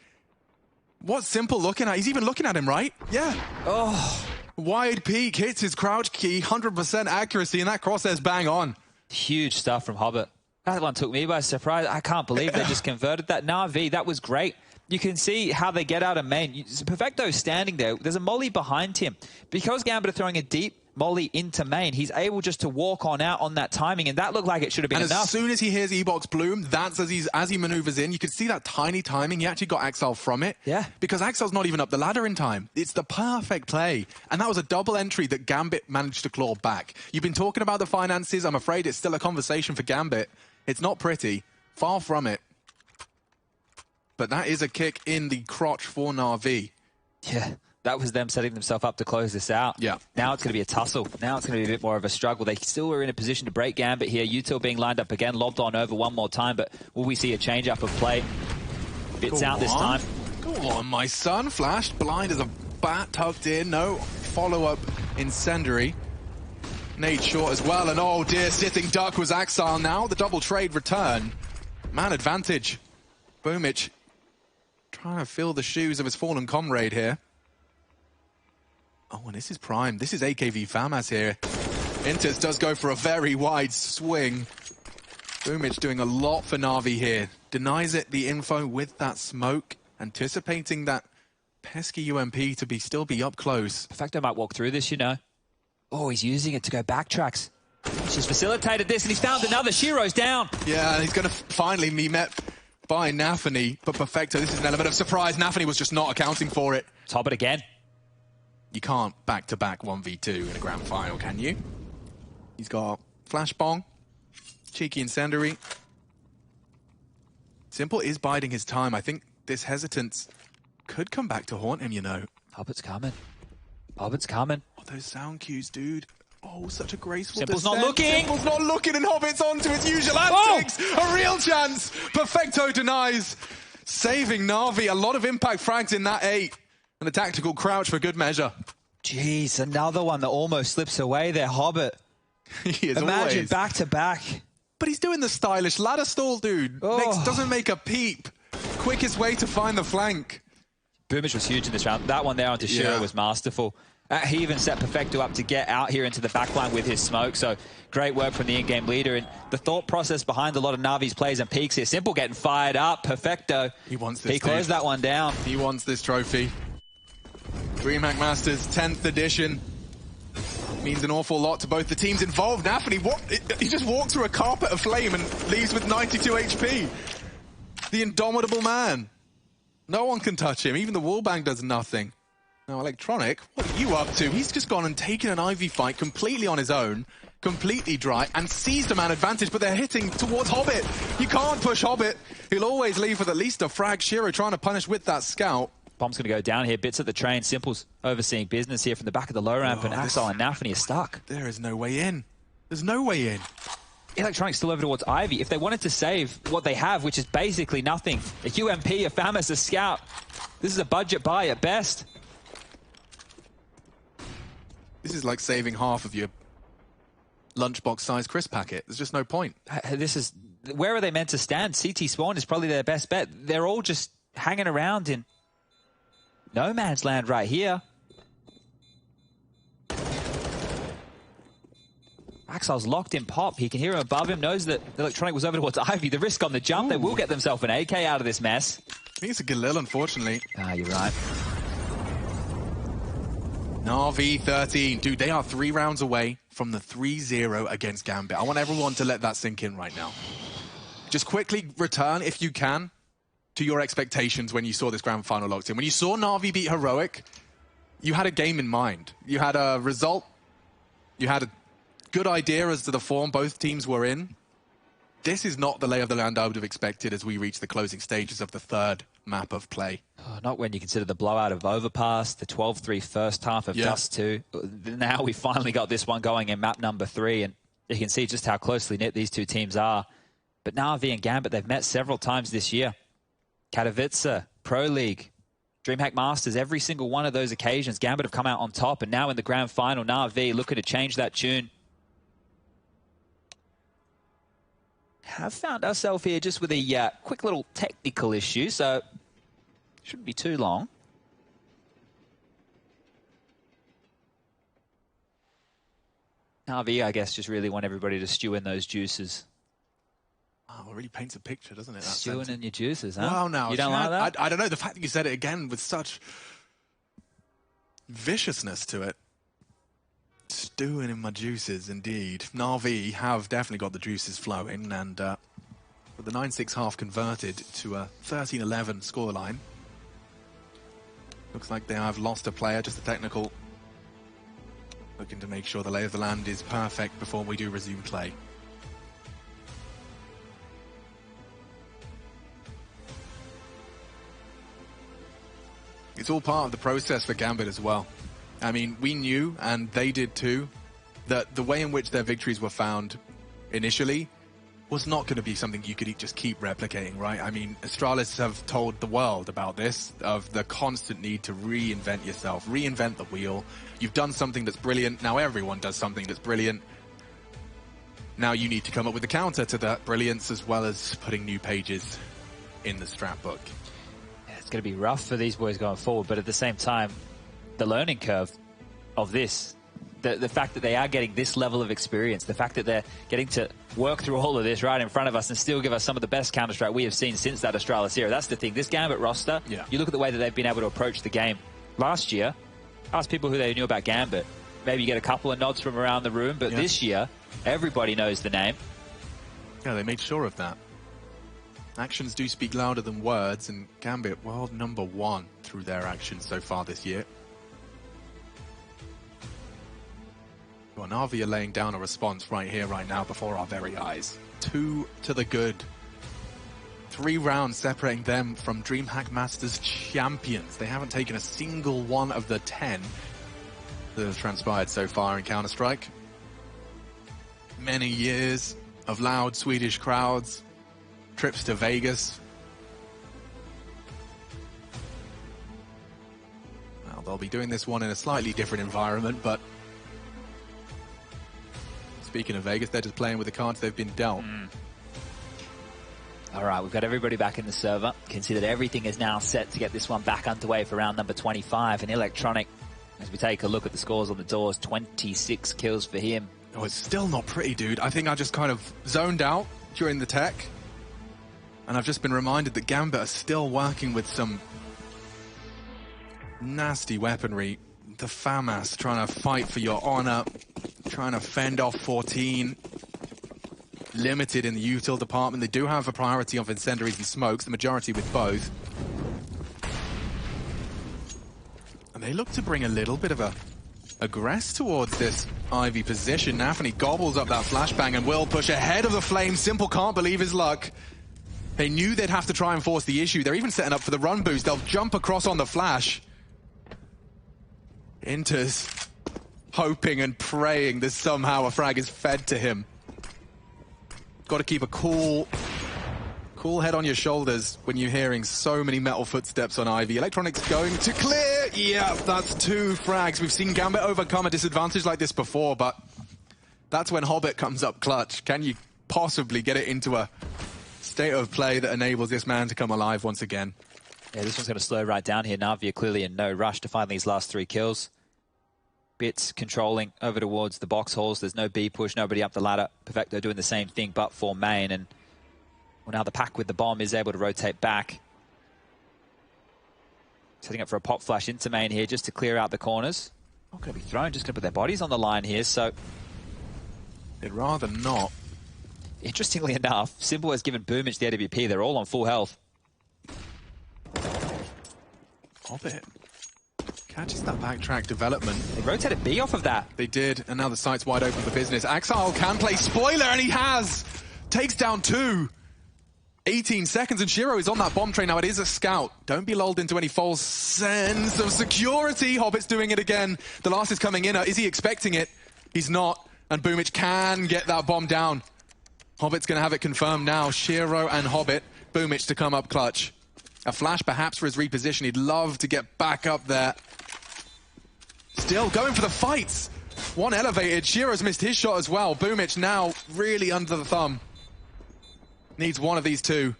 What's Simple looking at? He's even looking at him, right? Yeah. Oh. Wide peek, hits his crouch key, 100% accuracy, and that crosshair's bang on. Huge stuff from Hobbit. That one took me by surprise. I can't believe they just converted that. Na'Vi, that was great. You can see how they get out of main. Perfecto's standing there. There's a molly behind him. Because Gambit are throwing a deep molly into main, he's able just to walk on out on that timing, and that looked like it should have been enough. As soon as he hears E-Box bloom, that's as he maneuvers in. You can see that tiny timing. He actually got Axel from it. Yeah. Because Axel's not even up the ladder in time. It's the perfect play. And that was a double entry that Gambit managed to claw back. You've been talking about the finances. I'm afraid it's still a conversation for Gambit. It's not pretty. Far from it. But that is a kick in the crotch for Na'Vi. Yeah. That was them setting themselves up to close this out. Yeah. Now it's going to be a tussle. Now it's going to be a bit more of a struggle. They still were in a position to break Gambit here. Util being lined up again, lobbed on over one more time, but will we see a change-up of play? Bits out this time. Go on, my son. Flashed blind as a bat, tucked in. No follow-up incendiary. Nade short as well, and oh dear, sitting duck was Axile now. The double trade return. Man advantage. Boomich trying to fill the shoes of his fallen comrade here. Oh, and this is Prime. This is AKV Famas here. Intis does go for a very wide swing. Boomich doing a lot for Na'Vi here. Denies it the info with that smoke, anticipating that pesky UMP to still be up close. Perfecto might walk through this, you know. Oh, he's using it to go backtracks. She's facilitated this, and he's found another. Shiro's down. Yeah, and he's going to finally be met by Nafany. But Perfecto, this is an element of surprise. Nafany was just not accounting for it. Top it again. You can't back-to-back 1v2 in a grand final, can you? He's got flash bong, cheeky incendiary. Simple is biding his time. I think this hesitance could come back to haunt him, you know. Hobbit's coming. Hobbit's coming. Oh, those sound cues, dude. Oh, such a graceful Simple's descent. not looking. Simple's not looking, and Hobbit's on to his usual antics. A real chance. Perfecto denies. Saving Na'Vi. A lot of impact frags in that 8. And a tactical crouch for good measure. Jeez, another one that almost slips away there, Hobbit. He is Imagine always back-to-back. But he's doing the stylish ladder stall, dude. Oh. Next doesn't make a peep. Quickest way to find the flank. Boomich was huge in this round. That one there onto Shiro was masterful. He even set Perfecto up to get out here into the backline with his smoke. So great work from the in-game leader. And the thought process behind a lot of Navi's plays and peaks here. Simple getting fired up. Perfecto. He wants this. He closed that one down. He wants this trophy. DreamHack Masters 10th edition. means an awful lot to both the teams involved. Anthony, he just walked through a carpet of flame and leaves with 92 HP. The indomitable man. No one can touch him. Even the wallbang does nothing. Now, Electronic, what are you up to? He's just gone and taken an Ivy fight completely on his own, completely dry, and seized a man advantage, but they're hitting towards Hobbit. You can't push Hobbit. He'll always leave with at least a frag. Shiro trying to punish with that scout. Bomb's going to go down here. Bits at the train. Simple's overseeing business here from the back of the low ramp, and Axel and Nafany are stuck. There is no way in. There's no way in. Electronic still over towards Ivy. If they wanted to save what they have, which is basically nothing, a UMP, a FAMAS, a scout, this is a budget buy at best. This is like saving half of your lunchbox-sized crisp packet. There's just no point. This is... Where are they meant to stand? CT spawn is probably their best bet. They're all just hanging around in no man's land right here. Axel's locked in pop. He can hear him above him, knows that Electronic was over towards Ivy. The risk on the jump, they will get themselves an AK out of this mess. I think it's a Galil, unfortunately. Ah, you're right. NAVI 13. Dude, they are 3 rounds away from the 3-0 against Gambit. I want everyone to let that sink in right now. Just quickly return, if you can, to your expectations when you saw this grand final locked in. When you saw NAVI beat Heroic, you had a game in mind. You had a result. You had a good idea as to the form both teams were in. This is not the lay of the land I would have expected as we reach the closing stages of the 3rd map of play. Oh, not when you consider the blowout of Overpass, the 12-3 first half of Dust 2. Now we finally got this one going in map number 3, and you can see just how closely knit these two teams are. But NAVI and Gambit, they've met several times this year. Katowice, Pro League, DreamHack Masters, every single one of those occasions, Gambit have come out on top, and now in the grand final, NAVI looking to change that tune. Have found ourselves here just with a quick little technical issue, so shouldn't be too long. NAVI, I guess, just really want everybody to stew in those juices. Oh, it really paints a picture, doesn't it? Stewing in your juices, huh? Wow, now you don't like that? I don't know. The fact that you said it again with such viciousness to it. Stewing in my juices, indeed. NAVI have definitely got the juices flowing, and with the 9-6 half converted to a 13-11 scoreline, looks like they have lost a player, just a technical. Looking to make sure the lay of the land is perfect before we do resume play. It's all part of the process for Gambit as well. I mean, we knew, and they did too, that the way in which their victories were found initially was not going to be something you could just keep replicating, right? I mean, Astralis have told the world about this, of the constant need to reinvent yourself, reinvent the wheel. You've done something that's brilliant, now everyone does something that's brilliant. Now you need to come up with a counter to that brilliance, as well as putting new pages in the strat book. Yeah, it's going to be rough for these boys going forward, but at the same time, the learning curve of this, the fact that they are getting this level of experience, the fact that they're getting to work through all of this right in front of us and still give us some of the best Counter-Strike we have seen since that Astralis era. That's the thing. This Gambit roster, you look at the way that they've been able to approach the game. Last year, ask people who they knew about Gambit. Maybe you get a couple of nods from around the room, but this year, everybody knows the name. Yeah, they made sure of that. Actions do speak louder than words, and Gambit, world #1 through their actions so far this year. Well, NAVI are laying down a response right here, right now, before our very eyes. 2 to the good. 3 rounds separating them from DreamHack Masters champions. They haven't taken a single one of the 10 that have transpired so far in Counter-Strike. Many years of loud Swedish crowds, trips to Vegas. Well, they'll be doing this one in a slightly different environment, but speaking of Vegas, they're just playing with the cards they've been dealt. All right, we've got everybody back in the server. You can see that everything is now set to get this one back underway for round number 25. And Electronic, as we take a look at the scores on the doors, 26 kills for him. Oh, it's still not pretty, dude. I think I just kind of zoned out during the tech. And I've just been reminded that Gambit are still working with some nasty weaponry the FAMAS trying to fight for your honor, trying to fend off 14. Limited in the util department. They do have a priority of incendiaries and smokes, the majority with both. And they look to bring a little bit of a aggress towards this Ivy position. NAVI gobbles up that flashbang and will push ahead of the Flames. Simple can't believe his luck. They knew they'd have to try and force the issue. They're even setting up for the run boost. They'll jump across on the flash. Enters, hoping and praying that somehow a frag is fed to him. Got to keep a cool head on your shoulders when you're hearing so many metal footsteps on Ivy. Electronics going to clear. Yeah, that's 2 frags. We've seen Gambit overcome a disadvantage like this before, but that's when Hobbit comes up clutch. Can you possibly get it into a state of play that enables this man to come alive once again? Yeah, this one's going to slow right down here. NAVI are clearly in no rush to find these last 3 kills. Bits controlling over towards the box halls. There's no B push, nobody up the ladder. Perfecto doing the same thing, but for main. And well, now the pack with the bomb is able to rotate back. Setting up for a pop flash into main here just to clear out the corners. Not going to be thrown, just going to put their bodies on the line here, so... They'd rather not. Interestingly enough, Simple has given Boomich the AWP. They're all on full health. Hobbit catches that backtrack development. They rotated B off of that. They did, and now the site's wide open for business. Axile can play spoiler, and he has! Takes down 2. 18 seconds, and Shiro is on that bomb train now. It is a scout. Don't be lulled into any false sense of security. Hobbit's doing it again. The last is coming in. Is he expecting it? He's not, and Boomich can get that bomb down. Hobbit's going to have it confirmed now. Shiro and Hobbit. Boomich to come up clutch. A flash perhaps for his reposition. He'd love to get back up there. Still going for the fights. One elevated. Shiro's missed his shot as well. Boomich now really under the thumb. Needs one of these two.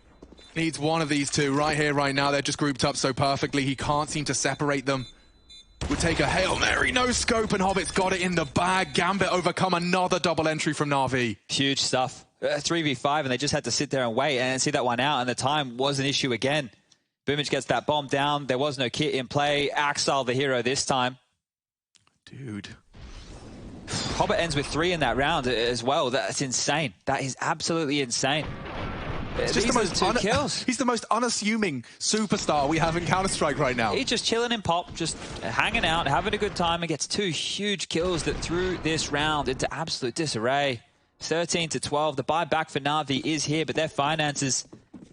Needs one of these two right here, right now. They're just grouped up so perfectly. He can't seem to separate them. Would take a Hail Mary, no scope, and Hobbit's got it in the bag. Gambit overcome another double entry from NAVI. Huge stuff. 3v5, and they just had to sit there and wait and see that one out, and the time was an issue again. Boomich gets that bomb down. There was no kit in play. Axel, the hero this time. Dude. Hobbit ends with 3 in that round as well. That's insane. That is absolutely insane. It's just the most 2 kills. He's the most unassuming superstar we have in Counter-Strike right now. He's just chilling in pop, just hanging out, having a good time, and gets 2 huge kills that threw this round into absolute disarray. 13-12. The buyback for NAVI is here, but their finances,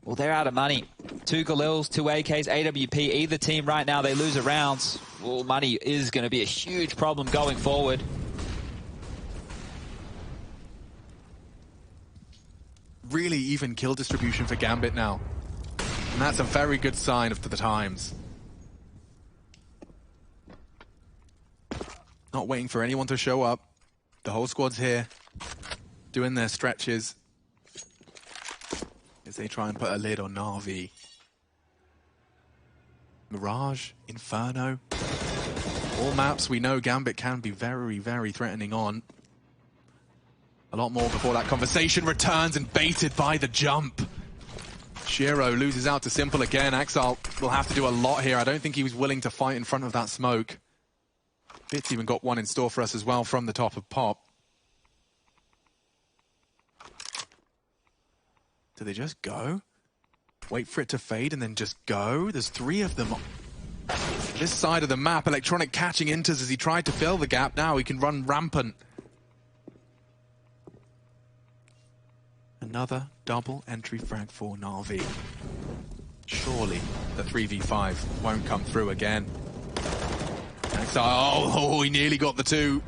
well, they're out of money. 2 Galils, 2 AKs, AWP. Either team right now, they lose a round. Well, money is going to be a huge problem going forward. Really even kill distribution for Gambit now. And that's a very good sign of the times. Not waiting for anyone to show up. The whole squad's here, doing their stretches as they try and put a lid on NAVI. Mirage, Inferno. All maps we know Gambit can be very, very threatening on. A lot more before that conversation returns and baited by the jump. Shiro loses out to Simple again. Axel will have to do a lot here. I don't think he was willing to fight in front of that smoke. Bits even got one in store for us as well from the top of Pop. Do they just go? Wait for it to fade and then just go? There's 3 of them. This side of the map, Electronic catching Inters as he tried to fill the gap. Now he can run rampant. Another double entry frag for NAVI. Surely the 3v5 won't come through again. Oh, he nearly got the 2.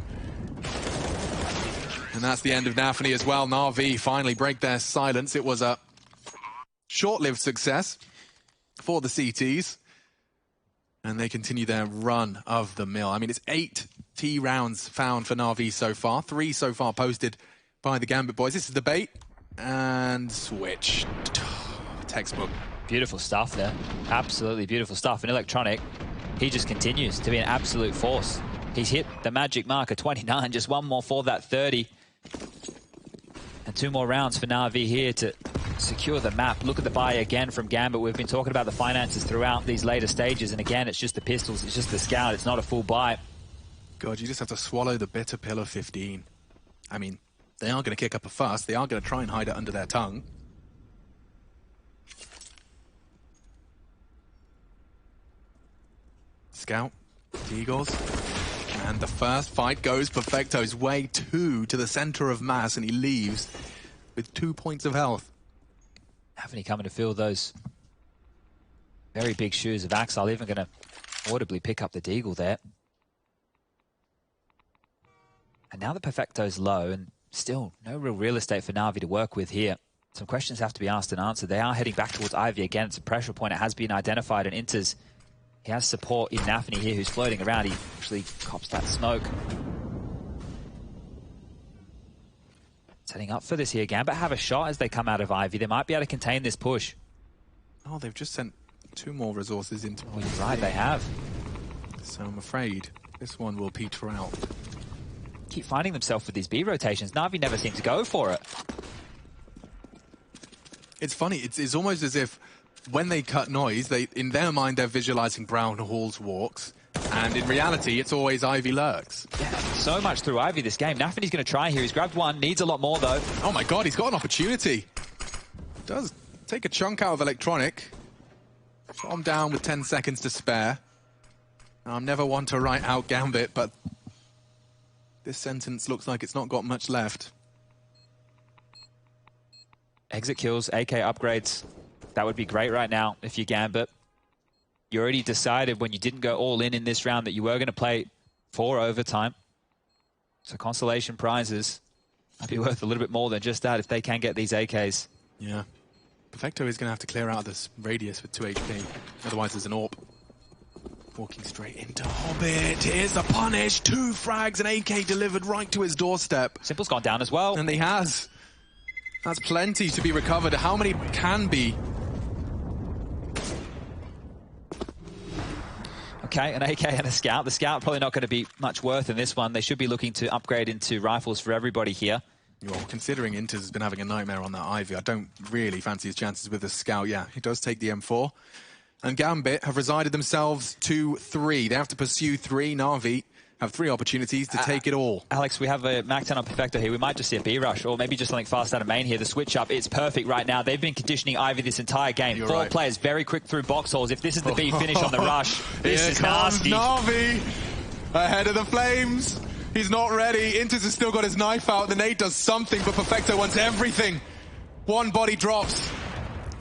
And that's the end of NAVI as well. NAVI finally break their silence. It was a short-lived success for the CTs. And they continue their run of the mill. I mean, it's 8 T rounds found for NAVI so far. 3 so far posted by the Gambit boys. This is the bait. And switch. Textbook. Beautiful stuff there. Absolutely beautiful stuff. And Electronic, he just continues to be an absolute force. He's hit the magic mark of 29. Just 1 more for that 30. And 2 more rounds for NAVI here to secure the map. Look at the buy again from Gambit. We've been talking about the finances throughout these later stages. And again, it's just the pistols. It's just the scout. It's not a full buy. God, you just have to swallow the bitter pill of 15. I mean, they are going to kick up a fuss. They are going to try and hide it under their tongue. Scout, Eagles, and the first fight goes Perfecto's way, 2 to the center of mass, and he leaves with 2 points of health. NAVI coming to fill those very big shoes of Axel, even going to audibly pick up the Deagle there. And now the Perfecto's low, and still no real estate for NAVI to work with here. Some questions have to be asked and answered. They are heading back towards Ivy again. It's a pressure point. It has been identified, and Inters, he has support in NAVI here, who's floating around. He actually cops that smoke. Setting up for this here. Gambit have a shot as they come out of Ivy. They might be able to contain this push. Oh, they've just sent 2 more resources into... Oh, you're right, they have. So I'm afraid this one will peter out. Keep finding themselves with these B rotations. NAVI never seem to go for it. It's funny. It's almost as if when they cut noise, in their mind they're visualizing Brown Hall's walks, and in reality it's always Ivy lurks. Yeah, so much through Ivy this game. NAVI's going to try here. He's grabbed one, needs a lot more though. Oh my god, he's got an opportunity. Does take a chunk out of Electronic. I'm down with 10 seconds to spare. I'm never one to write out Gambit, but this sentence looks like it's not got much left. Exit kills, AK upgrades. That would be great right now if you're Gambit. You already decided when you didn't go all in this round that you were going to play for overtime. So consolation prizes might be worth a little bit more than just that if they can get these AKs. Yeah. Perfecto is going to have to clear out this radius with 2 HP. Otherwise there's an AWP. Walking straight into Hobbit. Here's the punish. 2 frags and AK delivered right to his doorstep. Simple's gone down as well. And he has. That's plenty to be recovered. How many can be? Okay, an AK and a Scout. The Scout probably not going to be much worth in this one. They should be looking to upgrade into rifles for everybody here. Well, considering Inters has been having a nightmare on that Ivy, I don't really fancy his chances with the Scout. Yeah, he does take the M4. And Gambit have resided themselves to 3. They have to pursue 3. NAVI have 3 opportunities to take it all. Alex, we have a Mac 10 on Perfecto here. We might just see a B rush, or maybe just something fast out of main here. The switch up, it's perfect right now. They've been conditioning Ivy this entire game. You're 4 right. players very quick through box holes. If this is the B finish on the rush, this Here is comes nasty. NAVI ahead of the flames. He's not ready. Inters has still got his knife out. The nade does something, but Perfecto wants everything. 1 body drops.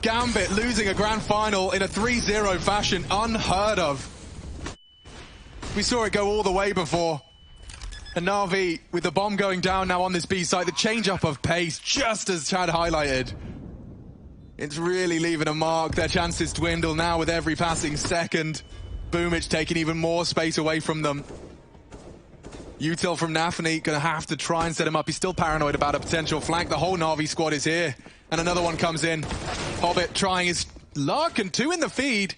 Gambit losing a grand final in a 3-0 fashion, unheard of. We saw it go all the way before. And NAVI, with the bomb going down now on this B site, the change-up of pace, just as Chad highlighted. It's really leaving a mark. Their chances dwindle now with every passing second. Boomich taking even more space away from them. Util from NAVI gonna have to try and set him up. He's still paranoid about a potential flank. The whole NAVI squad is here. And another one comes in. Hobbit trying his luck, and 2 in the feed.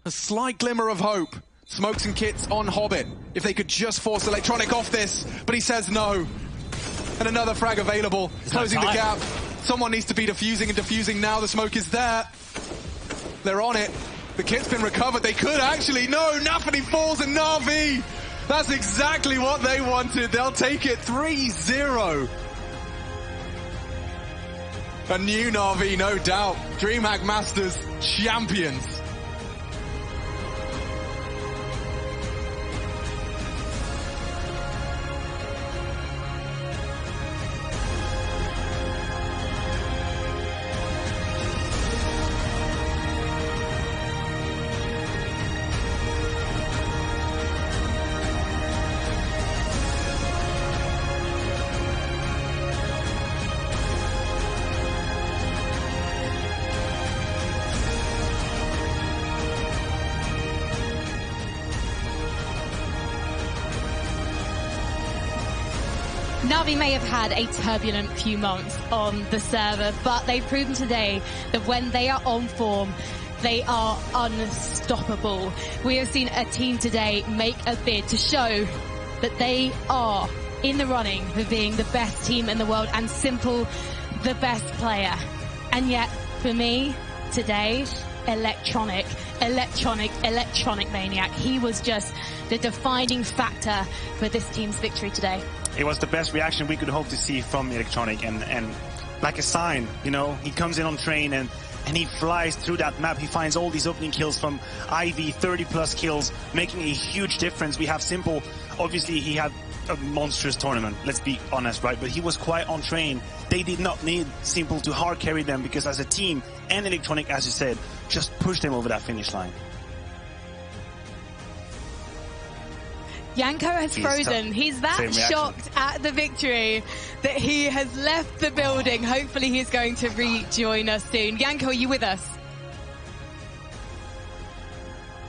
A slight glimmer of hope. Smokes and kits on Hobbit. If they could just force Electronic off this, but he says no. And another frag available, closing the gap. Someone needs to be defusing, and defusing now. The smoke is there. They're on it. The kit's been recovered. They could actually. No, NAVI falls, and NAVI. That's exactly what they wanted. They'll take it 3-0. A new NAVI, no doubt. DreamHack Masters champions. NAVI may have had a turbulent few months on the server, but they've proven today that when they are on form, they are unstoppable. We have seen a team today make a bid to show that they are in the running for being the best team in the world, and Simple the best player. And yet, for me, today, electronic maniac. He was just the defining factor for this team's victory today. It was the best reaction we could hope to see from Electronic, and like a sign, you know, he comes in on train and he flies through that map. He finds all these opening kills from Ivy, 30+ kills, making a huge difference. We have Simple. Obviously, he had a monstrous tournament, let's be honest, right? But he was quite on train. They did not need Simple to hard carry them because as a team, and Electronic, as you said, just pushed them over that finish line. Yanko has frozen. He's that shocked at the victory that he has left the building. Hopefully he's going to rejoin us soon. Yanko, are you with us?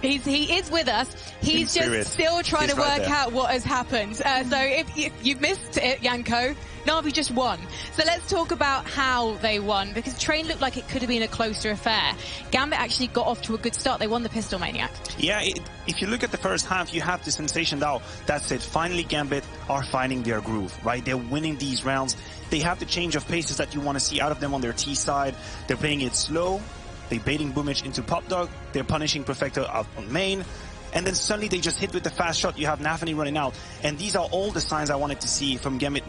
He is with us. He's just still trying to work out what has happened. So if you've missed it, Yanko, Navi just won. So let's talk about how they won, because Train looked like it could have been a closer affair. Gambit actually got off to a good start. They won the Pistol Maniac. Yeah, if you look at the first half, you have the sensation now that's it. Finally, Gambit are finding their groove, right? They're winning these rounds. They have the change of paces that you want to see out of them on their T side. They're playing it slow. They're baiting Boomich into Pop Dog. They're punishing Perfecto out on main. And then suddenly they just hit with the fast shot. You have NAVI running out. And these are all the signs I wanted to see from Gambit